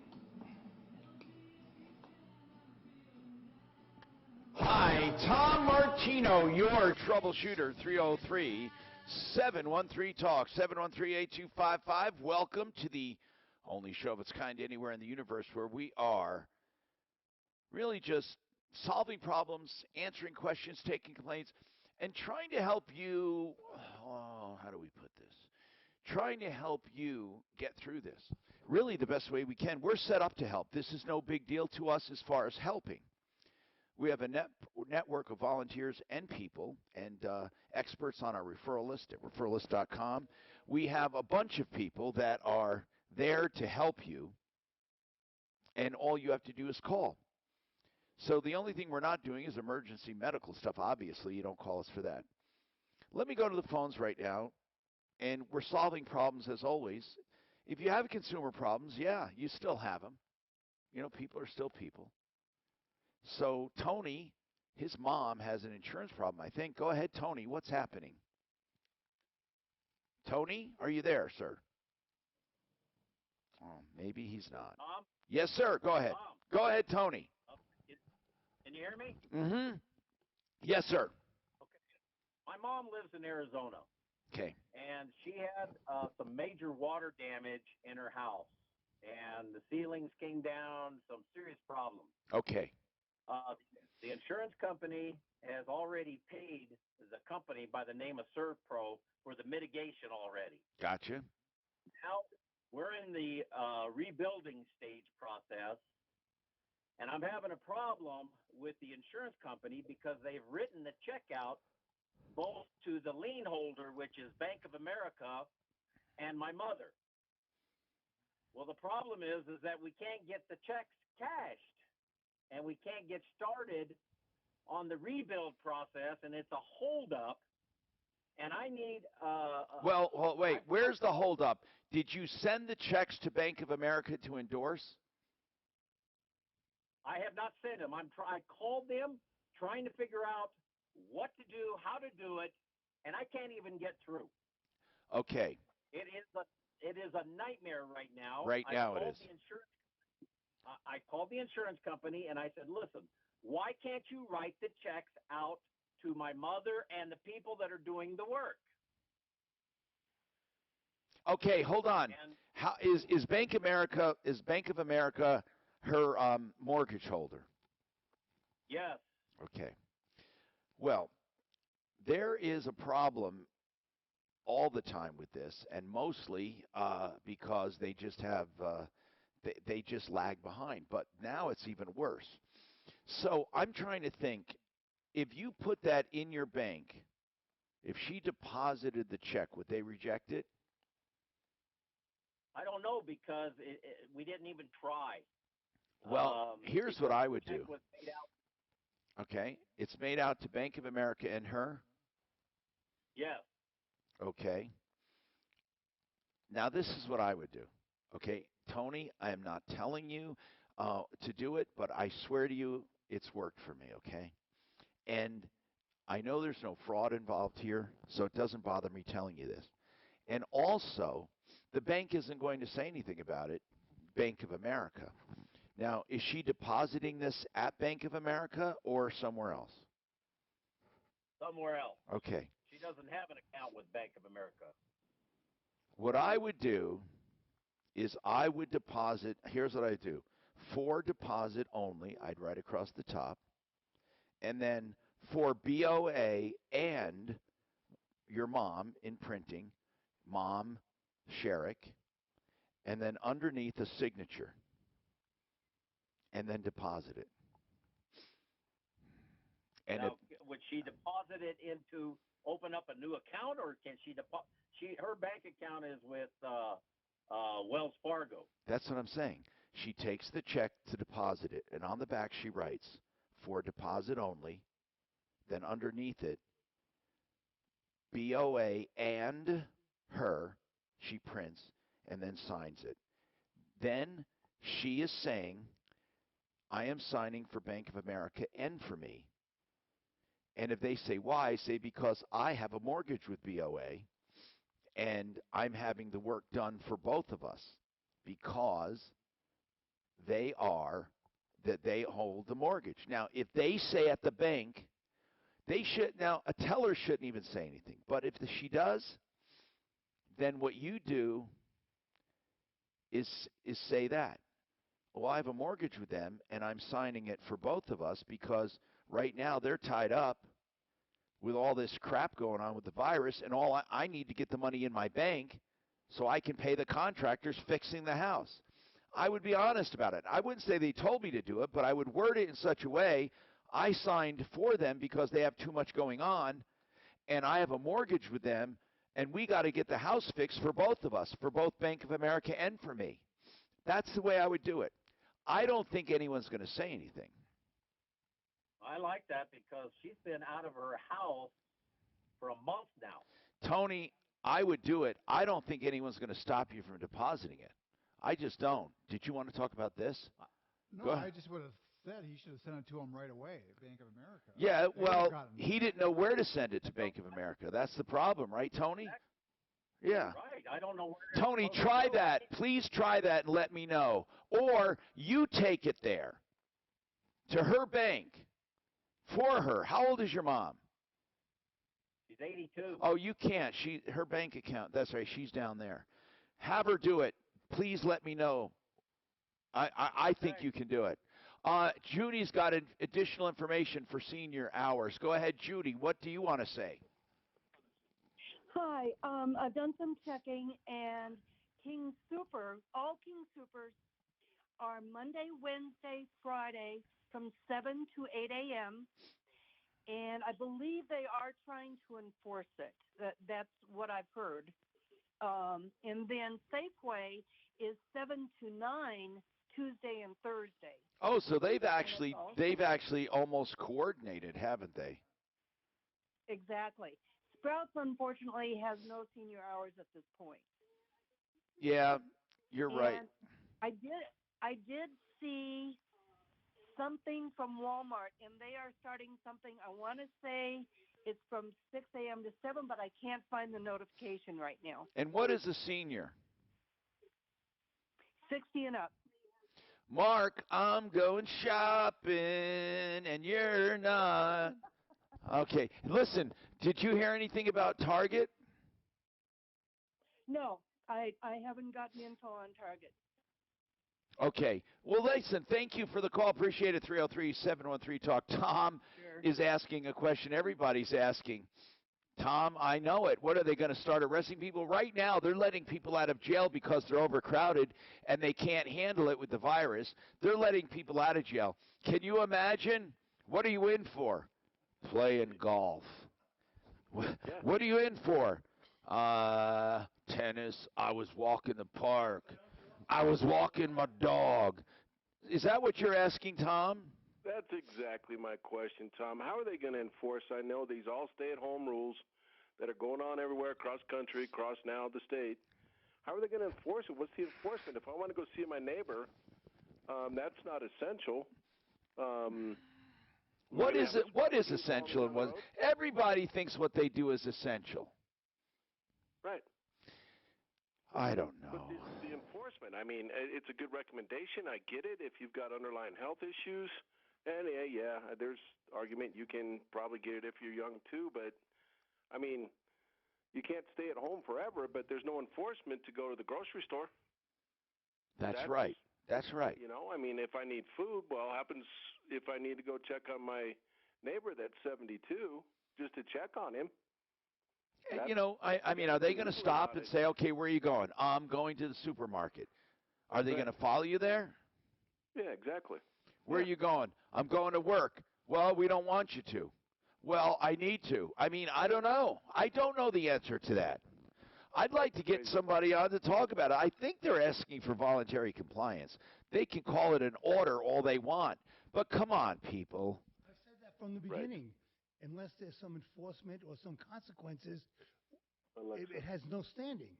Hi, Tom Martino, your troubleshooter, 303-713-TALK, 713-8255. Welcome to the only show of its kind anywhere in the universe where we are really just solving problems, answering questions, taking complaints, and trying to help you, how do we put this? Trying to help you get through this. Really the best way we can. We're set up to help. This is no big deal to us as far as helping. We have a network of volunteers and people and experts on our referral list at referralist.com. We have a bunch of people that are there to help you, and all you have to do is call. So the only thing we're not doing is emergency medical stuff. Obviously, you don't call us for that. Let me go to the phones right now, and we're solving problems as always. If you have consumer problems, yeah, you still have them. You know, people are still people. So Tony, his mom has an insurance problem, I think. Go ahead, Tony. What's happening? Tony, are you there, sir? Oh, maybe he's not. Tom? Yes, sir. Go ahead. Tom? Go ahead, Tony. Can you hear me? Mm-hmm. Yes, sir. Okay. My mom lives in Arizona. Okay. And she had some major water damage in her house. And the ceilings came down, some serious problems. Okay. The insurance company has already paid the company by the name of ServPro for the mitigation already. Gotcha. Now we're in the rebuilding stage process, and I'm having a problem with the insurance company because they've written the check out both to the lien holder, which is Bank of America, and my mother. Well, the problem is that we can't get the checks cashed. And we can't get started on the rebuild process, and it's a holdup. And I need. Well, wait. Where's the holdup? Did you send the checks to Bank of America to endorse? I have not sent them. I called them, trying to figure out what to do, how to do it, and I can't even get through. Okay. It is a nightmare right now. Right now it is. I called the insurance company and I said, listen, why can't you write the checks out to my mother and the people that are doing the work? Okay, hold on. How is Bank of America her mortgage holder. Yes. Okay. Well, there is a problem all the time with this, and mostly because they just have they just lag behind. But now it's even worse. So I'm trying to think, if you put that in your bank, if she deposited the check, would they reject it? I don't know because we didn't even try. Well, here's what I would do. Was made out. Okay, it's made out to Bank of America and her. Yes. Okay. Now this is what I would do. Okay, Tony, I am not telling you to do it, but I swear to you, it's worked for me. Okay, and I know there's no fraud involved here, so it doesn't bother me telling you this. And also, the bank isn't going to say anything about it, Bank of America. Now, is she depositing this at Bank of America or somewhere else? Somewhere else. Okay. She doesn't have an account with Bank of America. What I would do is I would deposit, here's what I do. For deposit only, I'd write across the top. And then for BOA and your mom in printing, Mom Sherrick, and then underneath a signature, and then deposit it. And now, would she deposit it into open up a new account, or can she deposit? Her bank account is with Wells Fargo. That's what I'm saying. She takes the check to deposit it, and on the back she writes, for deposit only, then underneath it, BOA and her, she prints, and then signs it. Then she is saying, I am signing for Bank of America and for me. And if they say why, say because I have a mortgage with BOA, and I'm having the work done for both of us because they hold the mortgage. Now, if they say at the bank, now a teller shouldn't even say anything. But if she does, then what you do is say that. Well, I have a mortgage with them, and I'm signing it for both of us because right now they're tied up with all this crap going on with the virus, and all I need to get the money in my bank so I can pay the contractors fixing the house. I would be honest about it. I wouldn't say they told me to do it, but I would word it in such a way I signed for them because they have too much going on, and I have a mortgage with them, and we got to get the house fixed for both of us, for both Bank of America and for me. That's the way I would do it. I don't think anyone's going to say anything. I like that because she's been out of her house for a month now. Tony, I would do it. I don't think anyone's going to stop you from depositing it. I just don't. Did you want to talk about this? No, I just would have said he should have sent it to him right away, Bank of America. Yeah, well, he didn't know where to send it to Bank of America. That's the problem, right, Tony? Yeah. Right. I don't know where. Tony, try that. Please try that and let me know. Or you take it there to her bank for her. How old is your mom? She's 82. Oh, you can't. Her bank account. That's right. She's down there. Have her do it. Please let me know. I think you can do it. Judy's got additional information for senior hours. Go ahead, Judy. What do you want to say? Hi. I've done some checking, and all King Supers are Monday, Wednesday, Friday from 7 to 8 a.m., and I believe they are trying to enforce it. That's what I've heard. And then Safeway is 7 to 9 Tuesday and Thursday. Oh, so they've actually almost coordinated, haven't they? Exactly. Sprouts, unfortunately, has no senior hours at this point. Yeah, you're right. I did see something from Walmart, and they are starting something. I want to say it's from 6 a.m. to 7, but I can't find the notification right now. And what is a senior? 60 and up. Mark, I'm going shopping, and you're not. Okay, listen, did you hear anything about Target? No, I haven't gotten info on Target. Okay. Well, listen, thank you for the call. Appreciate it. 303-713-TALK. Tom is asking a question everybody's asking. Tom, I know it. What, are they going to start arresting people? Right now, they're letting people out of jail because they're overcrowded and they can't handle it with the virus. They're letting people out of jail. Can you imagine? What are you in for? Playing golf. What are you in for? Tennis. I was walking the park. I was walking my dog. Is that what you're asking, Tom? That's exactly my question, Tom. How are they going to enforce? I know these all stay-at-home rules that are going on everywhere across country, across now the state. How are they going to enforce it? What's the enforcement? If I want to go see my neighbor, that's not essential. What is it? What is essential? And what everybody thinks what they do is essential. Right. I don't know. But the enforcement, I mean, it's a good recommendation. I get it if you've got underlying health issues. And, yeah, there's argument you can probably get it if you're young, too. But, I mean, you can't stay at home forever, but there's no enforcement to go to the grocery store. That's right. That's right. You know, I mean, if I need food, well, happens if I need to go check on my neighbor that's 72 just to check on him. You know, I mean, are they going to stop and say, okay, where are you going? I'm going to the supermarket. Are they going to follow you there? Yeah, exactly. Where are you going? I'm going to work. Well, we don't want you to. Well, I need to. I mean, I don't know. I don't know the answer to that. I'd like to get somebody on to talk about it. I think they're asking for voluntary compliance. They can call it an order all they want. But come on, people. I've said that from the beginning. Unless there's some enforcement or some consequences, it has no standing.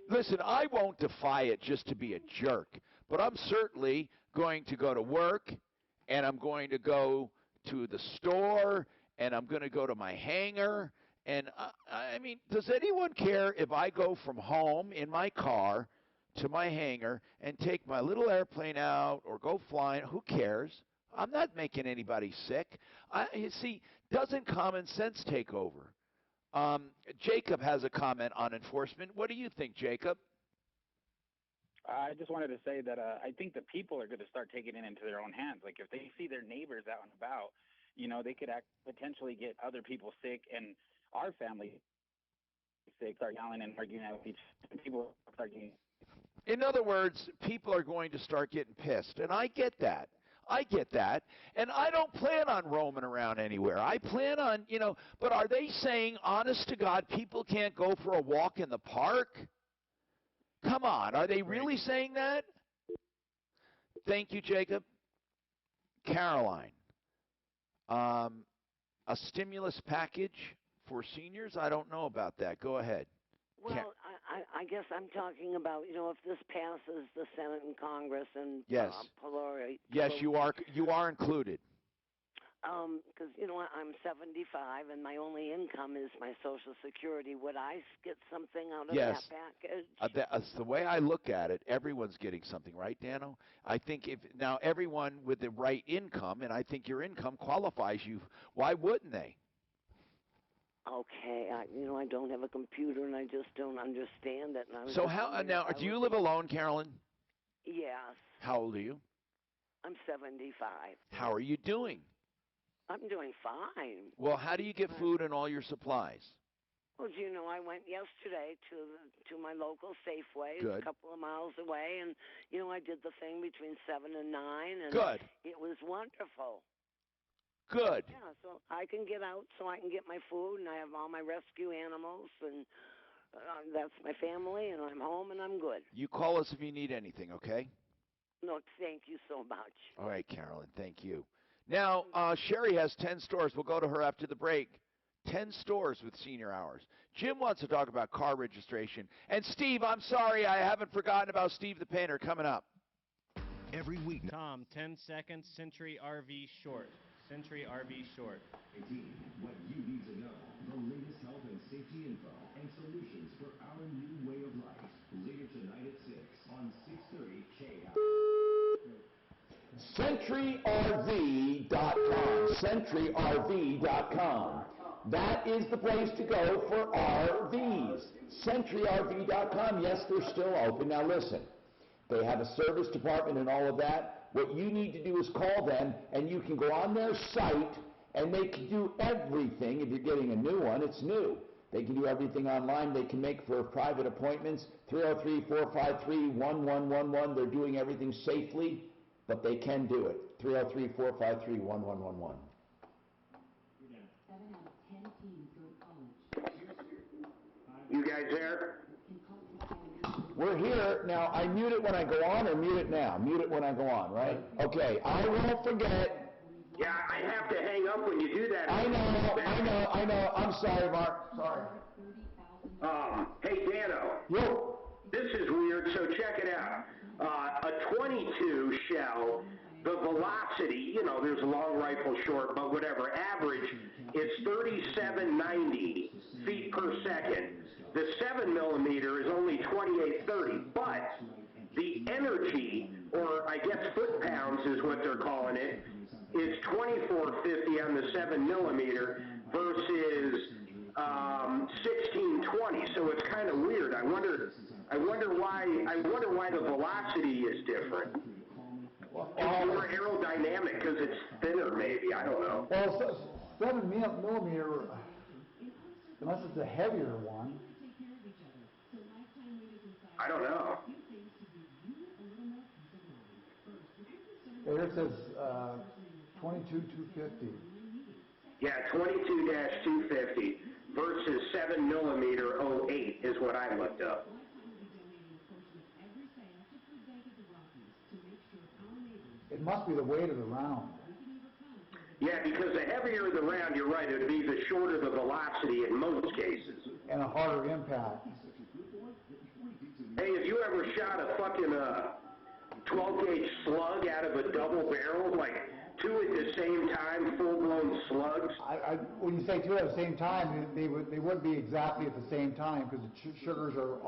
Listen, I won't defy it just to be a jerk, but I'm certainly going to go to work, and I'm going to go to the store, and I'm going to go to my hangar. And, I mean, does anyone care if I go from home in my car to my hangar and take my little airplane out or go flying? Who cares? I'm not making anybody sick. You see, doesn't common sense take over? Jacob has a comment on enforcement. What do you think, Jacob? I just wanted to say that I think the people are going to start taking it into their own hands. Like if they see their neighbors out and about, you know, they could potentially get other people sick, and our family sick, start yelling and arguing with each other. People start getting. In other words, people are going to start getting pissed, and I get that. I get that, and I don't plan on roaming around anywhere. I plan on, you know, but are they saying, honest to God, people can't go for a walk in the park? Come on, are they really saying that? Thank you, Jacob. Caroline, a stimulus package for seniors? I don't know about that. Go ahead. Well, I guess I'm talking about, you know, if this passes the Senate and Congress and yes, yes, you are included. Because you know I'm 75 and my only income is my Social Security. Would I get something out of that package? That's the way I look at it. Everyone's getting something, right, Dano? I think if now everyone with the right income, and I think your income qualifies you. Why wouldn't they? Okay, I don't have a computer and I just don't understand it. And so how now? Do you live alone, Carolyn? Yes. How old are you? I'm 75. How are you doing? I'm doing fine. Well, how do you get food and all your supplies? Well, you know, I went yesterday to my local Safeway, Good. a couple of miles away, and you know, I did the thing between 7 and 9, and Good. It was wonderful. Good. Yeah, so I can get out so I can get my food, and I have all my rescue animals, and that's my family, and I'm home, and I'm good. You call us if you need anything, okay? No, thank you so much. All right, Carolyn, thank you. Now, Sherry has 10 stores. We'll go to her after the break. 10 stores with senior hours. Jim wants to talk about car registration. And Steve, I'm sorry, I haven't forgotten about Steve the Painter coming up. Every week. Tom, 10 seconds, Century RV Short. Century RV Short. 18. What you need to know. The latest health and safety info and solutions for our new way of life. Later tonight at 6 on 630 KHOW. CentryRV.com. CentryRV.com. That is the place to go for RVs. CentryRV.com. Yes, they're still open. Now listen. They have a service department and all of that. What you need to do is call them, and you can go on their site, and they can do everything. If you're getting a new one, it's new. They can do everything online. They can make for private appointments, 303-453-1111. They're doing everything safely, but they can do it. 303-453-1111. You guys there? We're here. Now, I mute it when I go on or mute it now? Mute it when I go on, right? Okay, I won't forget. Yeah, I have to hang up when you do that. I know. I'm sorry, Mark. Sorry. Hey, Dano. Yo. This is weird, so check it out. A 22 shell, the velocity, there's a long rifle short, but whatever, average is 3790 feet per second. The 7mm is only 2830, but the energy, or I guess foot-pounds is what they're calling it, is 2450 on the 7mm versus 1620. So it's kind of weird. I wonder why the velocity is different. It's more aerodynamic because it's thinner, maybe. I don't know. Well, 7mm, unless it's a heavier one. I don't know. There it says 22-250. Yeah, 22-250 versus 7mm 08 is what I looked up. It must be the weight of the round. Yeah, because the heavier the round, you're right, it would be the shorter the velocity in most cases. And a harder impact. Hey, have you ever shot a fucking 12-gauge slug out of a double barrel, like two at the same time, full-blown slugs? When you say two at the same time, they would be exactly at the same time because the triggers are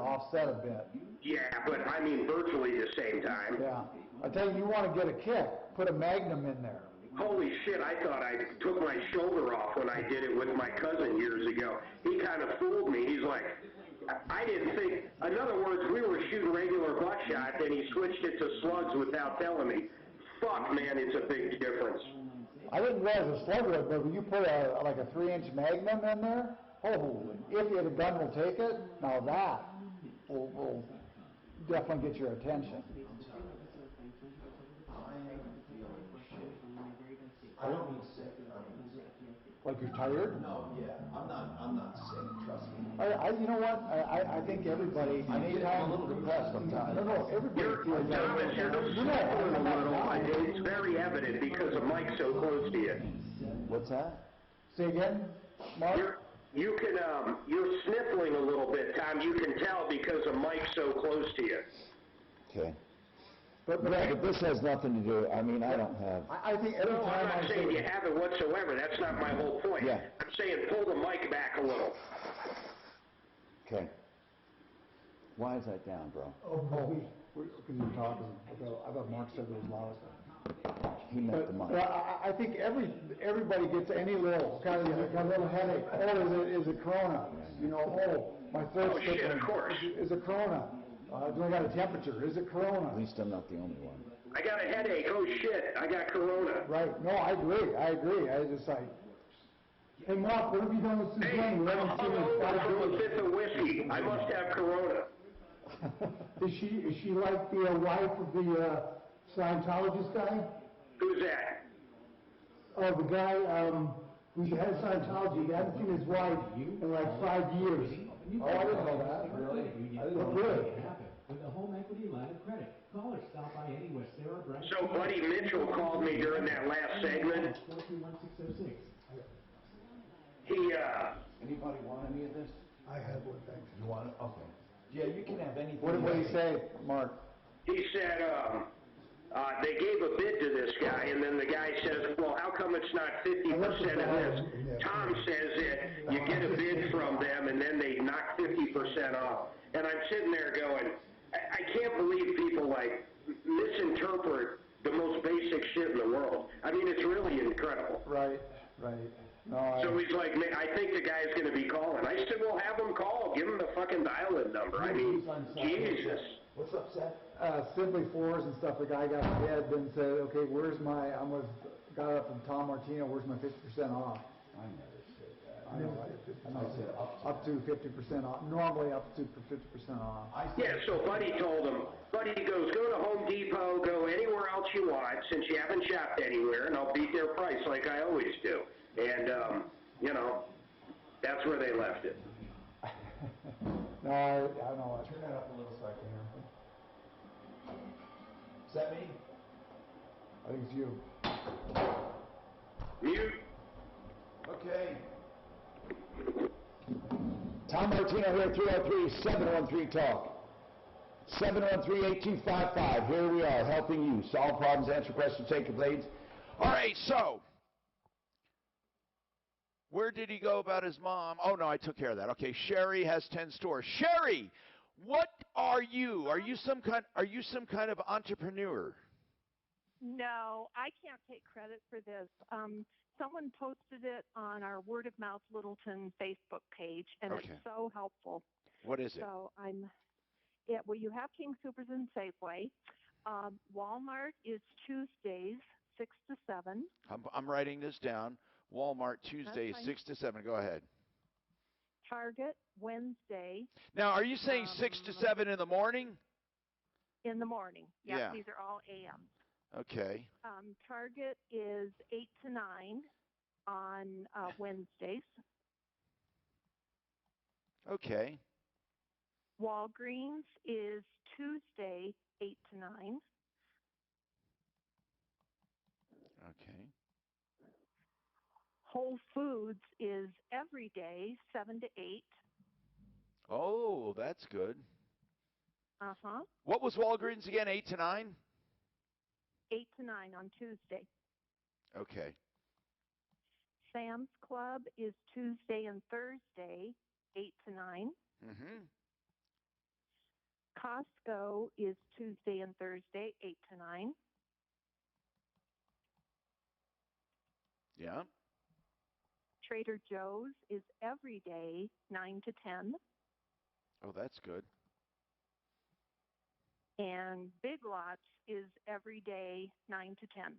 offset a bit. Yeah, but I mean virtually the same time. Yeah. I tell you, you want to get a kick, put a Magnum in there. Holy shit, I thought I took my shoulder off when I did it with my cousin years ago. He kind of fooled me. He's like, I didn't think, in other words, we were shooting regular buckshot, and he switched it to slugs without telling me. Fuck, man, it's a big difference. I didn't realize a slug would, but when you put like a 3-inch Magnum in there, if the gun will take it, now that will definitely get your attention. I don't mean sick. Like you're tired? No, yeah. I'm not sick, trust me. You know what? I think everybody, I get a little depressed sometimes. No, everybody feels that. Thomas, you're just sniffling a little. It's very evident because the mic's so close to you. What's that? Say again, Mark? You're sniffling a little bit, Tom. You can tell because the mic's so close to you. Okay. But this has nothing to do, I mean, I don't have... I think every time I'm not saying you have it whatsoever. That's not my whole point. Yeah. I'm saying pull the mic back a little. Okay. Why is that down, bro? Because you're talking. I thought Mark said it was loud. He meant the mic. I think everybody gets any little, got a little headache. Is it Corona? My throat's shit, of course. Is it Corona? Do I got a temperature? Is it Corona? At least I'm not the only one. I got a headache. Oh, shit. I got Corona. Right. No, I agree. I just like... Hey, Mark, what have you done with Suzanne? I'm hungover from a fifth of whiskey. I must have Corona. Is she like the wife of the Scientologist guy? Who's that? Oh, the guy who's the head of Scientology. They haven't seen his wife in like 5 years. Oh, I didn't know that. Really? I didn't know that. With a home equity line of credit. Call or stop by any Westera branch. So Buddy Mitchell called me during that last segment. 431-606. Anybody want any of this? I have one, thanks. You want it? Okay. Yeah, you can have anything. What did he say, Mark? He said, they gave a bid to this guy, and then the guy says, well, how come it's not 50% of this? Tom says that you get a bid from them, and then they knock 50% off. And I'm sitting there going, I can't believe people, like, misinterpret the most basic shit in the world. I mean, it's really incredible. Right. No, so he's like, I think the guy's going to be calling. I said, well, have him call. Give him the fucking dial-in number. I mean, Jesus. What's up, Seth? Simply fours and stuff. The guy got ahead, then said, "Okay, where's my?" Got up from Tom Martino. Where's my 50% off? I never said that. I know. I said up to 50% off. Normally up to 50% off. Yeah, so Buddy told him, Buddy goes, go to Home Depot, go anywhere else you want, since you haven't shopped anywhere, and I'll beat their price like I always do. And, that's where they left it. No, I know. Turn that up a little so I can hear. Is that me? I think it's you. Mute. Okay. Tom Martino here, 303-713-TALK. 713-8255. Here we are, helping you solve problems, answer questions, take complaints. All right, so where did he go about his mom? Oh, no, I took care of that. Okay, Sherry has 10 stores. Sherry, what are you? Are you some kind of entrepreneur? No, I can't take credit for this. Someone posted it on our Word of Mouth Littleton Facebook page, and Okay. it's so helpful. What is it? So well, you have King Soopers and Safeway. Walmart is Tuesdays, 6 to 7. I'm writing this down. Walmart, Tuesday, 6 to 7. Go ahead. Target, Wednesday. Now, are you saying 6 to 7 in the morning? In the morning. Yeah. These are all AM. Okay. Target is 8 to 9 on Wednesdays. Okay. Walgreens is Tuesday, 8 to 9. Okay. Whole Foods is every day, 7 to 8. Oh, that's good. Uh-huh. What was Walgreens again, 8 to 9? 8 to 9 on Tuesday. Okay. Sam's Club is Tuesday and Thursday, 8 to 9. Mm-hmm. Costco is Tuesday and Thursday, 8 to 9. Yeah. Trader Joe's is every day, 9 to 10. Oh, that's good. And Big Lots is every day, 9 to 10.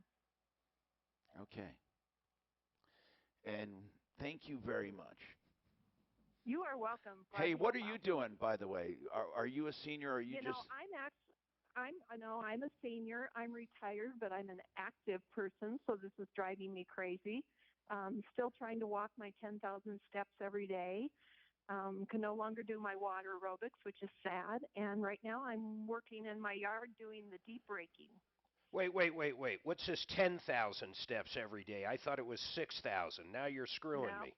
Okay. And thank you very much. You are welcome. Hey, what are you doing, by the way? Are you a senior? Or are you just? I'm a senior. I'm retired, but I'm an active person, so this is driving me crazy. Still trying to walk my 10,000 steps every day. Can no longer do my water aerobics, which is sad. And right now I'm working in my yard doing the deep braking. Wait. What's this 10,000 steps every day? I thought it was 6,000. Now you're screwing me.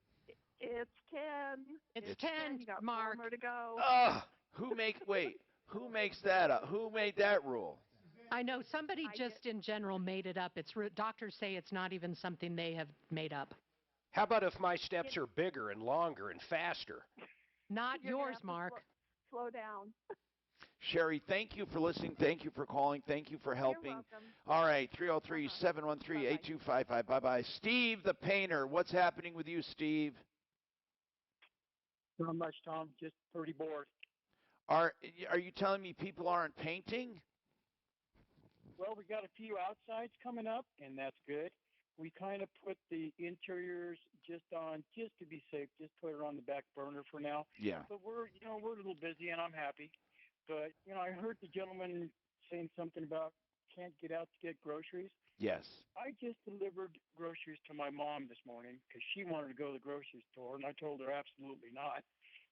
It's 10. It's 10, You got Mark. 4 more to go. Who makes that up? Who made that rule? I know somebody just in general made it up. Doctors say it's not even something they have made up. How about if my steps are bigger and longer and faster? Not yours, Mark. Slow down. Sherry, thank you for listening. Thank you for calling. Thank you for helping. You're welcome. All right, 303-713-8255. Bye-bye. Steve, the painter. What's happening with you, Steve? Not much, Tom. Just pretty bored. Are you telling me people aren't painting? Well, we got a few outsides coming up, and that's good. We kind of put the interiors just to be safe, just put it on the back burner for now. Yeah. But we're a little busy, and I'm happy. But, I heard the gentleman saying something about can't get out to get groceries. Yes. I just delivered groceries to my mom this morning because she wanted to go to the grocery store, and I told her absolutely not.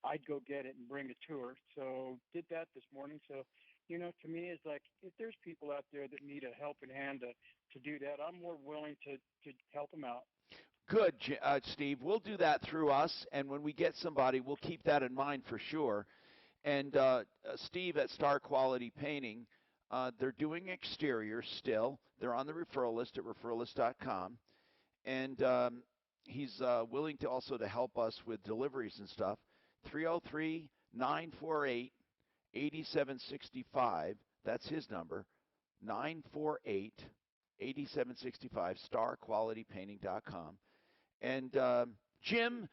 I'd go get it and bring it to her. So did that this morning. So, to me, it's like if there's people out there that need a helping hand to do that, I'm more willing to help them out. Good, Steve. We'll do that through us, and when we get somebody, we'll keep that in mind for sure. And Steve at Star Quality Painting, they're doing exteriors still. They're on the referral list at referralist.com. And he's willing to also to help us with deliveries and stuff. 303-948-8765. That's his number. 948-8765, starqualitypainting.com. And Jim,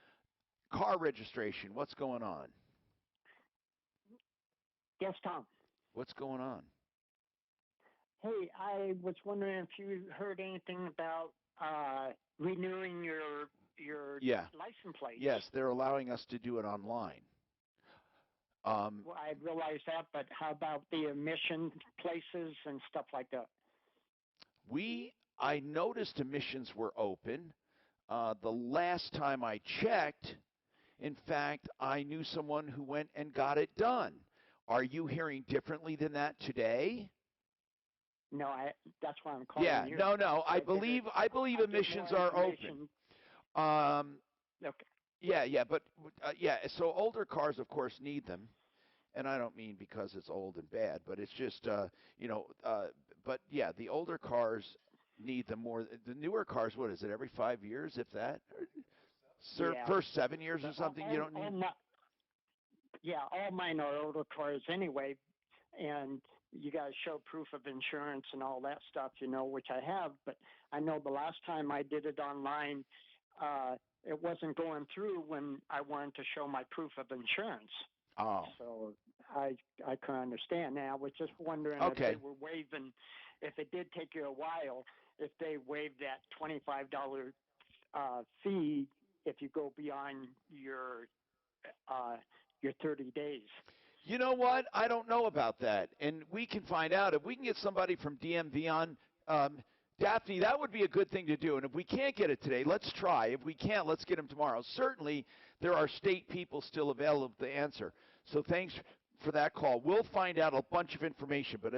car registration, what's going on? Yes, Tom. What's going on? Hey, I was wondering if you heard anything about renewing your license plate. Yes, they're allowing us to do it online. Well, I realize that, but how about the emission places and stuff like that? I noticed emissions were open. The last time I checked, in fact, I knew someone who went and got it done. Are you hearing differently than that today? No, that's why I'm calling you. No. I believe emissions are open. Okay. Yeah, but so older cars, of course, need them. And I don't mean because it's old and bad, but it's just, but yeah, the older cars need them more. The newer cars, what is it, every 5 years, if that? First 7 years or something, you don't need? All mine are older cars anyway, and you got to show proof of insurance and all that stuff, which I have. But I know the last time I did it online, it wasn't going through when I wanted to show my proof of insurance. Oh. So I can understand now. I was just wondering if they were waiving, if it did take you a while, if they waived that $25 fee if you go beyond your 30 days. You know what? I don't know about that, and we can find out. If we can get somebody from DMV on, Daphne, that would be a good thing to do. And if we can't get it today, let's try. If we can't, let's get them tomorrow. Certainly, there are state people still available to answer. So thanks for that call. We'll find out a bunch of information, but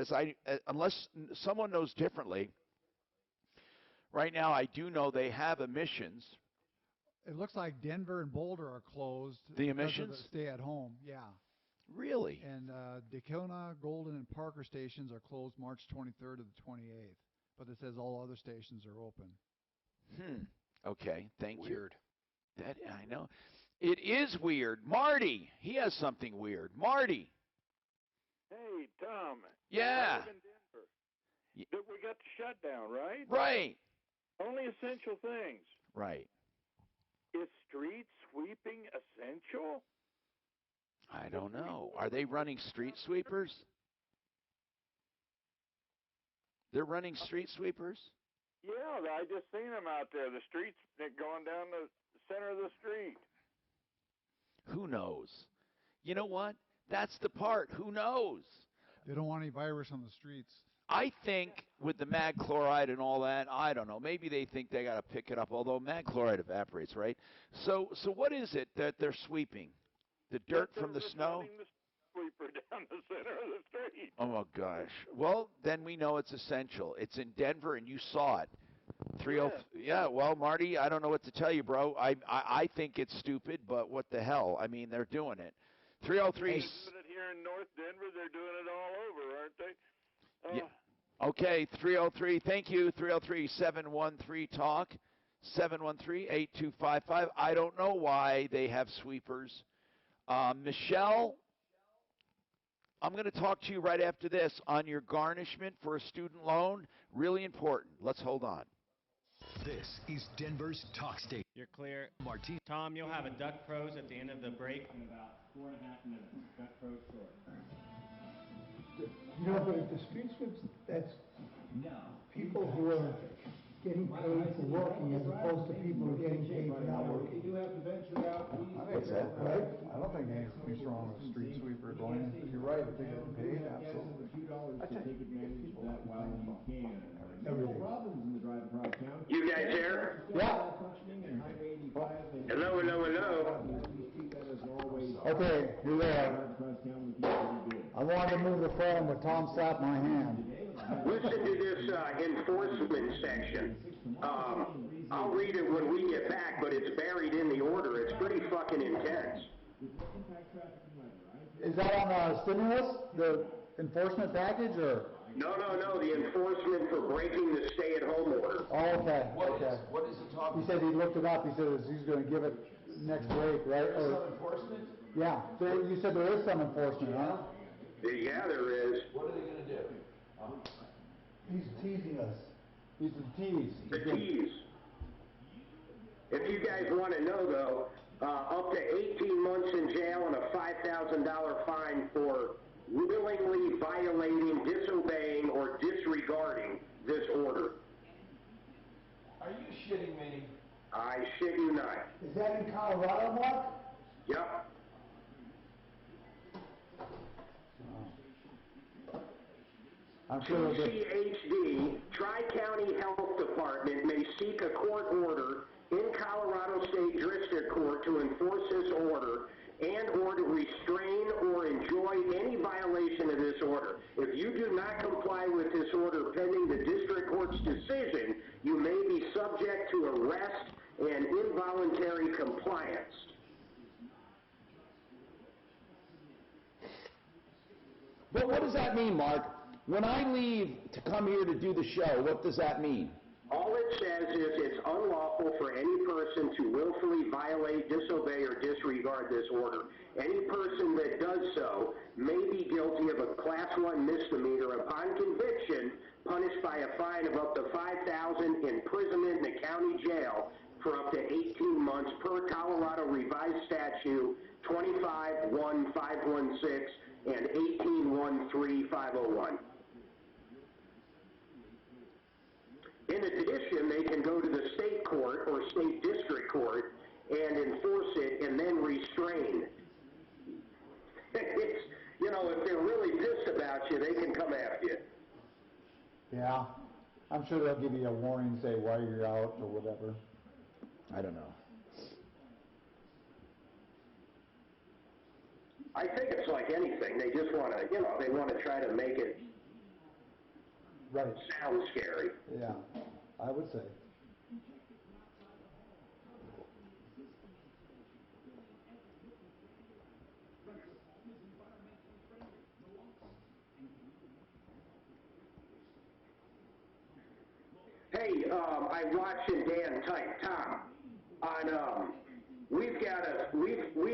unless someone knows differently, right now I do know they have emissions. It looks like Denver and Boulder are closed. The emissions? Because of the stay at home, yeah. Really? And Daytona, Golden, and Parker stations are closed March 23rd to the 28th. But it says all other stations are open. Okay, thank you. Weird. That I know. It is weird. Marty, he has something weird. Marty. Hey, Tom. Yeah. I live in Denver. We got the shutdown, right? Right. Only essential things. Right. Is street sweeping essential? I don't know. Are they running street sweepers? They're running street sweepers? Yeah, I just seen them out there. The streets going down the center of the street. Who knows? You know what? That's the part. Who knows? They don't want any virus on the streets. I think with the mag chloride and all that, I don't know. Maybe they think they got to pick it up, although mag chloride evaporates, right? So what is it that they're sweeping? The dirt from the snow? The sweeper down the center of the street. Oh, my gosh. Well, then we know it's essential. It's in Denver, and you saw it. Yeah, well, Marty, I don't know what to tell you, bro. I think it's stupid, but what the hell? I mean, they're doing it. 303. They're doing it here in North Denver. They're doing it all over, aren't they? Yeah. Okay, 303. Thank you. 303-713-TALK. 713-8255. I don't know why they have sweepers. Michelle, I'm going to talk to you right after this on your garnishment for a student loan. Really important. Let's hold on. This is Denver's Talk Station. You're clear. Martin. Tom, you'll have a Duck Pros at the end of the break. In about 4.5 minutes. Duck Pros short. But the street sweeps, that's people who are getting paid for working as opposed to people who are getting paid for not working. You have to venture out. I think so, right? I don't think anything's wrong with a street sweeper going. You're right, if they get paid, absolutely. A few dollars to take advantage of that while you can. Everything. Problems in the drive across town. You guys there? Yeah. Hello. Okay, you're there. I wanted to move the phone, but Tom slapped my hand. Listen to this enforcement section. I'll read it when we get back, but it's buried in the order. It's pretty fucking intense. Is that on stimulus, the enforcement package, or? No, the enforcement for breaking the stay-at-home order. Oh, okay, okay. What is it talking He said he looked it up. He said he's going to give it next break, right? Is there some enforcement? Yeah, you said there is some enforcement, huh? Yeah, there is. What are they going to do? He's teasing us. He's a tease. The tease. If you guys want to know, though, up to 18 months in jail and a $5,000 fine for willingly violating, disobeying, or disregarding this order. Are you shitting me? I shit you not. Is that in Colorado, Mark? Yep. I'm sure they'll get... TCHD, Tri-County Health Department, may seek a court order in Colorado State District Court to enforce this order and or to restrain or enjoy any violation of this order. If you do not comply with this order pending the district court's decision, you may be subject to arrest and involuntary compliance. But what does that mean, Mark? When I leave to come here to do the show, what does that mean? All it says is it's unlawful for any person to willfully violate, disobey, or disregard this order. Any person that does so may be guilty of a Class 1 misdemeanor upon conviction, punished by a fine of up to $5,000, imprisonment in the county jail for up to 18 months per Colorado Revised Statute 25-1516 and 18-13501. In addition, they can go to the state court or state district court and enforce it and then restrain. It's, you know, if they're really pissed about you, they can come after you. Yeah, I'm sure they'll give you a warning, say why you're out or whatever. I don't know. I think it's like anything. They just want to, you know, they want to try to make it sound scary. Yeah, I would say. Hey, I watched Dan type, Tom, on, we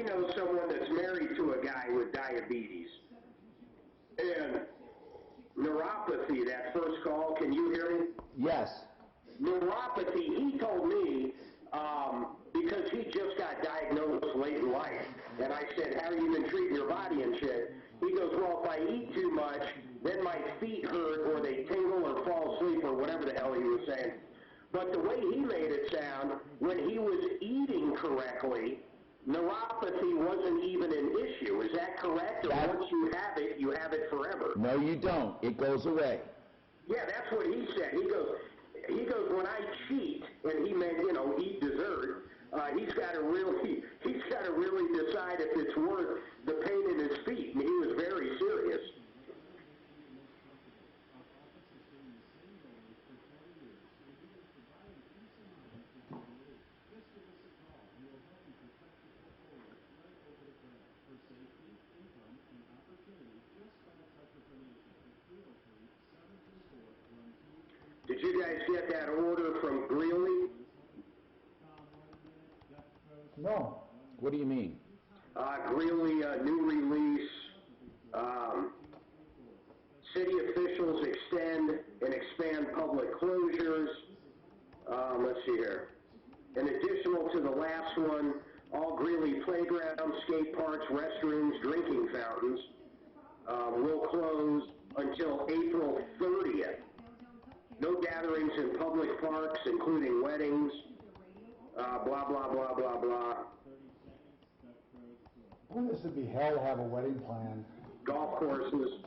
know someone that's married to a guy with diabetes. And neuropathy, that first call, can you hear me? Yes. Neuropathy, he told me, because he just got diagnosed late in life, and I said, how have you been treating your body and shit? He goes, well, if I eat too much, then my feet hurt, or they tingle, or fall asleep, or whatever the hell he was saying. But the way he made it sound, when he was eating correctly, neuropathy wasn't even an issue. Is that correct? Or once you have it forever? No, you don't. It goes away. Yeah, that's what he said. He goes, when I cheat, and he meant, you know, eat dessert, he's got to really decide if it's worth the pain in his feet. And he was very serious. Did you guys get that order from Greeley? No. What do you mean? Greeley, new release. City officials extend and expand public closures. Let's see here. In additional to the last one, all Greeley playgrounds, skate parks, restrooms, drinking fountains will close until April 30th. No gatherings in public parks, including weddings, blah, blah, blah, blah, blah. Wouldn't this be hell to have a wedding planned? Golf courses.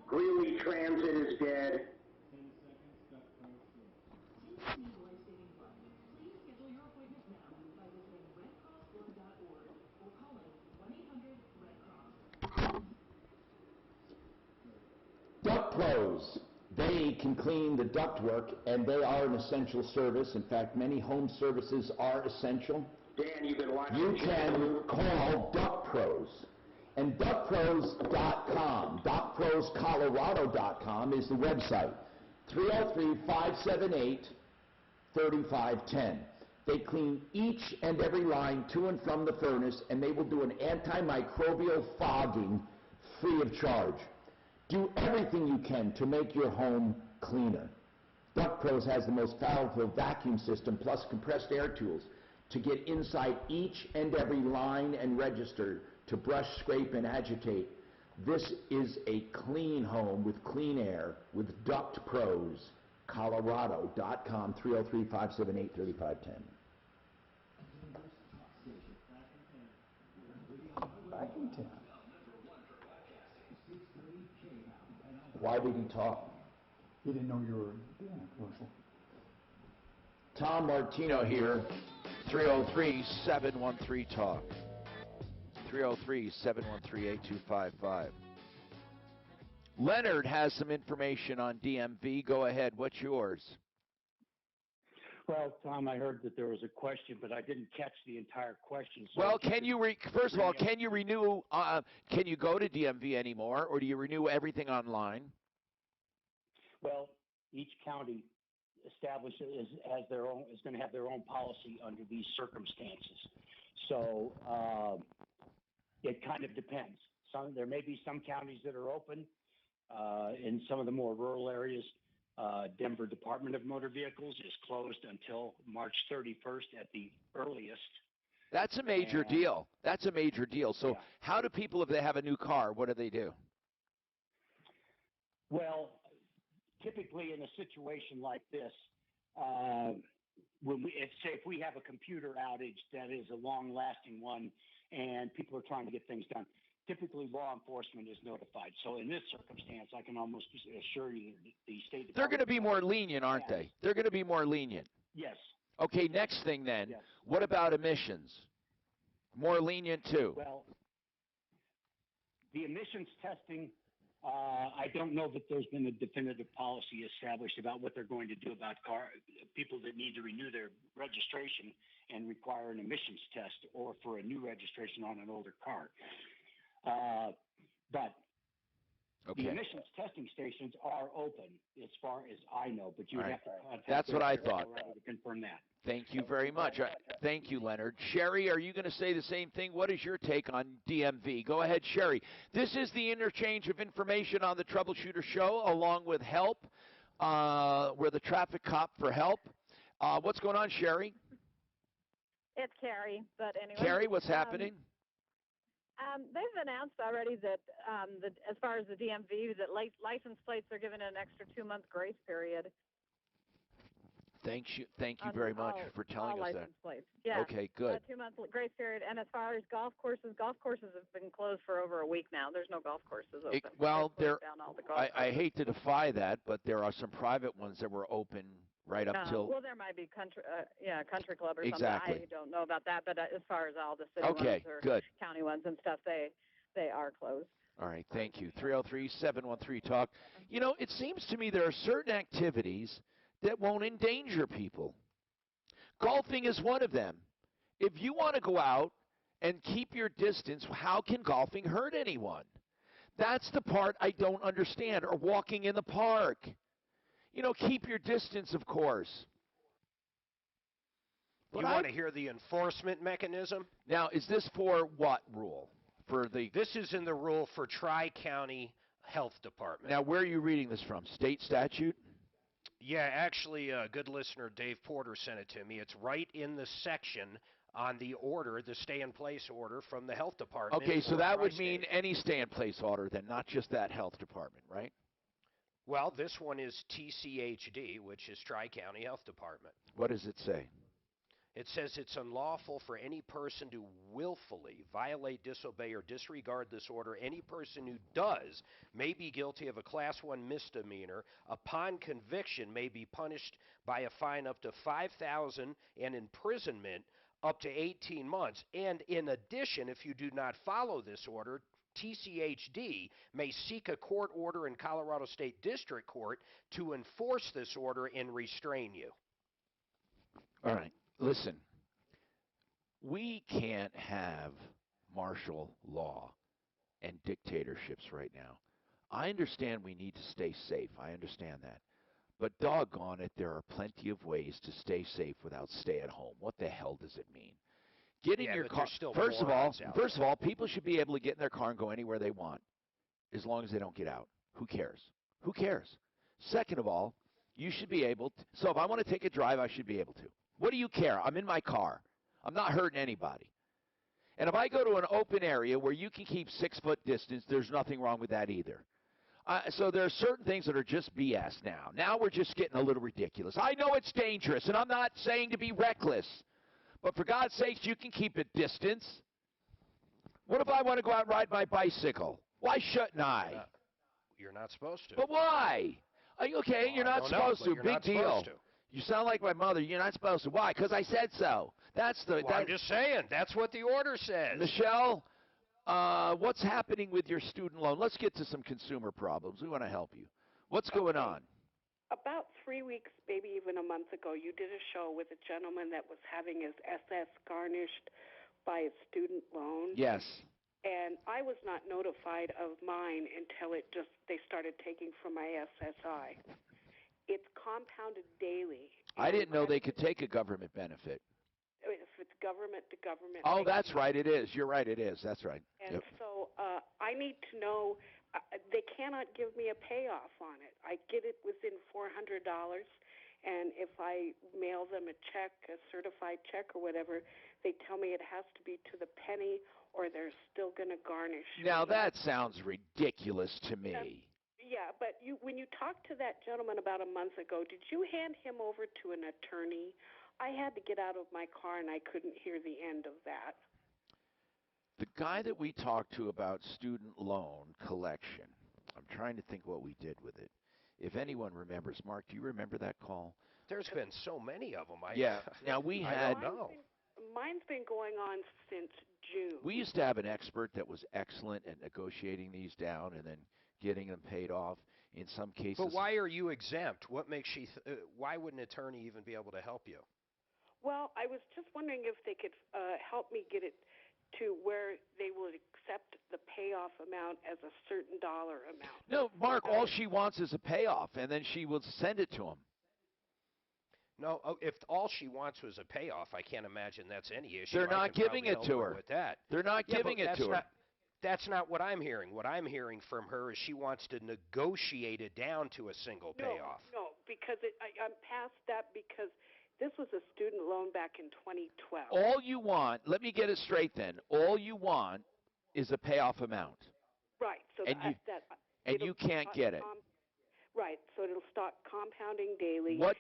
Greeley Transit is dead. Duct pros. They can clean the ductwork, and they are an essential service. In fact, many home services are essential. Dan, you've been watching. You can call Duct Pros. And ductpros.com, ductproscolorado.com is the website. 303-578-3510. They clean each and every line to and from the furnace, and they will do an antimicrobial fogging free of charge. Do everything you can to make your home cleaner. Duct Pros has the most powerful vacuum system plus compressed air tools to get inside each and every line and register to brush, scrape, and agitate. This is a clean home with clean air with Duct Pros. Colorado.com, 303-578-3510. Vacuum tin. Why did he talk? He didn't know you were doing a commercial. Tom Martino here. 303-713-TALK. 303-713-8255. Leonard has some information on DMV. Go ahead. What's yours? Well, Tom, I heard that there was a question, but I didn't catch the entire question. So Well, can you first of all, can you renew? Can you go to DMV anymore, or do you renew everything online? Well, each county establishes has their own is going to have their own policy under these circumstances. So it kind of depends. There may be some counties that are open in some of the more rural areas. Denver Department of Motor Vehicles is closed until March 31st at the earliest. That's a major deal. That's a major deal. So how do people, if they have a new car, what do they do? Well, typically in a situation like this, if we have a computer outage that is a long-lasting one and people are trying to get things done, typically law enforcement is notified. So in this circumstance, I can almost assure you that the State Department... They're going to be more lenient, aren't they? They're going to be more lenient. Yes. Okay, next thing then. Yes. What about emissions? More lenient too? Well, the emissions testing, I don't know that there's been a definitive policy established about what they're going to do about people that need to renew their registration and require an emissions test, or for a new registration on an older car. But the emissions testing stations are open, as far as I know. But you would have to contact. That's what I thought. To confirm that. Thank you very much. Thank you, Leonard. Sherry, are you going to say the same thing? What is your take on DMV? Go ahead, Sherry. This is the interchange of information on the Troubleshooter Show, along with help. We're the traffic cop for help. What's going on, Sherry? It's Carrie, but anyway. Carrie, what's happening? They've announced already that, as far as the DMV, that license plates are given an extra 2-month grace period. Thank you very much for telling us that. License plates. Yeah. Okay, good. 2-month grace period. And as far as golf courses have been closed for over a week now. There's no golf courses open. I hate to defy that, but there are some private ones that were open right up till. Well, there might be country club or exactly. something. I don't know about that, but as far as all the city ones or county ones and stuff, they are closed. All right, thank you. 303-713-TALK. You know, it seems to me there are certain activities that won't endanger people. Golfing is one of them. If you want to go out and keep your distance, how can golfing hurt anyone? That's the part I don't understand. Or walking in the park. You know, keep your distance, of course. You want to hear the enforcement mechanism? Now, is this for what rule? This is in the rule for Tri-County Health Department. Now, where are you reading this from? State statute? Yeah, actually, a good listener, Dave Porter, sent it to me. It's right in the section on the order, the stay-in-place order from the health department. Okay, so that would mean any stay-in-place order then, not just that health department, right? Well, this one is TCHD, which is Tri-County Health Department. What does it say? It says it's unlawful for any person to willfully violate, disobey, or disregard this order. Any person who does may be guilty of a Class 1 misdemeanor. Upon conviction, may be punished by a fine up to $5,000 and imprisonment up to 18 months. And in addition, if you do not follow this order, TCHD may seek a court order in Colorado State District Court to enforce this order and restrain you. All right. Listen, we can't have martial law and dictatorships right now. I understand we need to stay safe. I understand that. But doggone it, there are plenty of ways to stay safe without stay at home. What the hell does it mean? Get in your car. First of all, people should be able to get in their car and go anywhere they want, as long as they don't get out. Who cares? Who cares? Second of all, You should be able to. So if I want to take a drive, I should be able to. What do you care? I'm in my car. I'm not hurting anybody. And if I go to an open area where you can keep 6-foot distance, there's nothing wrong with that either. So there are certain things that are just BS now. Now we're just getting a little ridiculous. I know it's dangerous, and I'm not saying to be reckless. But for God's sakes, you can keep a distance. What if I want to go out and ride my bicycle? Why shouldn't I? You're not supposed to. But why? Okay, you're not supposed to. Big deal. You sound like my mother. You're not supposed to. Why? Because I said so. I'm just saying. That's what the order says. Michelle, what's happening with your student loan? Let's get to some consumer problems. We want to help you. What's going on? About 3 weeks, maybe even a month ago, you did a show with a gentleman that was having his SS garnished by his student loan. Yes. And I was not notified of mine until they started taking from my SSI. It's compounded daily. I didn't know they could take a government benefit. If it's government to government. Oh, that's right. It is. You're right. It is. That's right. And so I need to know, they cannot give me a payoff on it. I get it within $400, and if I mail them a check, a certified check or whatever, they tell me it has to be to the penny or they're still going to garnish. Now, that sounds ridiculous to me. Yeah, but when you talked to that gentleman about a month ago, did you hand him over to an attorney? I had to get out of my car, and I couldn't hear the end of that. The guy that we talked to about student loan collection, I'm trying to think what we did with it. If anyone remembers, Mark, do you remember that call? There's been so many of them. Now we had. Mine's been going on since June. We used to have an expert that was excellent at negotiating these down and then getting them paid off. In some cases. But why are you exempt? What makes you? Why would an attorney even be able to help you? Well, I was just wondering if they could help me get it to where they will accept the payoff amount as a certain dollar amount. No, Mark, all she wants is a payoff, and then she will send it to him. No, if all she wants was a payoff, I can't imagine that's any issue. They're not giving it to her. With that. They're not giving it to her. That's not what I'm hearing. What I'm hearing from her is she wants to negotiate it down to a single payoff. No, because I'm past that because this was a student loan back in 2012. All you want, let me get it straight then, all you want is a payoff amount. Right. So and you can't get it. Right. So it'll start compounding daily. What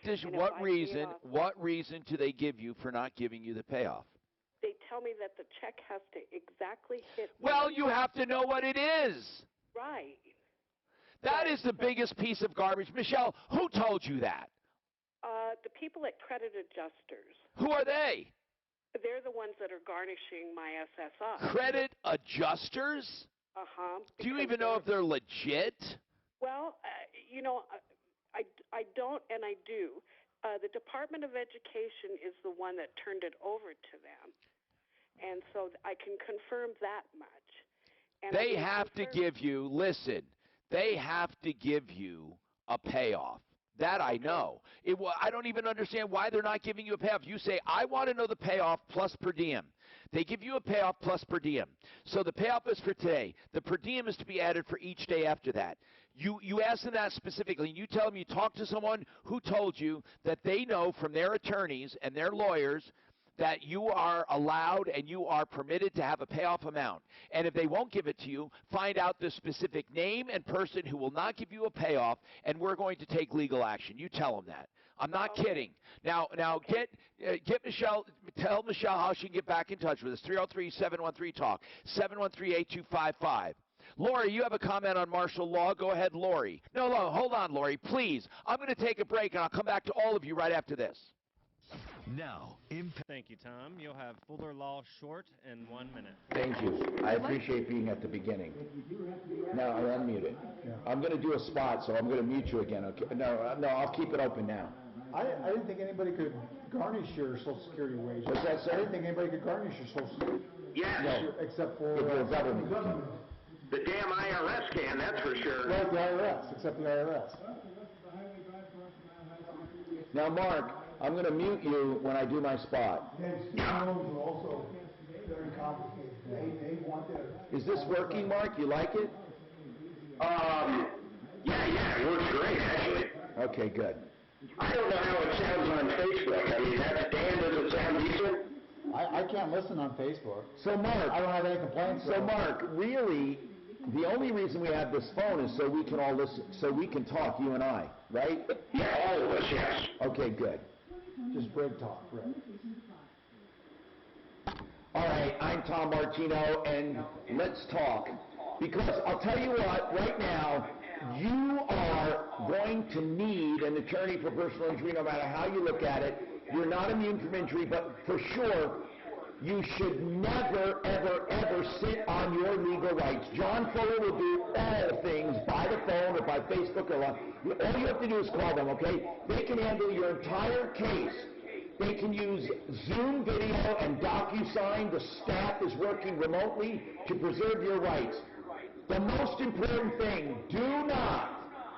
reason do they give you for not giving you the payoff? They tell me that the check has to exactly hit. Well, you have to know what it is. Right. That is the biggest piece of garbage. Michelle, who told you that? The people at Credit Adjusters. Who are they? They're the ones that are garnishing my SSI. Credit Adjusters? Uh-huh. Do you even know if they're legit? Well, I don't and I do. The Department of Education is the one that turned it over to them. And so I can confirm that much. And they have to give you, listen, they have to give you a payoff. That I know. I don't even understand why they're not giving you a payoff. You say, I want to know the payoff plus per diem. They give you a payoff plus per diem. So the payoff is for today. The per diem is to be added for each day after that. You ask them that specifically, and you tell them you talk to someone who told you that they know from their attorneys and their lawyers that you are allowed and you are permitted to have a payoff amount. And if they won't give it to you, find out the specific name and person who will not give you a payoff, and we're going to take legal action. You tell them that. I'm not kidding. Now, get Michelle. Tell Michelle how she can get back in touch with us. 303-713-TALK, 713-8255. Lori, you have a comment on martial law. Go ahead, Lori. No, hold on, Lori, please. I'm going to take a break, and I'll come back to all of you right after this. Now, thank you, Tom. You'll have Fuller Law short in 1 minute. Thank you. I appreciate being at the beginning. Now, I unmute it. I'm going to do a spot, so I'm going to mute you again. Okay? No, I'll keep it open now. I didn't think anybody could garnish your Social Security wage. What's that, sir? I didn't think anybody could garnish your Social Security. Yes. No. Except for if you're a government. The damn IRS can, that's for sure. Right, the IRS, except the IRS. Now, Mark, I'm going to mute you when I do my spot. Student loans are also very complicated. They want their... Is this working, Mark? You like it? Yeah, it works great, actually. Okay, good. I don't know how it sounds on Facebook. I mean, Dan, does it sound decent? I can't listen on Facebook. So Mark, I don't have any complaints. So Mark, really, the only reason we have this phone is so we can all listen, so we can talk, you and I, right? Yeah, all of us, yes. Okay, good. Just break talk, right? All right, I'm Tom Martino, and let's talk. Because I'll tell you what, right now, you are going to need an attorney for personal injury no matter how you look at it. You're not immune from injury, but for sure, you should never, ever, ever sit on your legal rights. John Fuller will do all things by the phone or by Facebook or all you have to do is call them, okay? They can handle your entire case. They can use Zoom video and DocuSign. The staff is working remotely to preserve your rights. The most important thing,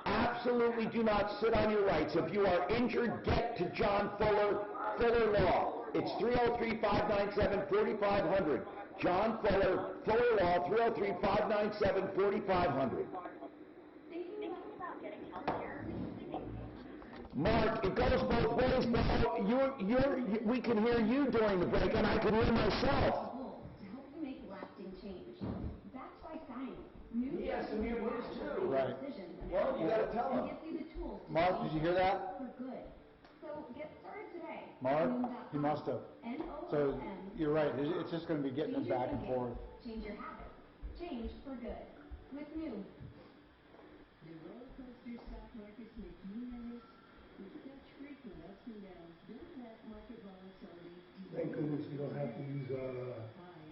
absolutely do not sit on your rights. If you are injured, get to John Fuller, Fuller Law. It's 303-597-4500. John Fuller, Fuller Law, 303-597-4500. Mark, it goes both ways, but we can hear you during the break, and I can hear myself. To help you make lasting change. Backed by science. He has some new news too. Right. Well, you gotta tell him. Gives you the tools to Mark, did you hear that? for good. So get started today. Mark, you must have. So you're right. It's just going to be getting it back and forth. Change your habits. Change for good. With new. The roller coaster stock markets make you nervous. With such frequent ups and downs, don't let market volatility. Thank goodness we don't have to use our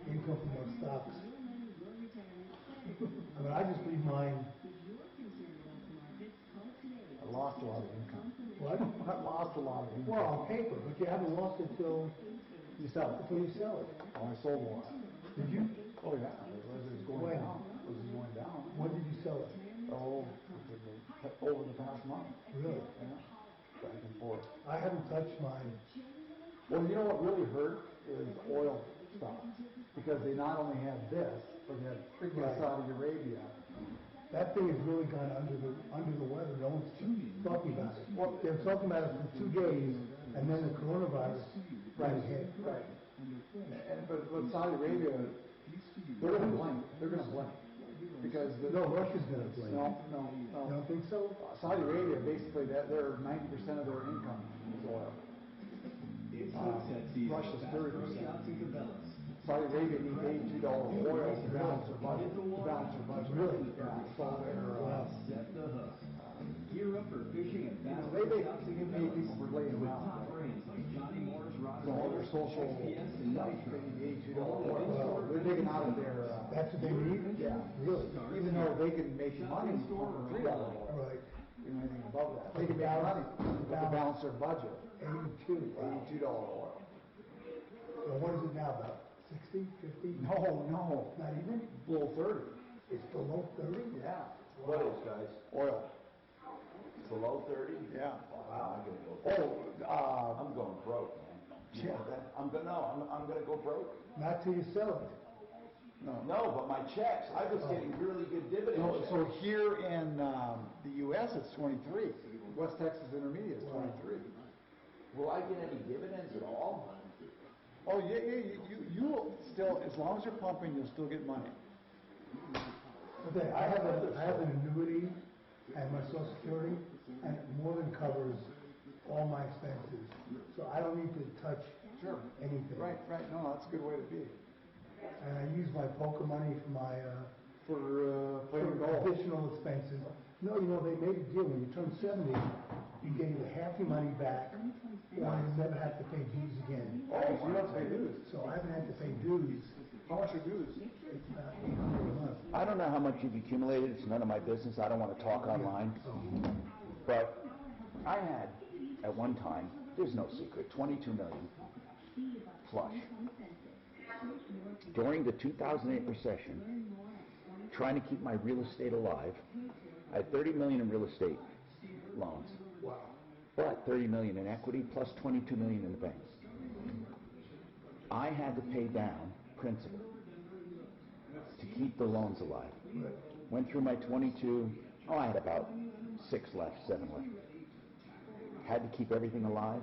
income from our stocks. Your money, your retirement. I mean, I just leave mine. If you're concerned about the markets, call today. I lost a lot of income. What? I lost a lot of income. Well, on paper, but you haven't lost it till you sell it. Until you sell it. Oh, I sold a lot. Did you? Oh yeah, it was going down. It was going down. When did you sell it? Oh, over the past month. Really? Yeah. Back and forth. I haven't touched mine. Well, you know what really hurt is oil stocks, because they not only have this, but they have freaking Saudi Arabia. That thing has really gone under the weather. No one's talking about it. Well, they're talking about it for 2 days, and then the coronavirus hit. Right. But Saudi Arabia, they're going to blink. They're going to blink. Because Russia's going to blink. No. You don't think so? Saudi Arabia, basically, their 90% of their income is oil. Russia's 30%. Saudi Arabia needs $82 oil to balance their budget. Really? Yeah. So they're Gear up for fishing and bass they pay shopping people for laying around. top brands like Johnny Moore's Rod So all their social stuff, they need $82 oil. They're digging out of their... That's what they need? Yeah. Really? Even though they can make money from $3 oil. Right. You know, anything above that. They can make money to balance their budget. $82 oil. So what is it now, about 60, 50? No. Not even? Below 30. It's below 30? Yeah. What is, guys? Oil. Below 30? Yeah. Wow, I'm gonna go. I'm going broke, man. Yeah. I'm gonna go broke. Not till you sell it. No, but my checks, I was getting really good dividends. So here in the U.S. it's 23. West Texas Intermediate is 23. Will I get any dividends at all? Oh yeah. You will still, as long as you're pumping, you'll still get money. Okay, I have an annuity and my Social Security, and it more than covers all my expenses. So I don't need to touch anything. Right. No, that's a good way to be. And I use my poker money for my playing golf. additional expenses. No, they made a deal. When you turn 70, you get either half your money back, or you never have to pay dues again. Oh, so you don't have to pay dues. So I haven't had to pay dues. How much are dues? It's $800 a month. I don't know how much you've accumulated. It's none of my business. I don't want to talk online. But I had, at one time, there's no secret, 22 million flush. During the 2008 recession, trying to keep my real estate alive, I had 30 million in real estate loans. But 30 million in equity plus 22 million in the bank. I had to pay down principal to keep the loans alive. Went through my 22, I had about 6 left, 7 left. had to keep everything alive.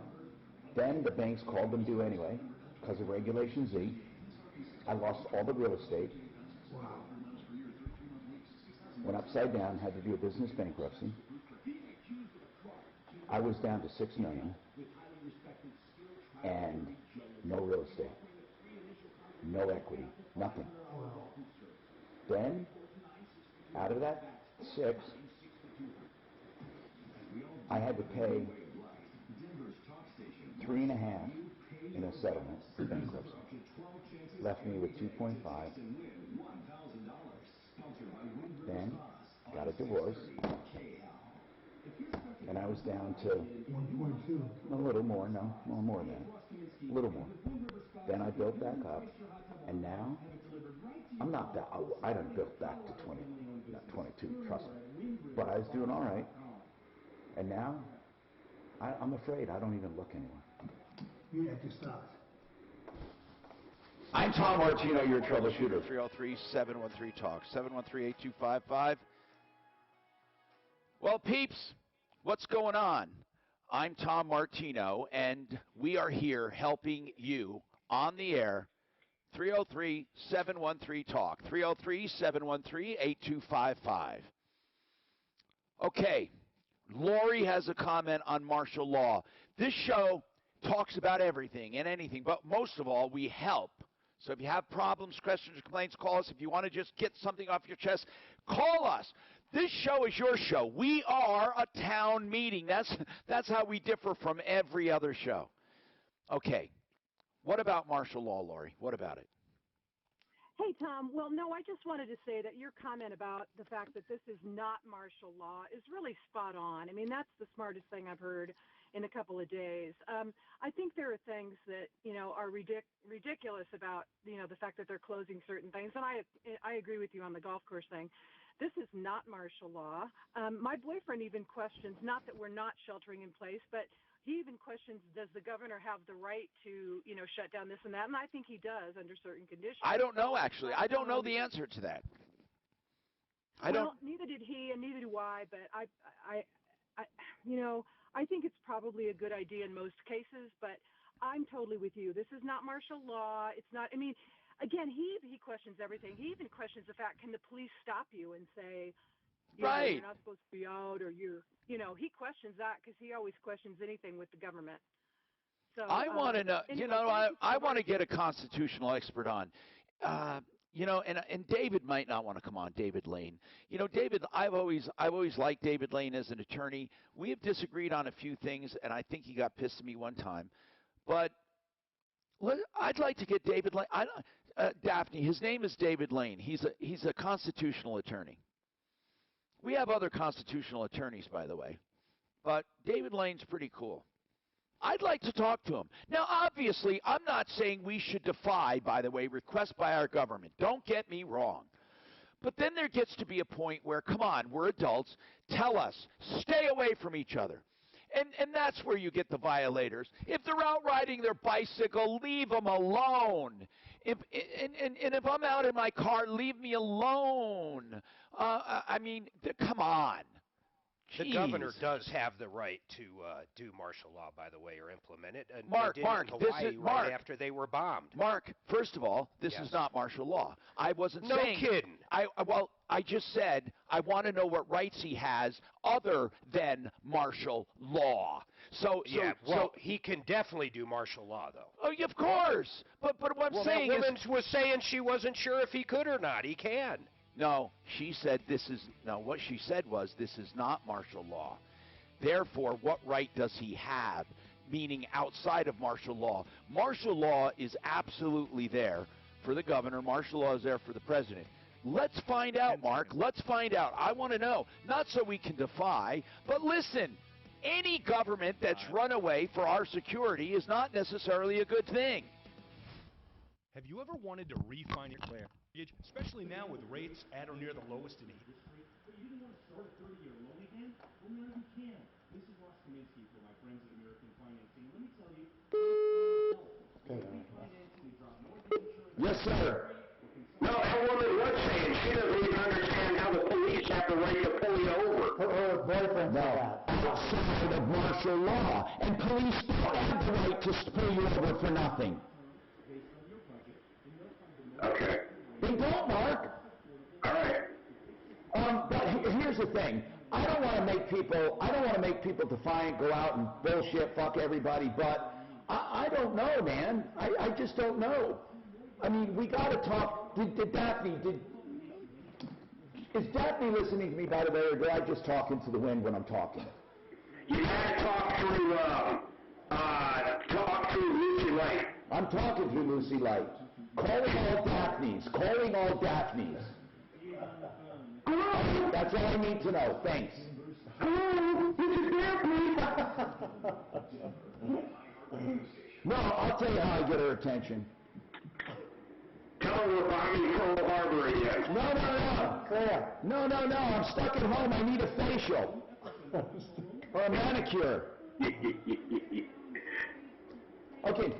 Then the banks called them due anyway, because of Regulation Z. I lost all the real estate. Went upside down, had to do a business bankruptcy. I was down to $6 million and no real estate, no equity, nothing. Then, out of that 6, I had to pay 3.5 in a settlement for bankruptcy. Left me with 2.5. Then got a divorce, and I was down to 1.2. a little more, no, well, more than that, a little more. Then I built back up, and now I'm not that. I done built back to 20, not 22. Trust me, but I was doing all right, and now I'm afraid I don't even look anymore. You have to stop. I'm Tom Martino, your troubleshooter. 303-713-TALK, 713-8255. Well, peeps, what's going on? I'm Tom Martino, and we are here helping you on the air. 303-713-TALK, 303-713-8255. Okay, Lori has a comment on martial law. This show talks about everything and anything, but most of all, we help. So if you have problems, questions, or complaints, call us. If you want to just get something off your chest, call us. This show is your show. We are a town meeting. That's how we differ from every other show. Okay. What about martial law, Lori? What about it? Hey, Tom. Well, no, I just wanted to say that your comment about the fact that this is not martial law is really spot on. I mean, that's the smartest thing I've heard in a couple of days. I think there are things that, are ridiculous about, the fact that they're closing certain things. And I agree with you on the golf course thing. This is not martial law. My boyfriend even questions, not that we're not sheltering in place, but he even questions, does the governor have the right to, shut down this and that? And I think he does under certain conditions. I don't know, actually. I don't know the answer to that. Neither did he, and neither do I. But I think it's probably a good idea in most cases. But I'm totally with you. This is not martial law. It's not. I mean, again, he questions everything. He even questions the fact, can the police stop you and say, right, you're not supposed to be out, or he questions that because he always questions anything with the government. So I want to know, I want to get a constitutional expert on, and David might not want to come on, David Lane. David, I've always liked David Lane as an attorney. We have disagreed on a few things, and I think he got pissed at me one time. But I'd like to get David Lane. Daphne, his name is David Lane. He's a constitutional attorney. We have other constitutional attorneys, by the way, but David Lane's pretty cool. I'd like to talk to him. Now, obviously, I'm not saying we should defy, by the way, requests by our government. Don't get me wrong. But then there gets to be a point where, come on, we're adults. Tell us, stay away from each other. And that's where you get the violators. If they're out riding their bicycle, leave them alone. If I'm out in my car, leave me alone. Come on. The Jeez. governor does have the right to do martial law, by the way, or implement it. And Mark, they did in Hawaii right after they were bombed. Mark, first of all, this is not martial law. I wasn't saying. No kidding. I just said I want to know what rights he has other than martial law. So he can definitely do martial law, though. Oh, of course. But what I'm saying that woman was saying she wasn't sure if he could or not. He can. No, she said what she said was this is not martial law. Therefore, what right does he have, meaning outside of martial law? Martial law is absolutely there for the governor. Martial law is there for the president. Let's find out, Mark. Let's find out. I want to know. Not so we can defy, but listen, any government that's run away for our security is not necessarily a good thing. Have you ever wanted to refinance your mortgage, especially now with rates at or near the lowest in You didn't want to start a 30-year loan again? Well, now you can. This is Ross Kaminsky for my friends at American Financing. Let me tell you, refinancing, they drop mortgage insurance. Yes, sir. No, that woman was saying she doesn't even understand how the police have the right to pull you over. Her boyfriend said that. outside of martial law, and police don't have the right to pull you over for nothing. Okay. They don't, Mark. All right. But here's the thing. I don't want to make people defiant, go out and bullshit, fuck everybody, but I don't know, man. I just don't know. I mean, we got to talk. Is Daphne listening to me, by the way, or do I just talk into the wind when I'm talking? You got to talk through Lucy Light. I'm talking through Lucy Light. Calling all Daphnes. That's all I need to know. Thanks. Hello, this is Daphne. No, I'll tell you how I get her attention. Tell her we're bombing Pearl Harbor again. No. I'm stuck at home. I need a facial. Or a manicure. Okay.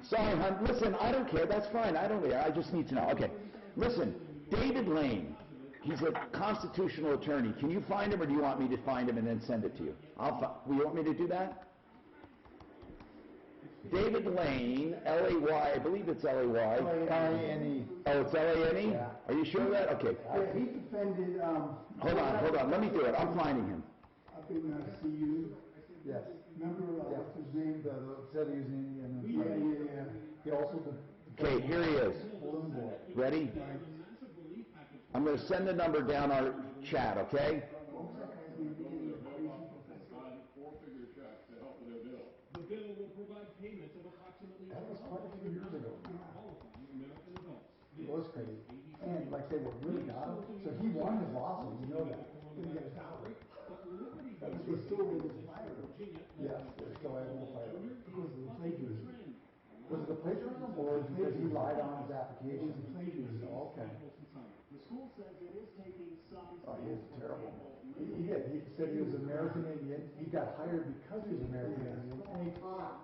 Sorry, hon. Listen, I don't care. That's fine. I don't care. I just need to know. Okay. Listen, David Lane. He's a constitutional attorney. Can you find him, or do you want me to find him and then send it to you? You want me to do that? David Lane, L-A-Y, I believe it's L-A-Y. L-A-N-E. Oh, it's L-A-N-E? Yeah. Are you sure of that? Okay. Yeah, he defended, Hold on. Let me do it. I'm finding him. Up in CU. Yes. Remember, what's his name? Said he was Indian. Yeah. He also Okay, here he is. Ready? I'm going to send the number down our chat, okay? Four-figure check to help with their bill. The bill will provide payments of approximately That was quite a few years ago. qualifying American adults. It was crazy. And like they were really got him. So he won his lawsuit, you know that. Didn't get a dollar. But they still able to fire him. Yes, they're still able to fire him. Because of the plagiarism. Was it the plagiarism or because he lied on his application? It was plagiarism. Oh, okay. The school says it is taking some Oh, he was terrible. He did. He said he was American Indian. He got hired because he was American Indian, and he taught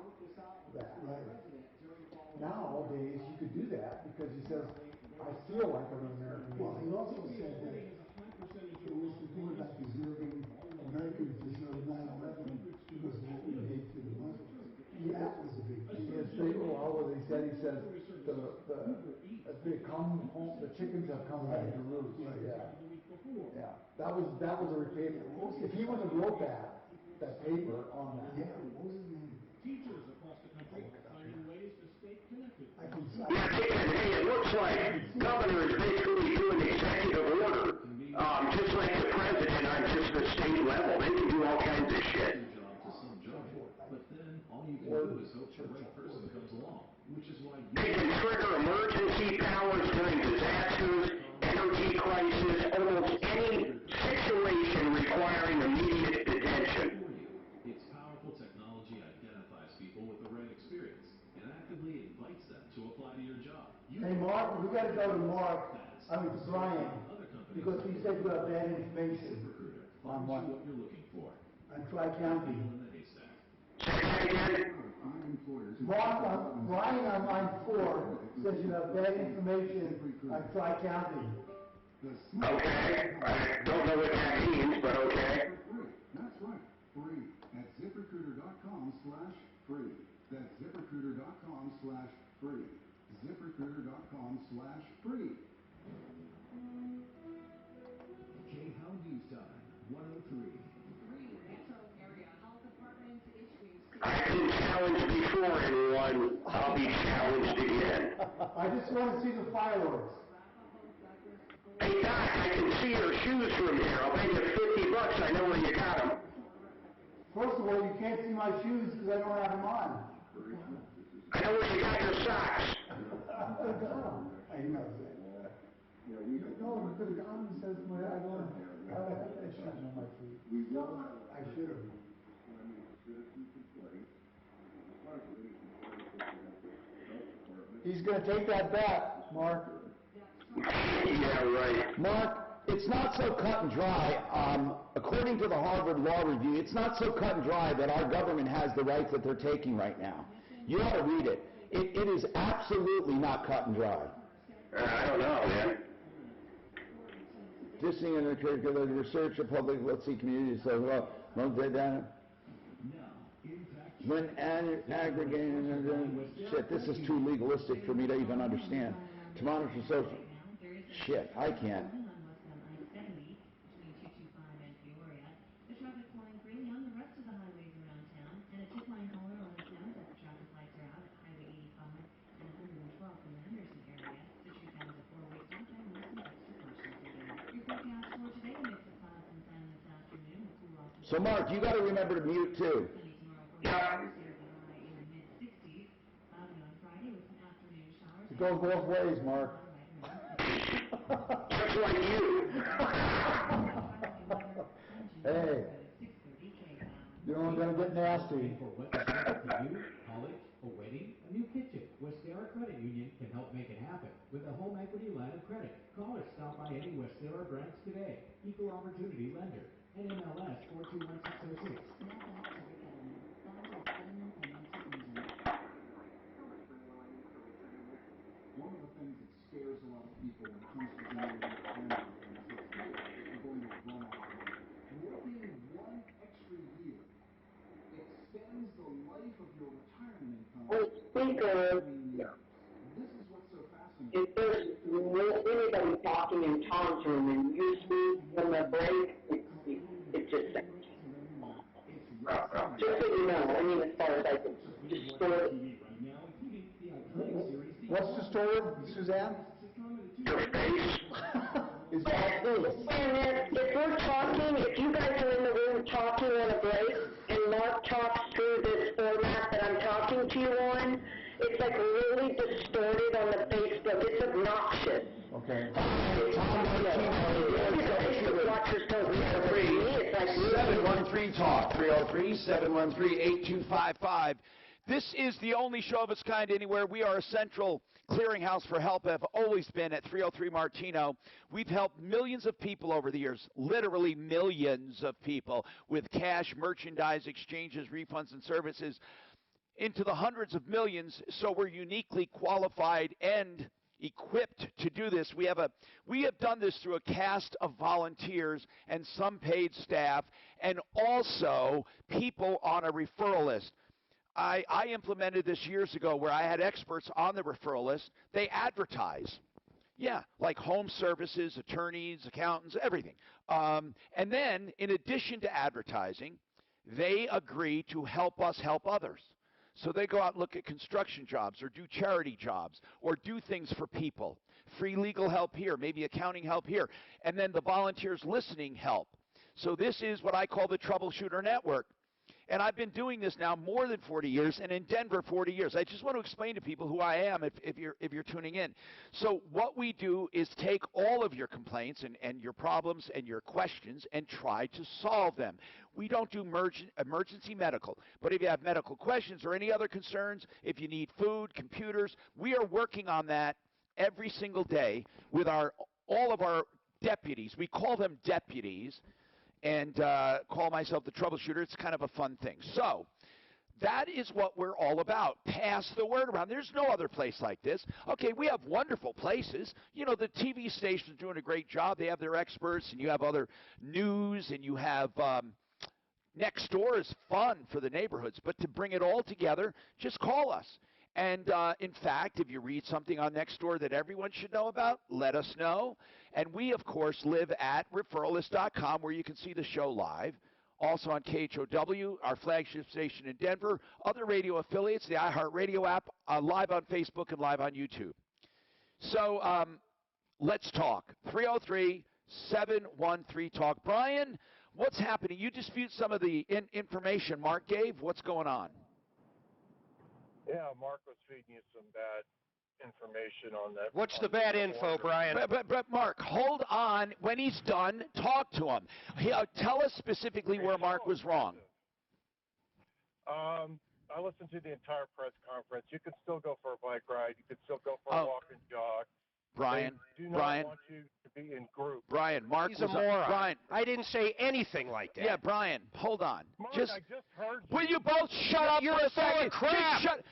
that. Nowadays, you could do that because he says, I feel like I'm an American Indian. Well, he also said that it was the thing about deserving Americans deserve 9/11 because of what we did to the Muslims. That was a big deal. His favorite law, what he said they come home, the chickens have come home to roost. Yeah. That was a paper. If he would have wrote that paper on that. Yeah, what was his name? Teachers across the country finding ways to stay connected. Hey, it looks like governor is basically doing executive order, just like the president on just the state level. They can do all kinds of shit. But then all you can do is hope the right person comes along, which is why They can trigger emergency powers during disasters, energy crisis, almost any situation requiring immediate detention. its powerful technology identifies people with the right experience and actively invites them to apply to your job. Hey, Mark, we gotta go to Brian, because he said you have bad information. On what? What you're looking for. On Tri-County. Say that again? Mark, Brian on line 4 says you have bad information on Tri-County. Okay. I don't know what that means, but okay. That's right, free at ZipRecruiter.com/free. That's ZipRecruiter.com/free. ZipRecruiter.com/free. Okay, how news time? 103. I've been challenged before in one. I'll be challenged again. I just want to see the fireworks. Hey, Doc, I can see your shoes from here. I'll pay you $50. I know where you got them. First of all, you can't see my shoes because I don't have them on. I know where you got your socks. I know that. No, you could have gone and said, well, I don't have shoes on my feet. I should have. He's going to take that bet, Mark. Yeah, right. Mark, it's not so cut and dry. According to the Harvard Law Review, it's not so cut and dry that our government has the rights that they're taking right now. You ought to read it. It is absolutely not cut and dry. I don't know, man. this thing in the curriculum, the research of public, let's see, community, so, well, when aggregating, shit, this is too legalistic for me to even understand. To monitor social, shit, I can't. The traffic flowing freely on the rest of the highways around town, and a tip-line caller will let us know that the traffic lights are out at Highway 85 and 112 in the Henderson area. Citrus has a 4-way stop and with some extra caution today. Your forecast for today, a mix of clouds and sun this afternoon will cool off. So Mark, you got to remember to mute too. It goes both ways, Mark. Just like you. Hey, you know I'm going to get nasty. For what's important to you, college, a wedding, a new kitchen. Westera Credit Union can help make it happen with a home equity line of credit. Call or stop by any Westera branch today. Equal opportunity lender. NMLS 421606. One of the things that scares a lot of people when it comes to dealing with family is that you're going to run out of money. Working one extra year extends the life of your retirement income. This is what's so fascinating. If there's anybody talking in Tom's room and you speak from the break, it's just that. Just so you know, I mean, as far as I can distort. What's distorted, Suzanne? Your face. Is that this? If we're talking, if you guys are in the room talking on a break, and Mark talks through this format that I'm talking to you on, it's like really distorted on the Facebook. It's obnoxious. Okay. Facebook watchers don't care for me. It's like 713 Talk 303-713-8255. This is the only show of its kind anywhere. We are a central clearinghouse for help, have always been at 303 Martino. We've helped millions of people over the years, literally millions of people, with cash, merchandise, exchanges, refunds, and services, into the hundreds of millions. So we're uniquely qualified and equipped to do this. We have done this through a cast of volunteers and some paid staff, and also people on a referral list. I implemented this years ago where I had experts on the referral list. They advertise. Yeah, like home services, attorneys, accountants, everything. And then, in addition to advertising, they agree to help us help others. So they go out and look at construction jobs or do charity jobs or do things for people. Free legal help here, maybe accounting help here. And then the volunteers listening help. So this is what I call the Troubleshooter Network. And I've been doing this now more than 40 years, and in Denver 40 years. I just want to explain to people who I am if you're tuning in. So what we do is take all of your complaints and your problems and your questions and try to solve them. We don't do emergency medical, but if you have medical questions or any other concerns, if you need food, computers, we are working on that every single day with all of our deputies. We call them deputies. And call myself the Troubleshooter. It's kind of a fun thing. So that is what we're all about. Pass the word around. There's no other place like this. Okay, we have wonderful places. You know, the TV station's doing a great job. They have their experts, and you have other news, and you have next door is fun for the neighborhoods. But to bring it all together, just call us. And in fact, if you read something on Nextdoor that everyone should know about, let us know. And we, of course, live at referralist.com, where you can see the show live. Also on KHOW, our flagship station in Denver, other radio affiliates, the iHeartRadio app, live on Facebook and live on YouTube. So let's talk. 303-713-TALK. Brian, what's happening? You dispute some of the information Mark gave. What's going on? Yeah, Mark was feeding you some bad information on that. What's the bad info, Brian? But Mark, hold on. When he's done, talk to him. Tell us specifically where Mark was wrong. I listened to the entire press conference. You could still go for a bike ride. You could still go for a walk and jog. Brian, they do not want you to be in groups. Brian, Mark He's was a moron. Brian, I didn't say anything like that. Yeah, Brian, hold on. Mark, I just heard you. Will you both shut up You're for a full of second? crap.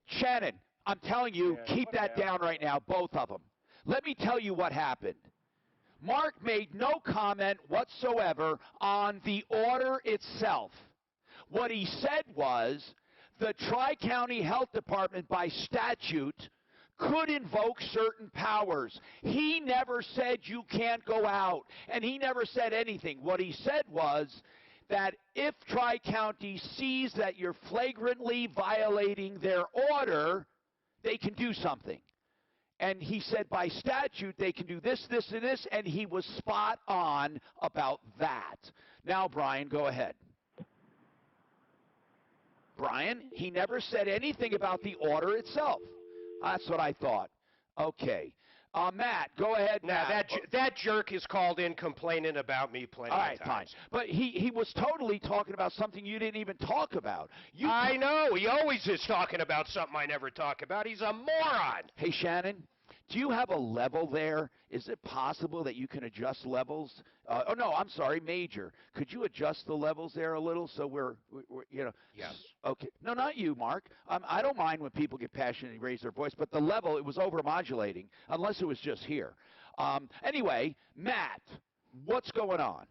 Shannon, I'm telling you, keep that down right now, both of them. Let me tell you what happened. Mark made no comment whatsoever on the order itself. What he said was the Tri-County Health Department by statute could invoke certain powers. He never said you can't go out, and he never said anything. What he said was that if Tri-County sees that you're flagrantly violating their order, they can do something. And he said by statute they can do this, this, and this, and he was spot on about that. Now, Brian, go ahead. Brian, he never said anything about the order itself. That's what I thought. Okay. Matt, go ahead. Now, Matt. that jerk is called in complaining about me plenty All right, of times. fine. But he was totally talking about something you didn't even talk about. I know. He always is talking about something I never talk about. He's a moron. Hey, Shannon, do you have a level there? Is it possible that you can adjust levels? Oh, no, I'm sorry, Major. Could you adjust the levels there a little so we're you know? Yes. Okay. No, not you, Mark. I don't mind when people get passionate and raise their voice, but the level, it was over-modulating, unless it was just here. Anyway, Matt, what's going on?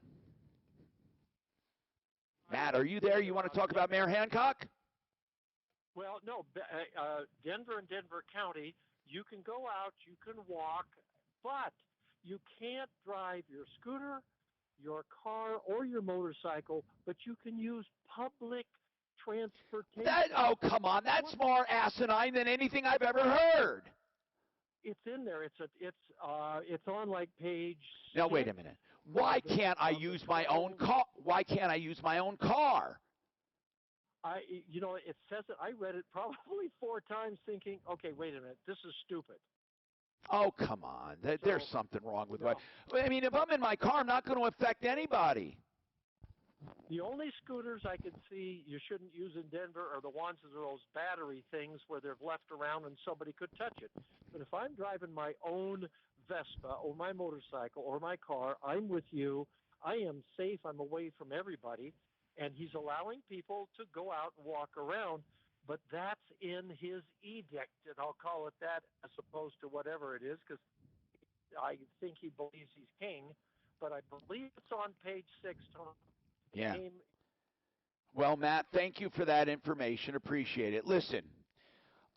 Matt, are you there? You want to talk about Mayor Hancock? Well, no, Denver and Denver County, you can go out, you can walk, but you can't drive your scooter, your car, or your motorcycle, but you can use public transportation. Oh, come on. That's more asinine than anything I've ever heard. It's in there. It's on like page. Now, wait a minute. Why can't I use my own car? Why can't I use my own car? It says it. I read it probably 4 times thinking, okay, wait a minute, this is stupid. Oh, come on. There's something wrong with what. I mean, if I'm in my car, I'm not going to affect anybody. The only scooters I can see you shouldn't use in Denver are the ones that are those battery things where they're left around and somebody could touch it. But if I'm driving my own Vespa or my motorcycle or my car, I'm with you. I am safe. I'm away from everybody. And he's allowing people to go out and walk around. But that's in his edict, and I'll call it that as opposed to whatever it is, because I think he believes he's king. But I believe it's on page 6, Tom. Yeah. Well, Matt, thank you for that information. Appreciate it. Listen.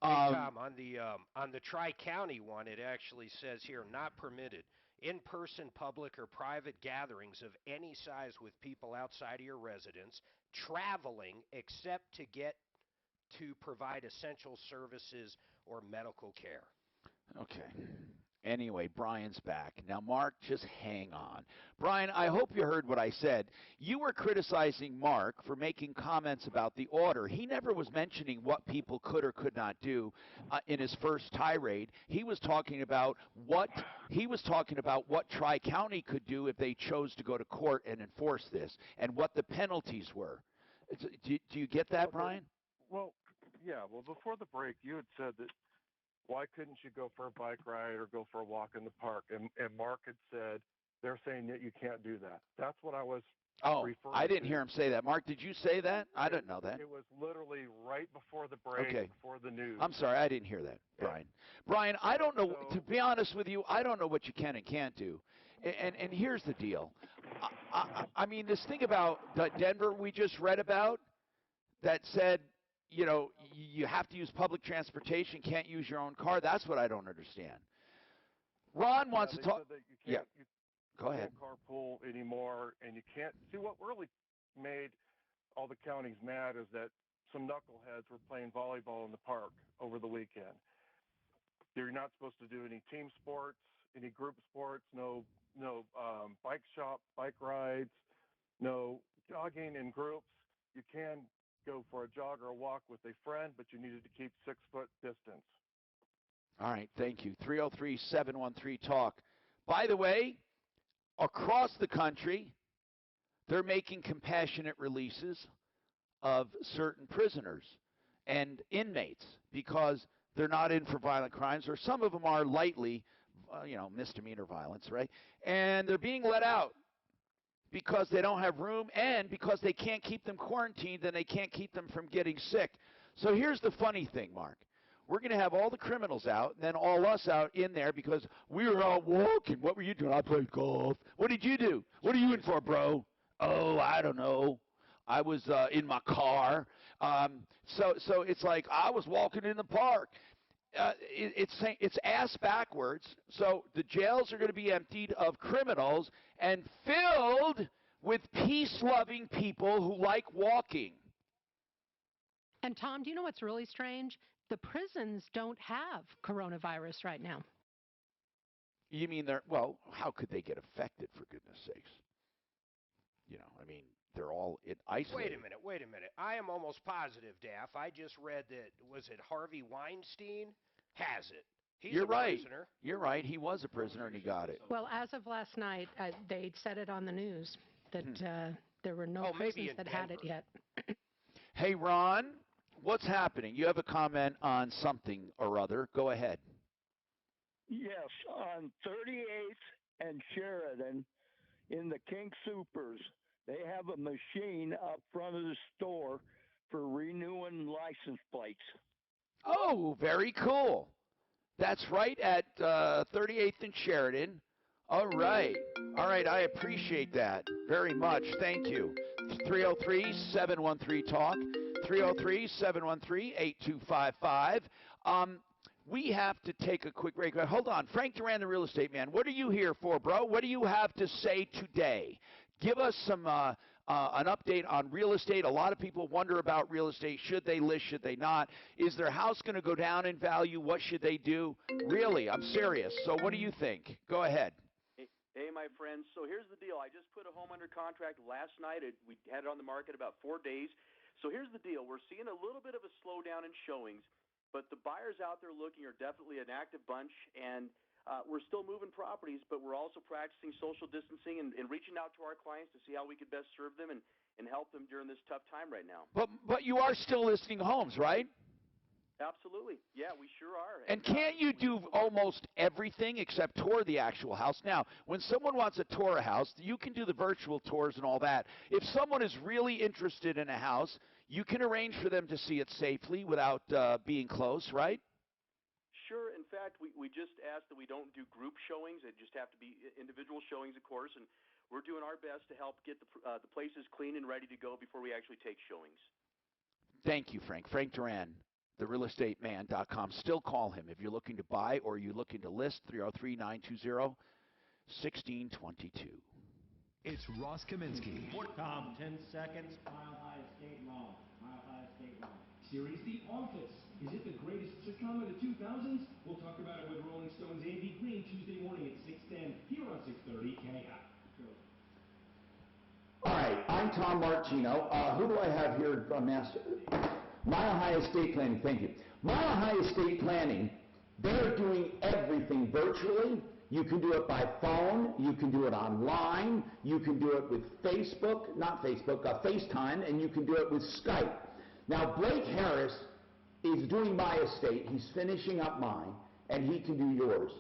Hey, Tom, on the Tri-County one, it actually says here, not permitted. In-person public or private gatherings of any size with people outside of your residence, traveling except to get to provide essential services or medical care. Okay. Anyway, Brian's back. Now, Mark, just hang on. Brian, I hope you heard what I said. You were criticizing Mark for making comments about the order. He never was mentioning what people could or could not do in his first tirade. He was talking about what Tri-County could do if they chose to go to court and enforce this, and what the penalties were. Do you get that, Brian? Well, yeah. Well, before the break, you had said that why couldn't you go for a bike ride or go for a walk in the park? And Mark had said they're saying that you can't do that. That's what I was referring to. I didn't hear him say that. Mark, did you say that? I didn't know that. It was literally right before the break, before the news. I'm sorry, I didn't hear that, Brian. Brian, I don't know, to be honest with you, I don't know what you can and can't do. And here's the deal. I mean, this thing about Denver we just read about that said, you know, you have to use public transportation, can't use your own car. That's what I don't understand. Ron wants to talk. You go ahead. Can't carpool anymore, and you can't see what really made all the counties mad is that some knuckleheads were playing volleyball in the park over the weekend. You're not supposed to do any team sports, any group sports, no bike shop, bike rides, no jogging in groups. You can go for a jog or a walk with a friend, but you needed to keep 6-foot distance. All right, thank you. 303-713-TALK. By the way, across the country, they're making compassionate releases of certain prisoners and inmates because they're not in for violent crimes, or some of them are lightly, misdemeanor violence, right? And they're being let out because they don't have room and because they can't keep them quarantined and they can't keep them from getting sick. So here's the funny thing, Mark. we're going to have all the criminals out and then all us out in there because we were out walking. What were you doing? I played golf. What did you do? What are you in for, bro? Oh, I don't know. I was in my car. So it's like I was walking in the park. It's ass backwards. So the jails are going to be emptied of criminals and filled with peace-loving people who like walking. And Tom, do you know what's really strange? The prisons don't have coronavirus right now. You mean well, how could they get affected, for goodness sakes? You know, I mean, they're all isolated. Wait a minute. I am almost positive, Daff. I just read that, was it Harvey Weinstein? Has it. He's a prisoner. You're right. He was a prisoner and he got it. Well, as of last night, they said it on the news that there were no prisons that had it yet. Hey, Ron, what's happening? You have a comment on something or other. Go ahead. Yes, on 38th and Sheridan in the King Supers, they have a machine up front of the store for renewing license plates. Oh, very cool. That's right at 38th and Sheridan. All right. I appreciate that very much. Thank you. 303-713-TALK, 303-713-8255. We have to take a quick break. Hold on. Frank Duran, the real estate man, what are you here for, bro? What do you have to say today? Give us some an update on real estate. A lot of people wonder about real estate. Should they list? Should they not? Is their house going to go down in value? What should they do? Really, I'm serious. So what do you think? Go ahead. Hey, my friends. So here's the deal. I just put a home under contract last night. We had it on the market about 4 days. So here's the deal. We're seeing a little bit of a slowdown in showings, but the buyers out there looking are definitely an active bunch, and we're still moving properties, but we're also practicing social distancing and reaching out to our clients to see how we could best serve them and help them during this tough time right now. But you are still listing homes, right? Absolutely. Yeah, we sure are. And can't you do almost everything except tour the actual house? Now, when someone wants to tour a house, you can do the virtual tours and all that. If someone is really interested in a house, you can arrange for them to see it safely without being close, right? Sure. In fact, we just ask that we don't do group showings. They just have to be individual showings, of course, and we're doing our best to help get the places clean and ready to go before we actually take showings. Thank you, Frank. Frank Duran, therealestateman.com. Still call him if you're looking to buy or you're looking to list, 303-920-1622. It's Ross Kaminsky. Tom, 10 seconds. Mile High Estate Mall. Mile High Estate Mall. Series The Office. Is it the greatest sitcom of the 2000s? We'll talk about it with Rolling Stone's Andy Green Tuesday morning at 6:10 here on 630 KI. All right, I'm Tom Martino. Who do I have here, Master? Mile High Estate Planning, thank you. Mile High Estate Planning, they're doing everything virtually. You can do it by phone, you can do it online, you can do it with FaceTime, and you can do it with Skype. Now, Blake Harris is doing my estate, he's finishing up mine, and he can do yours.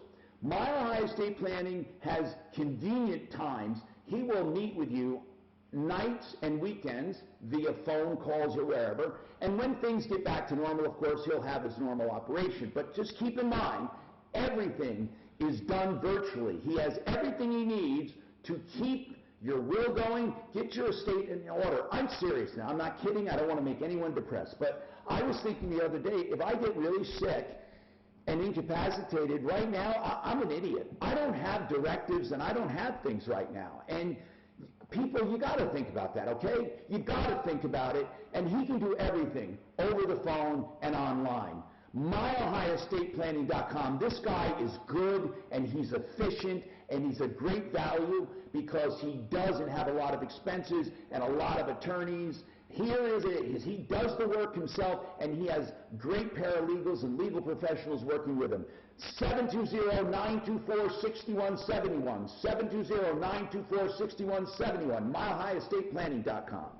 Mile High Estate Planning has convenient times. He will meet with you nights and weekends via phone calls or wherever, and when things get back to normal, of course, he'll have his normal operation. But just keep in mind, everything is done virtually. He has everything he needs to keep your will going, get your estate in order. I'm serious now, I'm not kidding, I don't want to make anyone depressed, but I was thinking the other day, if I get really sick and incapacitated right now, I'm an idiot. I don't have directives and I don't have things right now. And people, you got to think about that, okay? You got to think about it, and he can do everything over the phone and online. MileHighEstatePlanning.com. This guy is good, and he's efficient, and he's a great value because he doesn't have a lot of expenses and a lot of attorneys. Here it is. He does the work himself, and he has great paralegals and legal professionals working with him. 720-924-6171. 720-924-6171. MileHighEstatePlanning.com.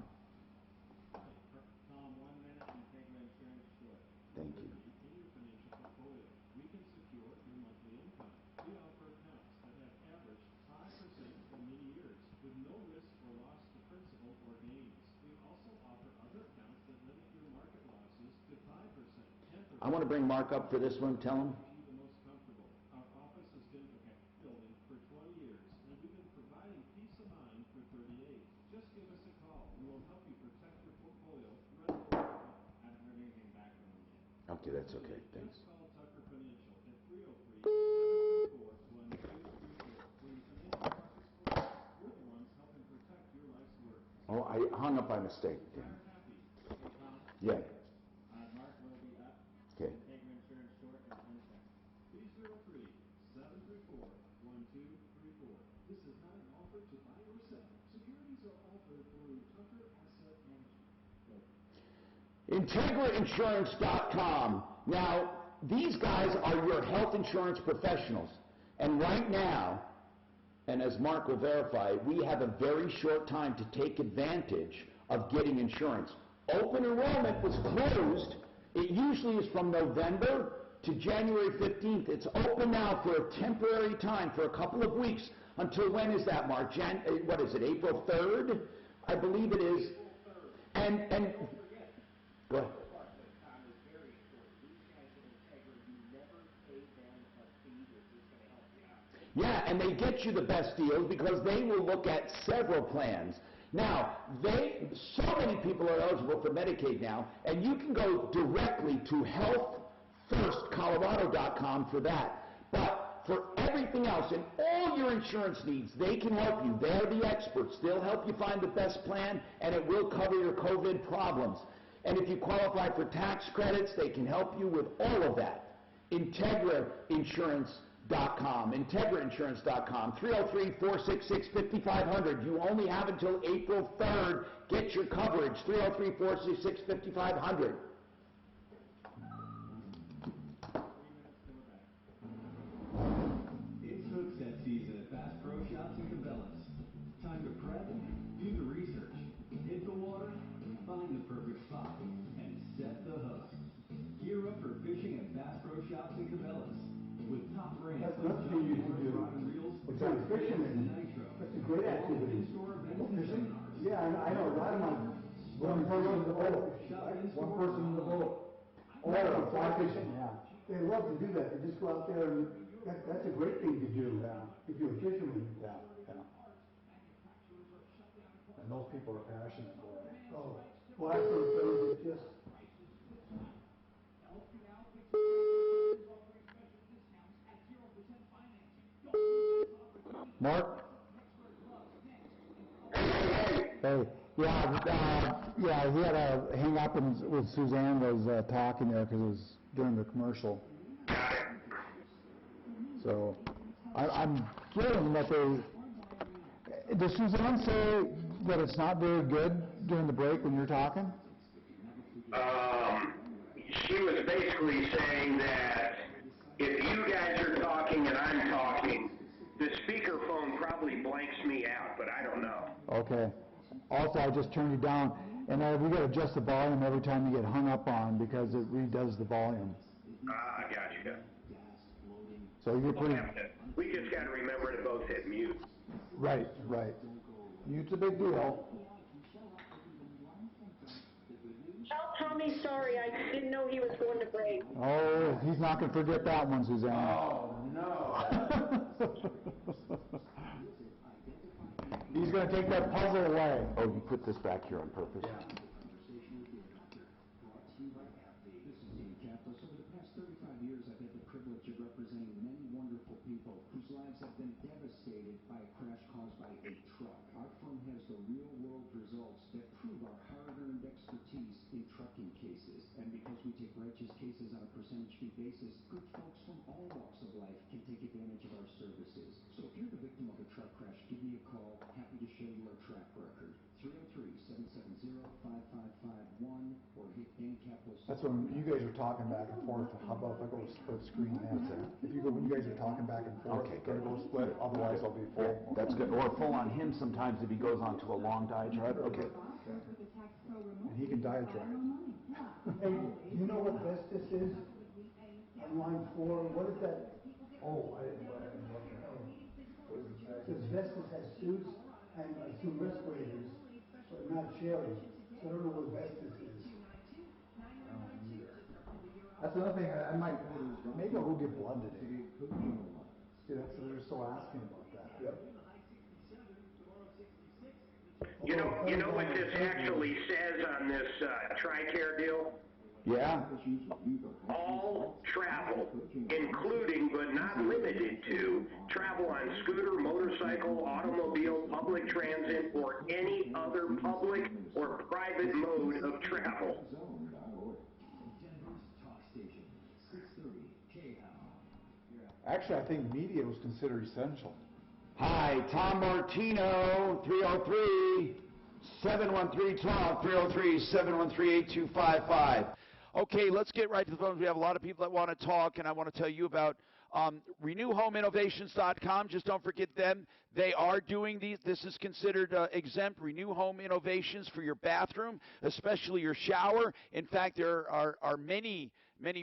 Tom, 1 minute and take an insurance short. Thank you. In your financial portfolio, we can secure your monthly income. We offer accounts that have averaged 5% for many years with no risk or loss to principal or gains. We also offer other accounts that limit your market losses to 5%, 10%. I'm you want to bring Mark up for this one? Tell him. The most comfortable. Our office has been building for 20 years, and we've been providing peace of mind for 38. Just give us a call, and we'll help you protect your portfolio. I haven't heard anything back from them yet. Okay, that's okay. Thanks. Just call Tucker Financial at 303-734-1234. When the financial markets collapse, we're the ones helping protect your life's work. Oh, I hung up by mistake. Retire happy. Hey, Tom? Yeah. Mark will be up. Okay. Integra Insurance short in 10 seconds. 303-734-1234. This is not an offer to buy or sell. Securities are offered through Tucker Asset Management. IntegraInsurance.com. Now, these guys are your health insurance professionals. And right now, and as Mark will verify, we have a very short time to take advantage of getting insurance. Open enrollment was closed. It usually is from November to January 15th. It's open now for a temporary time, for a couple of weeks. Until when is that, Mark? What is it, April 3rd? I believe it is. And go ahead. Yeah, and they get you the best deals because they will look at several plans. Now, so many people are eligible for Medicaid now, and you can go directly to healthfirstcolorado.com for that. But for everything else and all your insurance needs, they can help you. They're the experts. They'll help you find the best plan, and it will cover your COVID problems. And if you qualify for tax credits, they can help you with all of that. IntegraInsurance.com, IntegraInsurance.com, 303-466-5500. You only have until April 3rd. Get your coverage, 303-466-5500. It's hookset season at Bass Pro Shops in Cabela's. Time to prep, do the research, hit the water, find the perfect spot, and set the hook. Gear up for fishing at Bass Pro Shops in Cabela's. With top brands That's another thing you can do. What kind of fishing is Nitro. That's a great activity. In-store events and Fishing? seminars. Yeah, I know. A lot of my one person in the boat. One person in the boat. Or fly fishing. Yeah. They love to do that. They just go out there and that's a great thing to do. Yeah. If you're a fisherman. Yeah. And those people are passionate for it. Oh, well, I have some friends that just. Mark? Hey, yeah, he had to hang up and with Suzanne was talking there because it was during the commercial. So, I'm feeling that does Suzanne say that it's not very good during the break when you're talking? She was basically saying that if you guys are talking and I'm talking, the speakerphone probably blanks me out, but I don't know. Okay. Also, I just turned it down, and we got to adjust the volume every time you get hung up on because it redoes the volume. Ah, gotcha. So you're pretty... We just got to remember to both hit mute. Right. Mute's a big deal. Tell Tommy sorry, I didn't know he was going to break. Oh, he's not going to forget that one, Suzanne. Oh, no. He's going to take that puzzle away. Oh, you put this back here on purpose? This is Dean Kaplan. Over the past 35 years, I've had the privilege of representing many wonderful people whose lives have been devastated by a crash caused by a truck. Our firm has the real-world results that prove our hard-earned expertise in trucking cases. And because we take righteous cases on a percentage fee basis, good folks from all walks of life can take advantage of our services. So if you're the victim of a truck crash, give me a call. Happy to share your track record. 303-770-5551 or hit Dan Kaplan. That's when you guys are talking back and forth. How about if I go split screen that? If you guys are talking back and forth, Okay, gotta go split. Otherwise, I'll be full. Yeah, that's good. Or full on him sometimes if he goes on to a long diatribe. Okay. And he can diatribe. Hey, you know what Vestas is? On line 4, what is that? Oh, I didn't look at it. Because Vestas has suits and some respirators, but not Sherry. So I don't know what Vestas is. That's another thing I might, maybe I'll go get blood today. See, that's, they're still asking about that. Yep. You know what this actually says on this TRICARE deal? Yeah. All travel, including but not limited to travel on scooter, motorcycle, automobile, public transit, or any other public or private mode of travel. Actually, I think media was considered essential. Hi, Tom Martino, 303-713-TALK, 303-713-8255. Okay, let's get right to the phones. We have a lot of people that want to talk, and I want to tell you about RenewHomeInnovations.com. Just don't forget them. They are doing these. This is considered exempt. Renew Home Innovations for your bathroom, especially your shower. In fact, there are many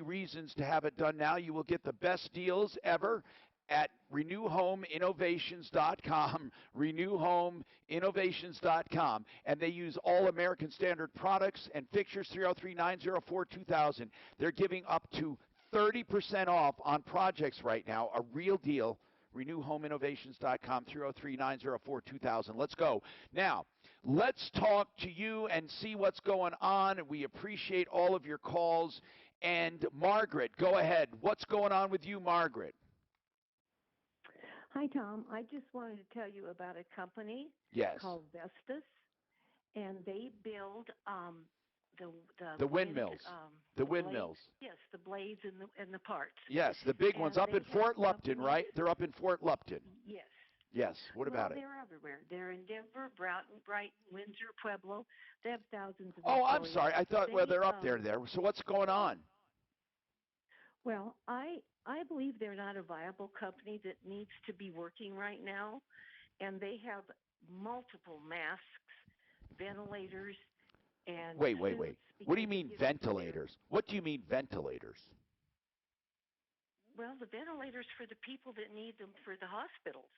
reasons to have it done now. You will get the best deals ever at RenewHomeInnovations.com, RenewHomeInnovations.com, and they use all American Standard products and fixtures. 303-904-2000. They're giving up to 30% off on projects right now, a real deal. RenewHomeInnovations.com, 303-904-2000. Let's go. Now, let's talk to you and see what's going on. We appreciate all of your calls. And Margaret, go ahead. What's going on with you, Margaret? Hi, Tom. I just wanted to tell you about a company called Vestas, and they build the windmills. The windmills. Yes, the blades and the parts. Yes, the big ones up in Fort Lupton, right? They're up in Fort Lupton. Yes. Yes. What about it? They're everywhere. They're in Denver, Brighton, Windsor, Pueblo. They have thousands of Oh, I'm employees. sorry. I thought, well, they're up there. So what's going on? Well, I believe they're not a viable company that needs to be working right now, and they have multiple masks, ventilators, and Wait. What do you mean ventilators? What do you mean ventilators? Well, the ventilators for the people that need them for the hospitals.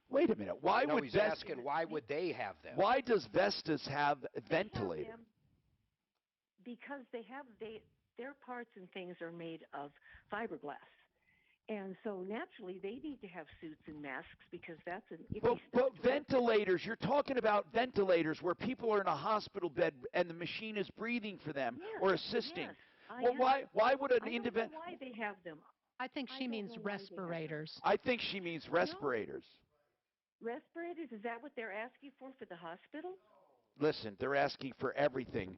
Wait a minute. Why would he's asking why would they have them? Why does Vestas have ventilators? Because their parts and things are made of fiberglass. And so naturally they need to have suits and masks because that's an icky But ventilators, you're talking about ventilators where people are in a hospital bed and the machine is breathing for them or assisting. Yes, well, why would an individual? Why they have them? I think she means respirators. I think she means respirators. Respirators? Is that what they're asking for the hospital? Listen, they're asking for everything.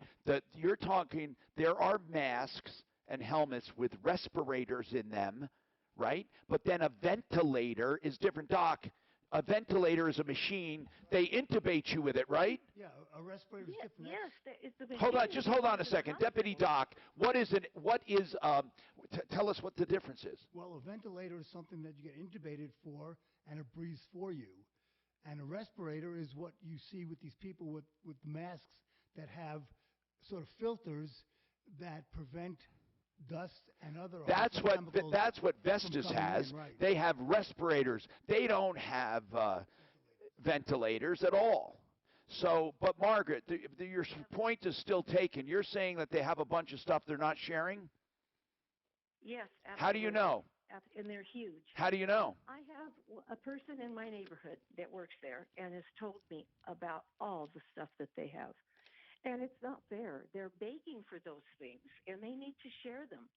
You're talking, there are masks and helmets with respirators in them, right? But then a ventilator is different. Doc, a ventilator is a machine. They intubate you with it, right? Yeah, a respirator is different. Yes, it's the machine. Hold on a second. Deputy Doc, tell us what the difference is. Well, a ventilator is something that you get intubated for, and it breathes for you. And a respirator is what you see with these people with masks that have sort of filters that prevent dust and other That's what Vestas has. Right. They have respirators. They don't have ventilators at all. So, but Margaret, your point is still taken. You're saying that they have a bunch of stuff they're not sharing? Yes, absolutely. How do you know? And they're huge. How do you know? I have a person in my neighborhood that works there and has told me about all the stuff that they have. And it's not fair. They're begging for those things, and they need to share them.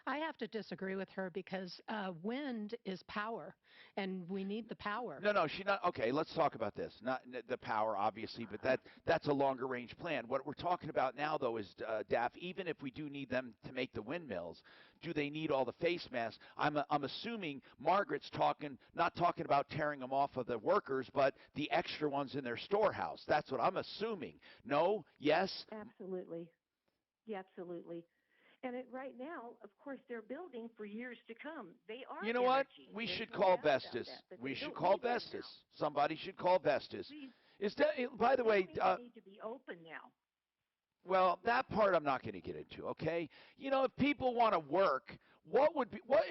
I have to disagree with her because wind is power, and we need the power. No, she's not. Okay, let's talk about this. Not the power, obviously, but that's a longer range plan. What we're talking about now, though, is Daff. Even if we do need them to make the windmills, do they need all the face masks? I'm assuming Margaret's not talking about tearing them off of the workers, but the extra ones in their storehouse. That's what I'm assuming. No? Yes? Absolutely. Yeah, absolutely. And right now, of course, they're building for years to come. They are. You know what? We should call Vestas. We should call Vestas. Somebody should call Vestas. By the way, need to be open now. Well, that part I'm not going to get into, okay? You know, if people want to work, what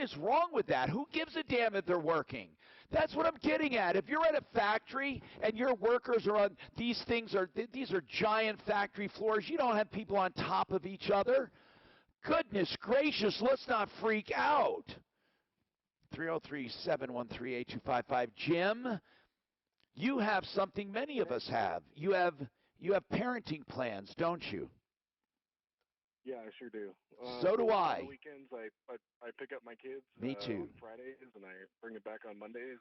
is wrong with that? Who gives a damn if they're working? That's what I'm getting at. If you're at a factory and your workers are on these are giant factory floors, you don't have people on top of each other. Goodness gracious, let's not freak out. 303-713-8255. Jim, you have something many of us have. You have parenting plans, don't you? Yeah, I sure do. So do I. On the weekends, I pick up my kids. Me too. On Fridays, and I bring them back on Mondays,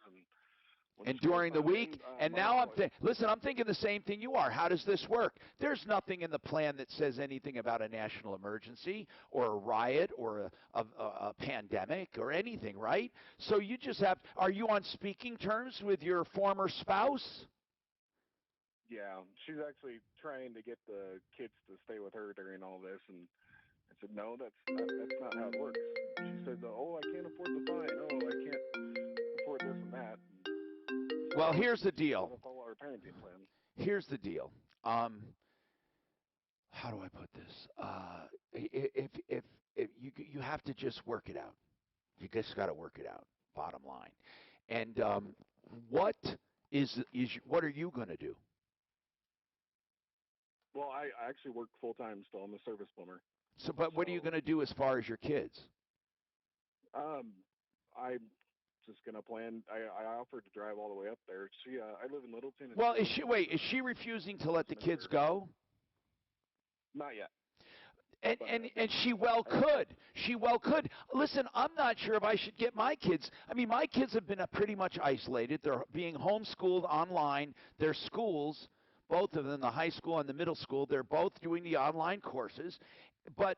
And during the week, and now I'm thinking the same thing you are. How does this work? There's nothing in the plan that says anything about a national emergency or a riot or a pandemic or anything, right? So you just have. Are you on speaking terms with your former spouse? Yeah, she's actually trying to get the kids to stay with her during all this, and I said, no, that's not how it works. She said, oh, I can't afford the fine. Oh, I can't afford this and that. Well, here's the deal. Follow our parenting plan. Here's the deal. How do I put this? If you have to just work it out. You just got to work it out. Bottom line. And what are you going to do? Well, I actually work full time still. I'm a service plumber. So, but what are you going to do as far as your kids? I'm just gonna plan. I offered to drive all the way up there. I live in Littleton. Well, is she refusing to let the kids go? Not yet. And she well could. She well could. Listen, I'm not sure if I should get my kids. I mean, my kids have been pretty much isolated. They're being homeschooled online. Their schools, both of them, the high school and the middle school, they're both doing the online courses. But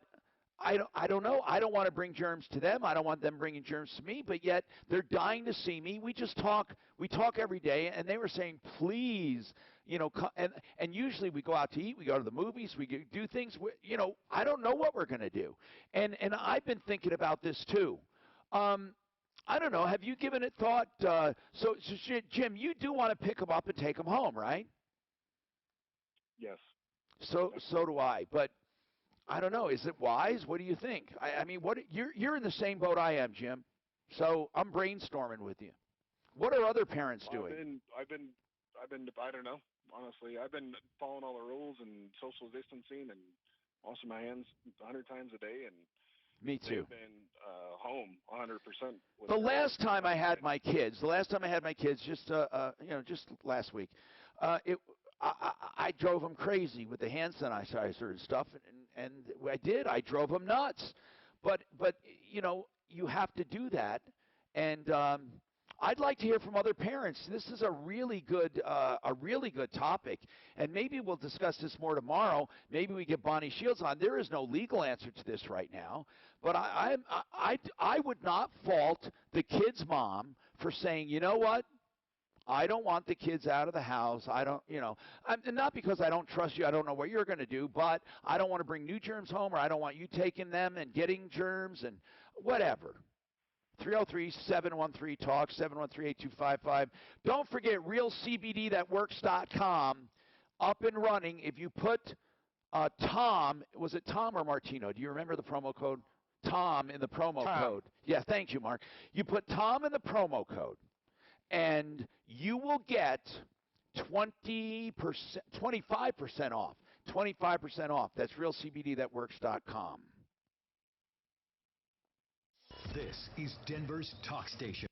I don't know. I don't want to bring germs to them. I don't want them bringing germs to me. But yet they're dying to see me. We talk every day, and they were saying, please, and usually we go out to eat. We go to the movies. We do things. I don't know what we're going to do. And I've been thinking about this too. I don't know. Have you given it thought? So Jim, you do want to pick them up and take them home, right? Yes. So do I. But I don't know. Is it wise? What do you think? I mean, you're in the same boat I am, Jim. So I'm brainstorming with you. What are other parents doing? I've been. I don't know. Honestly, I've been following all the rules and social distancing and washing my hands 100 times a day. And me too. They've been home 100%. The last time I had my kids, just last week, I drove them crazy with the hand sanitizer and stuff, and I drove them nuts. But you have to do that, and I'd like to hear from other parents. This is a really good topic, and maybe we'll discuss this more tomorrow. Maybe we get Bonnie Shields on. There is no legal answer to this right now, but I would not fault the kid's mom for saying, you know what? I don't want the kids out of the house. Not because I don't trust you. I don't know what you're going to do, but I don't want to bring new germs home, or I don't want you taking them and getting germs and whatever. 303-713-TALK, 713-8255. Don't forget realcbdthatworks.com up and running. If you put Tom, was it Tom or Martino? Do you remember the promo code? Tom in the promo code. Yeah, thank you, Mark. You put Tom in the promo code, and you will get 25% off. 25% off. That's realcbdthatworks.com. This is Denver's talk station.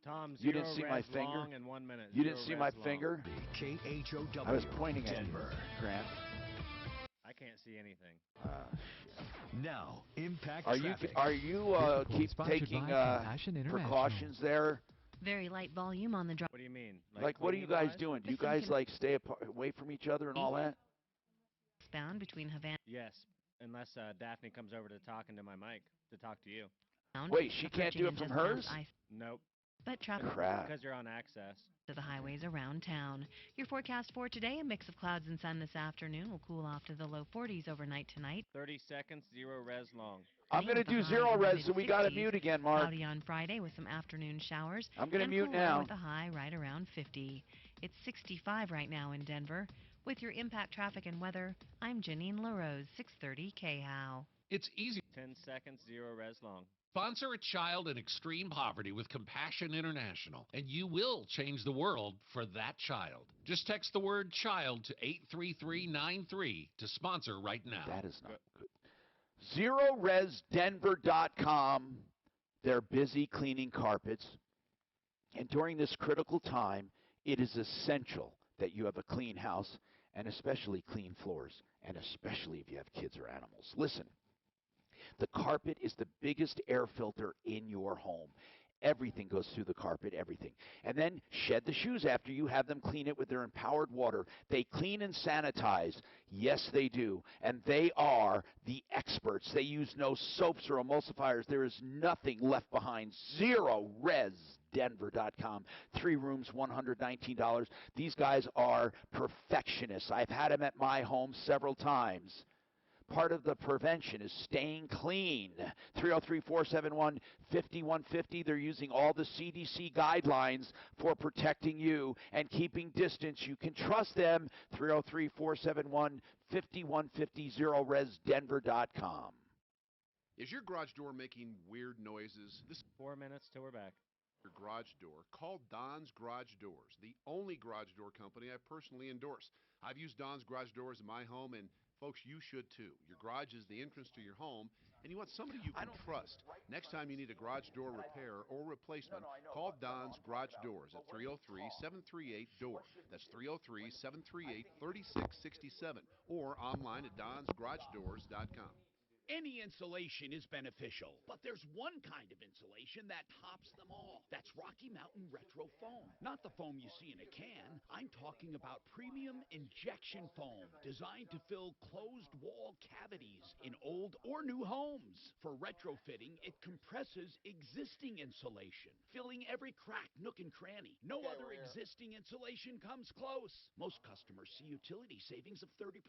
Tom, you didn't see my finger? Long in 1 minute. You didn't see my finger? KHOW. I was pointing at Denver. you, Grant. I can't see anything. Now, impact are traffic. You keep taking precautions there? Very light volume on the drive. What do you mean? Like what are you guys doing? Do you guys stay away from each other and all that? Bound between Havana. Yes, unless Daphne comes over to talk into my mic to talk to you. Wait, she can't do it from hers? Nope. But traffic because you're on access to the highways around town. Your forecast for today: a mix of clouds and sun this afternoon. Will cool off to the low 40s overnight tonight. 30 seconds, 0 res long. I'm going to do 0 res, so we got to mute again, Mark. Cloudy on Friday with some afternoon showers. I'm going to mute now. With a high right around 50. It's 65 right now in Denver. With your impact traffic and weather, I'm Janine LaRose, 630 KHOW. It's easy. 10 seconds, 0 res long. Sponsor a child in extreme poverty with Compassion International, and you will change the world for that child. Just text the word child to 83393 to sponsor right now. That is not good. ZeroResDenver.com. They're busy cleaning carpets. And during this critical time, it is essential that you have a clean house and especially clean floors, and especially if you have kids or animals. Listen, the carpet is the biggest air filter in your home. Everything goes through the carpet, everything. And then shed the shoes after you have them clean it with their empowered water. They clean and sanitize. Yes, they do. And they are the experts. They use no soaps or emulsifiers. There is nothing left behind. ZeroResDenver.com. 3 rooms, $119. These guys are perfectionists. I've had them at my home several times. Part of the prevention is staying clean. 303-471-5150. They're using all the CDC guidelines for protecting you and keeping distance. You can trust them. 303-471-5150. ZeroResDenver.com. Is your garage door making weird noises? 4 minutes till we're back. Your garage door. Call Don's Garage Doors, the only garage door company I personally endorse. I've used Don's Garage Doors in my home, and folks, you should too. Your garage is the entrance to your home, and you want somebody you can trust. Next time you need a garage door repair or replacement, call Don's Garage Doors at 303-738-DOOR. That's 303-738-3667, or online at donsgaragedoors.com. Any insulation is beneficial, but there's one kind of insulation that tops them all. That's Rocky Mountain Retro Foam. Not the foam you see in a can. I'm talking about premium injection foam designed to fill closed wall cavities in old or new homes. For retrofitting, it compresses existing insulation, filling every crack, nook, and cranny. No other existing insulation comes close. Most customers see utility savings of 30%,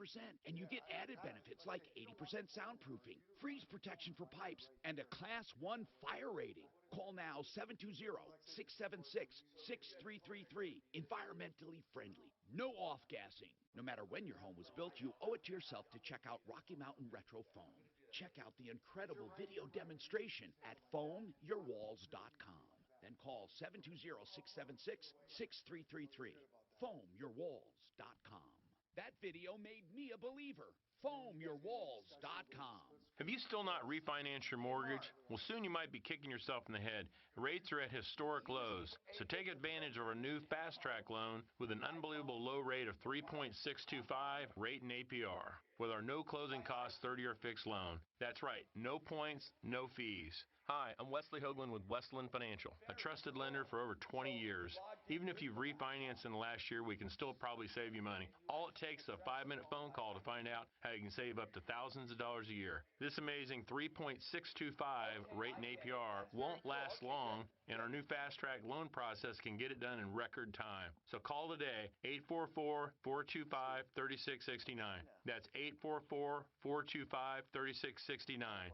and you get added benefits like 80% soundproofing, freeze protection for pipes, and a Class 1 fire rating. Call now 720-676-6333. Environmentally friendly. No off-gassing. No matter when your home was built, you owe it to yourself to check out Rocky Mountain Retro Foam. Check out the incredible video demonstration at foamyourwalls.com. Then call 720-676-6333. Foamyourwalls.com. That video made me a believer. Foamyourwalls.com. Have you still not refinanced your mortgage? Well, soon you might be kicking yourself in the head. Rates are at historic lows, so take advantage of our new Fast Track loan with an unbelievable low rate of 3.625 rate and APR. With our no closing costs 30-year fixed loan. That's right, no points, no fees. Hi, I'm Wesley Hoagland with Westland Financial, a trusted lender for over 20 years. Even if you've refinanced in the last year, we can still probably save you money. All it takes is a 5-minute phone call to find out how you can save up to thousands of dollars a year. This amazing 3.625 rate and APR won't last long, and our new Fast Track loan process can get it done in record time. So call today, 844-425-3669. That's 844-425-3669.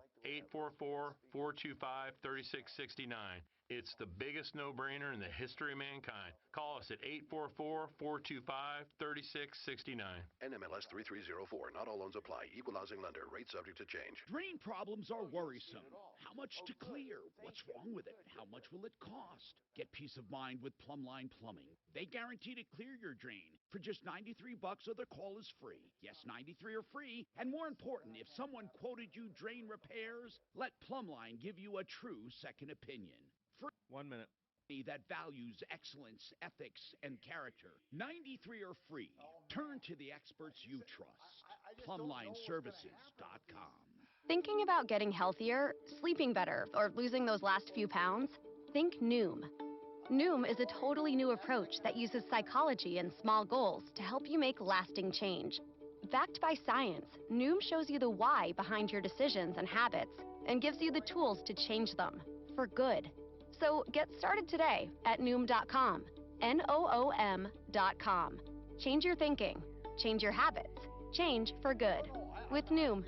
844-425-3669. It's the biggest no-brainer in the history of mankind. Call us at 844-425-3669. NMLS 3304. Not all loans apply. Equal housing lender. Rate subject to change. Drain problems are worrisome. How much to clear? What's wrong with it? How much will it cost? Get peace of mind with Plumline Plumbing. They guarantee to clear your drain for just $93 or the call is free. Yes, 93 are free. And more important, if someone quoted you drain repairs, let Plumline give you a true second opinion. 1 minute. That values excellence, ethics, and character. 93 are free. Turn to the experts you trust. PlumlineServices.com. Thinking about getting healthier, sleeping better, or losing those last few pounds? Think Noom. Noom is a totally new approach that uses psychology and small goals to help you make lasting change. Backed by science, Noom shows you the why behind your decisions and habits and gives you the tools to change them for good. So get started today at Noom.com. Noom.com. Change your thinking. Change your habits. Change for good. With Noom.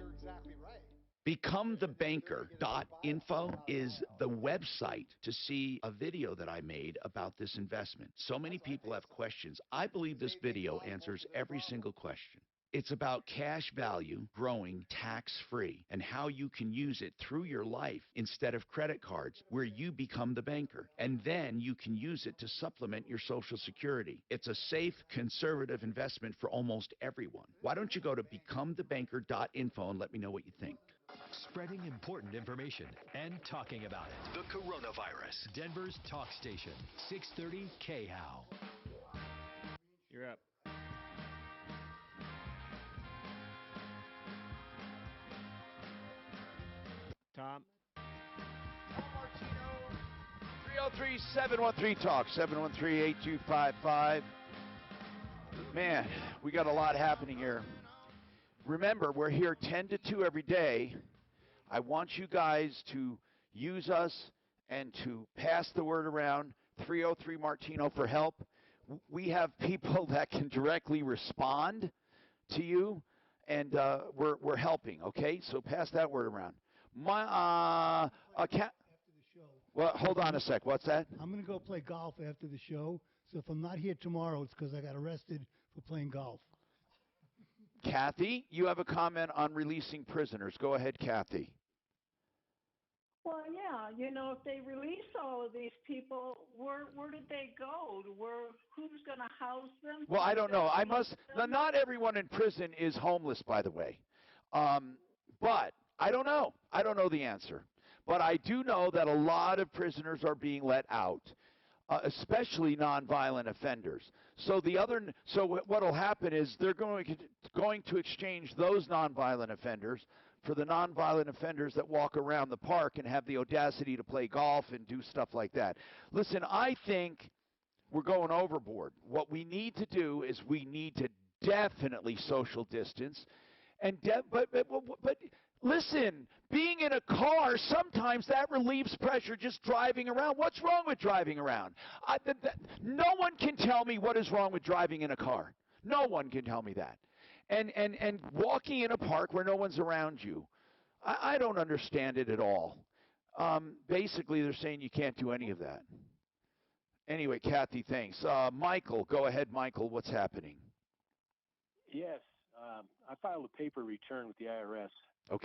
BecomeTheBanker.info is the website to see a video that I made about this investment. So many people have questions. I believe this video answers every single question. It's about cash value growing tax-free and how you can use it through your life instead of credit cards, where you become the banker. And then you can use it to supplement your Social Security. It's a safe, conservative investment for almost everyone. Why don't you go to becomethebanker.info and let me know what you think. Spreading important information and talking about it. The coronavirus. Denver's talk station. 630 KHOW. You're up. Tom. 303-713-TALK, 713-8255. Man, we got a lot happening here. Remember, we're here 10 to 2 every day. I want you guys to use us and to pass the word around. 303-MARTINO for help. We have people that can directly respond to you, and we're helping, okay? So pass that word around. Well, hold on a sec. What's that? I'm going to go play golf after the show. So if I'm not here tomorrow, it's because I got arrested for playing golf. Kathy, you have a comment on releasing prisoners. Go ahead, Kathy. Well, yeah, if they release all of these people, where did they go? Who's going to house them? Well, I don't know. Not everyone in prison is homeless, by the way. But I don't know. I don't know the answer. But I do know that a lot of prisoners are being let out, especially nonviolent offenders. So what will happen is they're going to exchange those nonviolent offenders for the nonviolent offenders that walk around the park and have the audacity to play golf and do stuff like that. Listen, I think we're going overboard. What we need to do is we need to definitely social distance, but listen, being in a car, sometimes that relieves pressure just driving around. What's wrong with driving around? No one can tell me what is wrong with driving in a car. No one can tell me that. And walking in a park where no one's around you, I don't understand it at all. Basically, they're saying you can't do any of that. Anyway, Kathy, thanks. Michael, go ahead, Michael. What's happening? Yes, I filed a paper return with the IRS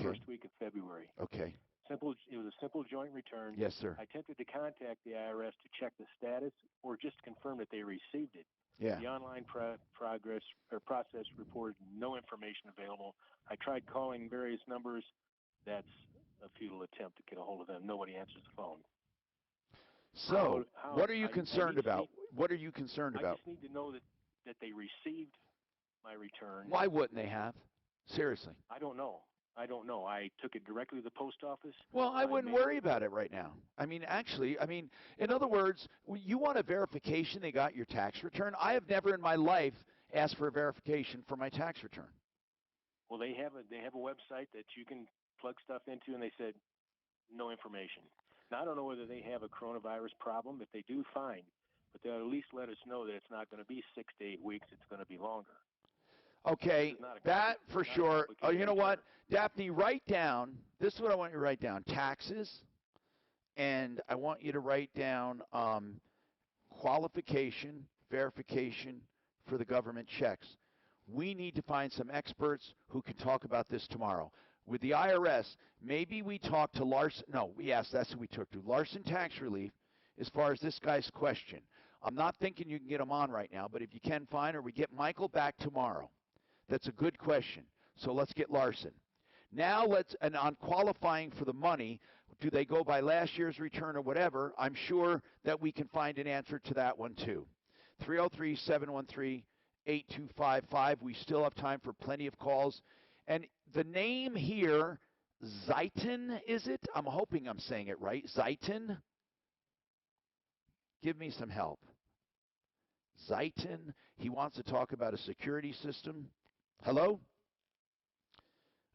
first week of February. Okay. It was a simple joint return. Yes, sir. I attempted to contact the IRS to check the status or just confirm that they received it. Yeah. The online process reported no information available. I tried calling various numbers. That's a futile attempt to get a hold of them. Nobody answers the phone. So, what are you concerned about? What are you concerned about? I just need to know that they received my return. Why wouldn't they have? Seriously. I don't know. I took it directly to the post office. Well, I wouldn't worry about it right now. Actually, in other words, you want a verification they got your tax return? I have never in my life asked for a verification for my tax return. Well, they have a website that you can plug stuff into, and they said no information. Now, I don't know whether they have a coronavirus problem. If they do, fine. But they'll at least let us know that it's not going to be 6 to 8 weeks. It's going to be longer. Okay, that for sure. Oh, you know what? Daphne, write down, this is what I want you to write down, taxes, and I want you to write down qualification, verification for the government checks. We need to find some experts who can talk about this tomorrow. With the IRS, maybe we talk to Larson. No, yes, that's who we took to. Larson Tax Relief, as far as this guy's question. I'm not thinking you can get him on right now, but if you can, fine, or we get Michael back tomorrow. That's a good question. So let's get Larson. Now and on qualifying for the money, do they go by last year's return or whatever? I'm sure that we can find an answer to that one too. 303-713-8255. We still have time for plenty of calls. And the name here, Zaitin, is it? I'm hoping I'm saying it right. Zaitin? Give me some help. Zaitin, he wants to talk about a security system. Hello?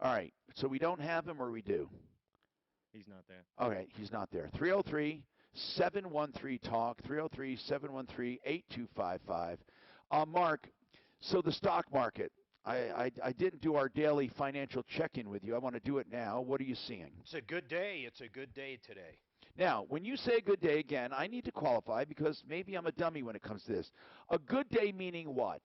All right, so we don't have him or we do? He's not there. Okay, he's not there. 303-713-TALK, 303-713-8255. Mark, so the stock market, I didn't do our daily financial check-in with you. I want to do it now. What are you seeing? It's a good day. It's a good day today. Now, when you say good day, again, I need to qualify because maybe I'm a dummy when it comes to this. A good day meaning what?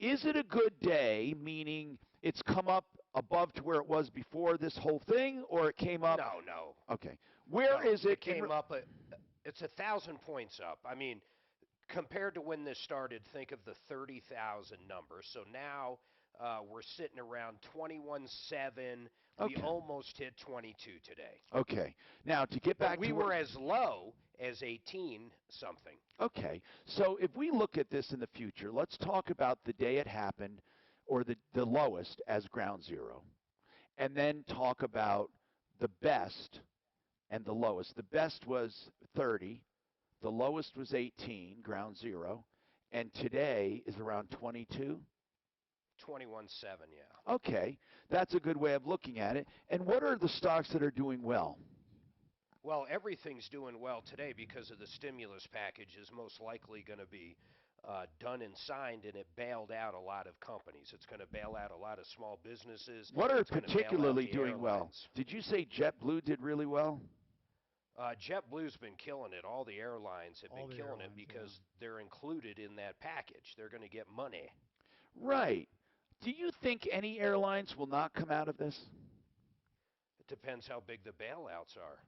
Is it a good day, meaning it's come up above to where it was before this whole thing, or it came up? No. Okay. Where is it? It came up. It's 1,000 points up. I mean, compared to when this started, think of the 30,000 number. So now we're sitting around 21.7. We almost hit 22 today. Okay. Now to get back, we were as low as 18 something. Okay. So if we look at this in the future, let's talk about the day it happened, or the lowest as ground zero, and then talk about the best and the lowest. The best was 30. The lowest was 18, ground zero, and today is around 22. 21.7, yeah. Okay, that's a good way of looking at it. And what are the stocks that are doing well? Well, everything's doing well today because of the stimulus package is most likely going to be done and signed, and it bailed out a lot of companies. It's going to bail out a lot of small businesses. What are particularly doing well? Did you say JetBlue did really well? JetBlue's been killing it. All the airlines have been killing it because they're included in that package. They're going to get money. Right. Do you think any airlines will not come out of this? It depends how big the bailouts are.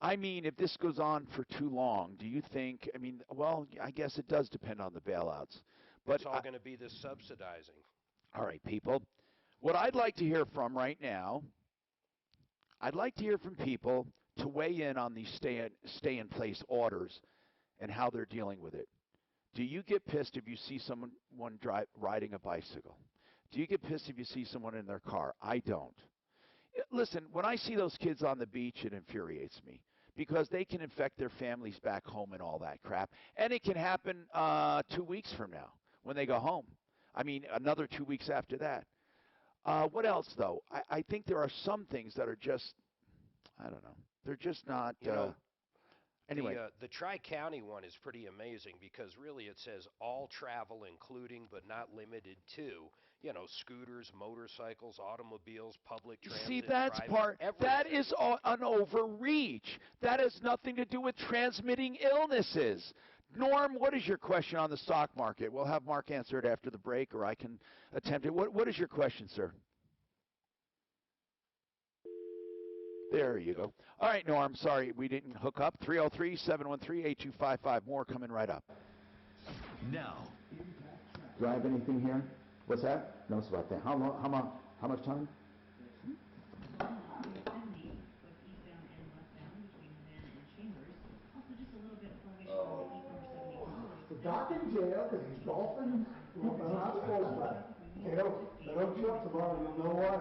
I mean, if this goes on for too long, do you think, well, I guess it does depend on the bailouts. But it's all going to be the subsidizing. All right, people. What I'd like to hear from right now, I'd like to hear from people to weigh in on these stay-in-place orders and how they're dealing with it. Do you get pissed if you see someone riding a bicycle? Do you get pissed if you see someone in their car? I don't. Listen, when I see those kids on the beach, it infuriates me because they can infect their families back home and all that crap. And it can happen 2 weeks from now when they go home. I mean, another 2 weeks after that. What else, though? I think there are some things that are just, I don't know. They're just not. Anyway. The Tri-County one is pretty amazing because really it says all travel including but not limited to, scooters, motorcycles, automobiles, public transit. See, that's everything. That is an overreach. That has nothing to do with transmitting illnesses. Norm, what is your question on the stock market? We'll have Mark answer it after the break, or I can attempt it. What is your question, sir? There you go. All right, Norm, sorry we didn't hook up. 303-713-8255. More coming right up. Now. Do I have anything here? What's that? No, it's about that. How much time? The doc in jail because he's golfing. Well, they're not supposed to. They don't show up tomorrow. You'll know why.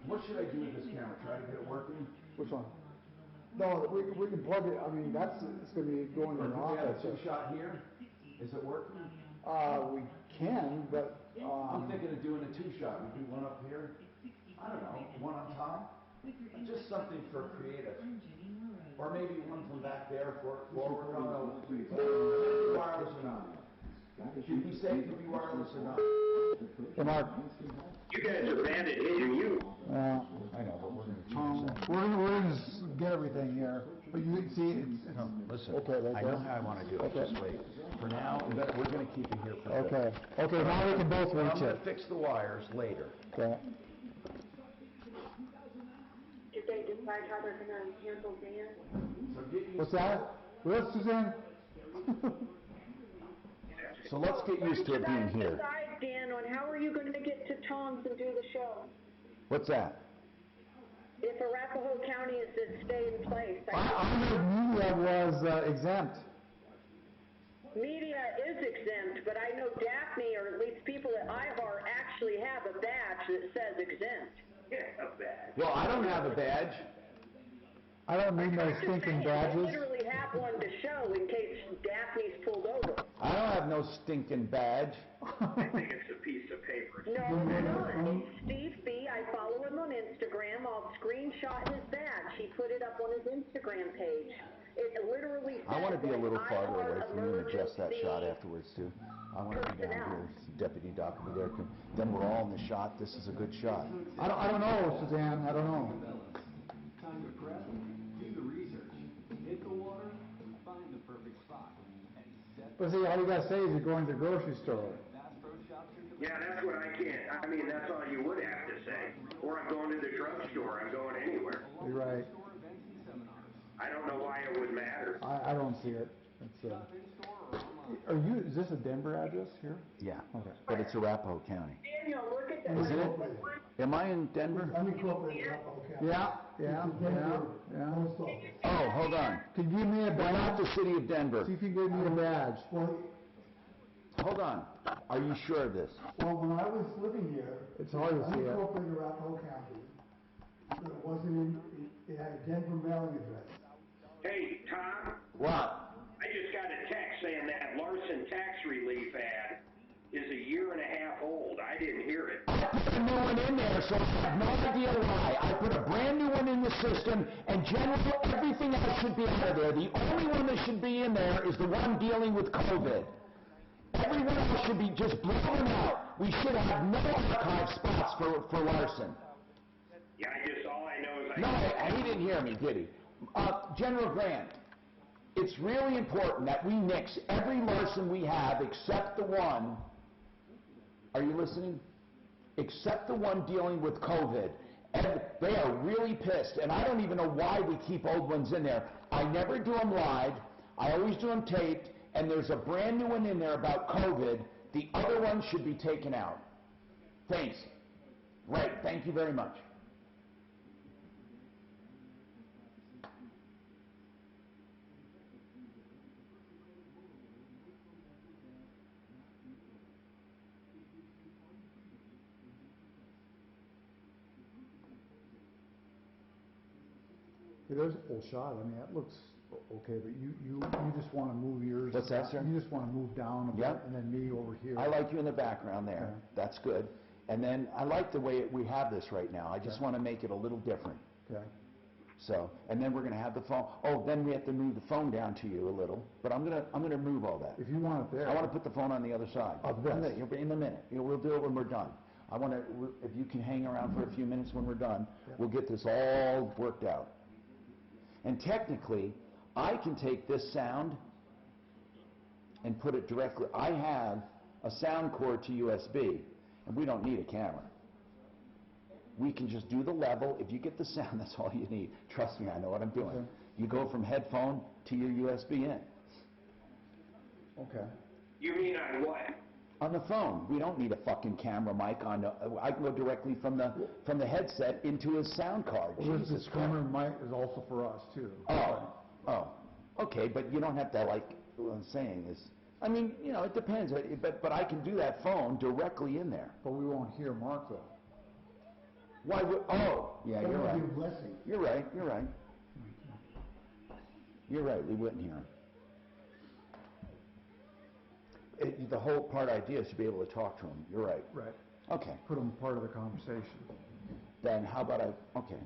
What should I do with this camera? Try to get it working? Which one? No, we can plug it. I mean, it's going to be going in the office. Do we have a two-shot here? Is it working? We can, but I'm thinking of doing a two-shot. We do one up here. I don't know, one on top. Just something for creative. Or maybe one from back there for forward. No, wireless or not. Should we say it could be wireless or not? Hey, Mark. You guys are bad at hitting you. I know, but we're going to change that. We're going to get everything here, but you can see it. Listen, I know how I want to do it. Just wait. For now, we're going to keep it here for Okay. Okay, now we can both reach it. I'm going to fix the wires later. Okay. Did they decide how they're going to handle Dan? What's that? What, Suzanne? So let's get used to it being here. Decide, Dan, on how are you going to get to Tom's and do the show? What's that? If Arapahoe County is to stay in place. I heard media was exempt. Media is exempt, but I know Daphne, or at least people at IHAR, actually have a badge that says exempt. Yeah, a badge. Well, I don't have a badge. I don't need no stinking badges. I literally have one to show in case Daphne's pulled over. I don't have no stinking badge. I think it's a piece of paper. No, it's Steve B. I follow him on Instagram. I'll screenshot his badge. He put it up on his Instagram page. It literally says I want to be a little farther away from you and adjust that emergency shot afterwards, too. I want to be down here. Deputy Doc will be there. Then we're all in the shot. This is a good shot. I don't know, Suzanne. I don't know. Time to prep, do the research, hit the water, find the perfect spot, and set But see, all you gotta say is you're going to the grocery store. Yeah, that's what I can't. I mean, that's all you would have to say. Or I'm going to the drugstore. I'm going anywhere. You're right. I don't know why it would matter. I don't see it. It's, is this a Denver address here? Yeah. Okay. But it's Arapahoe County. Daniel, look at that. Isn't it? Am I in Denver? Unincorporated Arapahoe County. Yeah. Oh, hold on. Can you give me a badge? We're not the city of Denver. See if you can give me a badge. Hold on. Are you sure of this? Well, when I was living here, it's hard to see it. Unincorporated Arapahoe County, but it wasn't in, it had a Denver mailing address. Hey, Tom. What? I just got a text saying that Larson tax relief ad is a year and a half old. I didn't hear it. I put a new one in there, so I have no idea why. I put a brand new one in the system, and generally everything else should be out of there. The only one that should be in there is the one dealing with COVID. Everyone else should be just blown out. We should have no archive spots for Larson. Yeah, all I know is No, he didn't hear me, did he? General Grant, it's really important that we nix every Larson we have except the one, are you listening? Except the one dealing with COVID. And they are really pissed, and I don't even know why we keep old ones in there. I never do them live. I always do them taped, and there's a brand new one in there about COVID. The other one should be taken out. Thanks. Right, thank you very much. There's a full shot. I mean, that looks okay, but you just want to move yours. What's that, sir? You just want to move down a bit, and then me over here. I like you in the background there. Okay. That's good. And then I like the way we have this right now. I just want to make it a little different. Okay. So, and then we're going to have the phone. Oh, then we have to move the phone down to you a little. But I'm gonna remove all that. If you want it there. I want to put the phone on the other side. Of this. In a minute. We'll do it when we're done. I want to. If you can hang around for a few minutes when we're done, we'll get this all worked out. And technically, I can take this sound and put it directly. I have a sound cord to USB, and we don't need a camera. We can just do the level. If you get the sound, that's all you need. Trust me, I know what I'm doing. Okay. You go from headphone to your USB in. Okay. You mean on what? On the phone. We don't need a fucking camera mic on. I can go directly from the headset into his sound card. Well, this camera mic is also for us too. Oh. Okay, but you don't have to what I'm saying is, I mean, it depends. But I can do that phone directly in there. But we won't hear Mark though. Why would? Oh, yeah, you're right. You're right. You're right. We wouldn't hear him. The whole part idea is to be able to talk to him. You're right. Right. Okay. Put him part of the conversation. Then how about okay.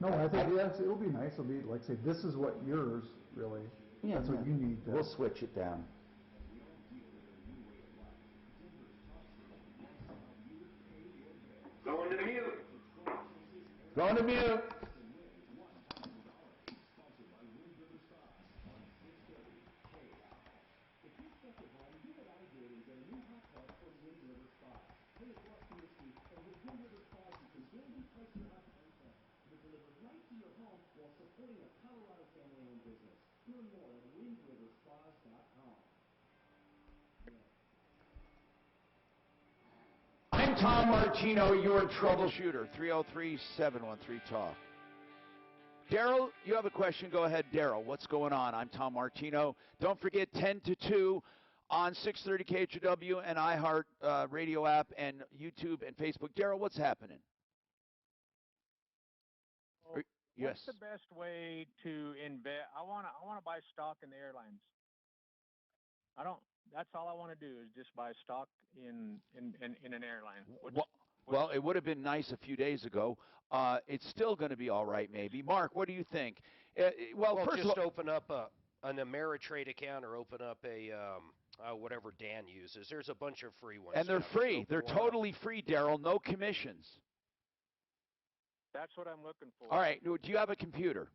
No, I think it'll be nice. It'll be like say this is what yours really. Yeah, that's what you need. We'll switch it down. Going to mute. Going to mute. I'm Tom Martino, your troubleshooter. 303-713-TALK. Daryl, you have a question? Go ahead, Daryl. What's going on? I'm Tom Martino. Don't forget 10 to 2 on 630 KHW and iHeart radio app and YouTube and Facebook. Daryl, what's happening? Yes. What's the best way to invest? I want to buy stock in the airlines. That's all I want to do is just buy stock in an airline. Well, it would have been nice a few days ago. It's still going to be all right, maybe. Mark, what do you think? First just open up an Ameritrade account or open up a whatever Dan uses. There's a bunch of free ones. And they're free. They're totally free, Daryl. No commissions. That's what I'm looking for. All right. Do you have a computer?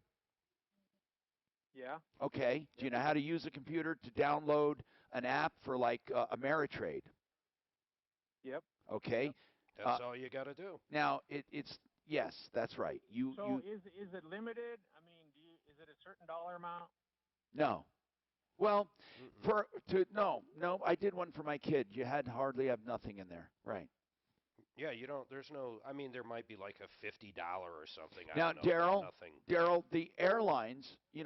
Yeah. Okay. Do you know how to use a computer to download an app for like Ameritrade? Yep. Okay. That's all you got to do. Now it's yes, that's right. So is it limited? I mean, is it a certain dollar amount? No. Well, no, I did one for my kid. You had hardly have nothing in there, right? Yeah, you don't. There's no. I mean, there might be like a $50 or something. I Now, don't know, nothing. Daryl, the airlines, you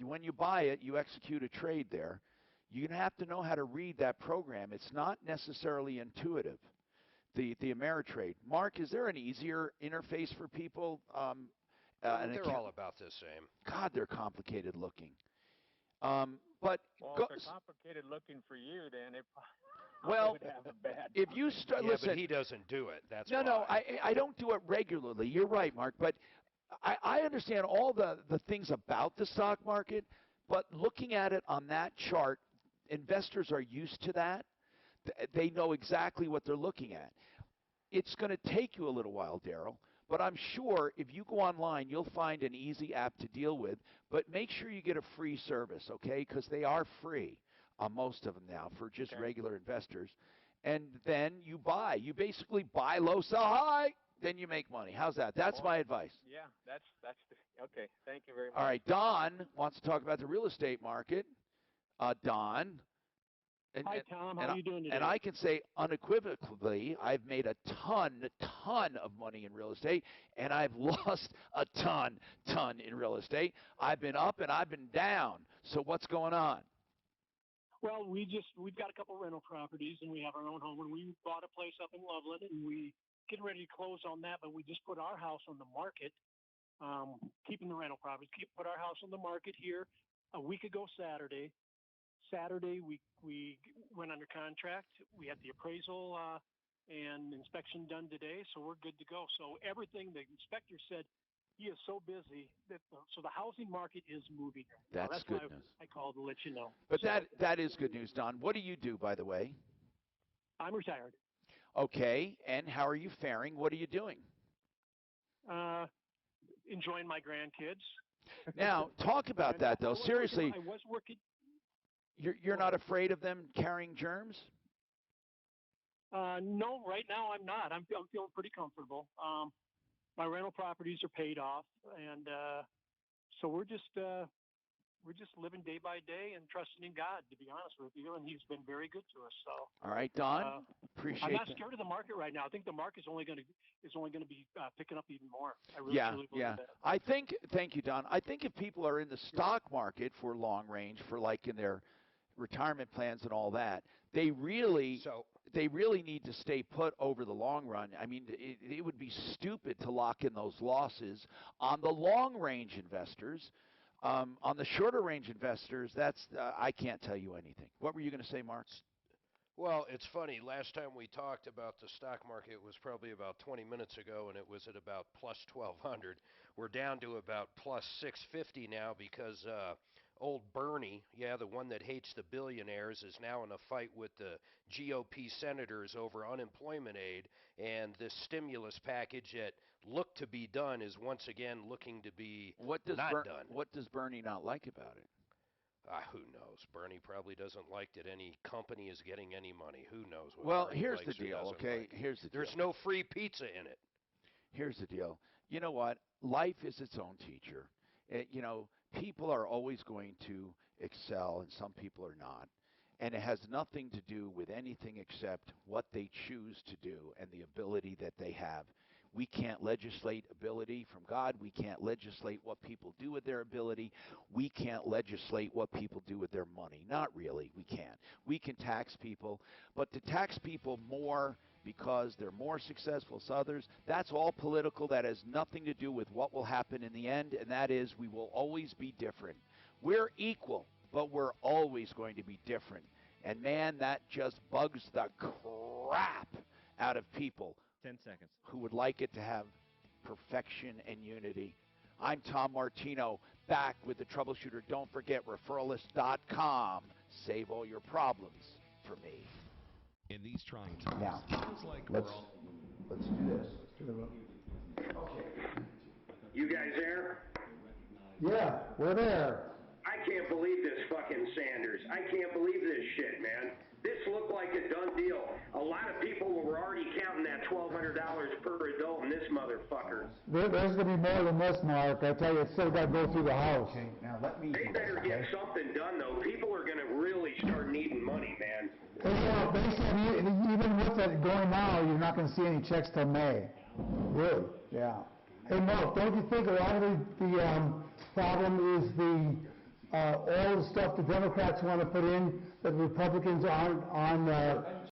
when you buy it, you execute a trade there. You're gonna have to know how to read that program. It's not necessarily intuitive. The Ameritrade. Mark, is there an easier interface for people? They're all about the same. God, they're complicated looking. But well, if they're complicated looking for you, then it well, would have a bad. If you start, yeah, listen, but he doesn't do it. That's no, why. no. I don't do it regularly. You're right, Mark. But I understand all the things about the stock market. But looking at it on that chart, investors are used to that. They know exactly what they're looking at. It's going to take you a little while, Daryl. But I'm sure if you go online, you'll find an easy app to deal with. But make sure you get a free service, okay? Because they are free on most of them now for just regular investors. And then you buy. You basically buy low, sell high, then you make money. How's that? That's my advice. Yeah, that's okay. Thank you very much. All right, Don wants to talk about the real estate market. Don. Hi, Tom. How are you doing today? And I can say unequivocally, I've made a ton of money in real estate, and I've lost a ton in real estate. I've been up and I've been down. So what's going on? Well, we've got a couple rental properties, and we have our own home. And we bought a place up in Loveland, and we getting ready to close on that. But we just put our house on the market, keeping the rental properties. Put our house on the market here a week ago Saturday. We went under contract. We had the appraisal and inspection done today, so we're good to go. So everything the inspector said, he is so busy that so the housing market is moving. That's good news. I called to let you know. But that is good news, Don. What do you do, by the way? I'm retired. Okay, and how are you faring? What are you doing? Enjoying my grandkids. Now, talk about that though. Seriously, I was working. You're not afraid of them carrying germs? No, right now I'm not. I'm feeling pretty comfortable. My rental properties are paid off, and so we're just living day by day and trusting in God, to be honest with you. And He's been very good to us. So. All right, Don. Appreciate. I'm not scared of the market right now. I think the market is only going to be picking up even more. I really believe that. I think. Thank you, Don. I think if people are in the stock market for long range, for like in their retirement plans and all that, they really need to stay put over the long run. I mean, it would be stupid to lock in those losses on the long range investors. On the shorter range investors, that's I can't tell you anything. What were you going to say, Mark? Well, it's funny. Last time we talked about the stock market was probably about 20 minutes ago, and it was at about plus 1,200. We're down to about plus 650 now because old Bernie, the one that hates the billionaires, is now in a fight with the GOP senators over unemployment aid, and this stimulus package that looked to be done is once again looking to be not done. What does Bernie not like about it? Who knows? Bernie probably doesn't like that any company is getting any money. Who knows what Bernie here's likes the or deal, doesn't okay? like. Here's the deal. There's no free pizza in it. Here's the deal. You know what? Life is its own teacher. People are always going to excel, and some people are not. And it has nothing to do with anything except what they choose to do and the ability that they have. We can't legislate ability from God. We can't legislate what people do with their ability. We can't legislate what people do with their money. Not really. We can't. We can tax people. But to tax people more because they're more successful as others, that's all political. That has nothing to do with what will happen in the end, and that is we will always be different. We're equal, but we're always going to be different. And, man, that just bugs the crap out of people 10 seconds. Who would like it to have perfection and unity. I'm Tom Martino, back with the Troubleshooter. Don't forget, referralist.com. Save all your problems for me. In these trying times, Now, sounds like let's do this. You guys there? Yeah, we're there. I can't believe this fucking Sanders. I can't believe this shit, man. This looked like a done deal. A lot of people were already counting that $1,200 per adult in this motherfucker. There's going to be more than this, Mark. I tell you, it's still got to go through the House. Okay, now let me... They better get something done, though. People are going to really start needing money, man. Well, they said even with that going now, you're not going to see any checks till May. Really? Yeah. Hey, Mark, don't you think a lot of the problem is all the stuff the Democrats want to put in that the Republicans aren't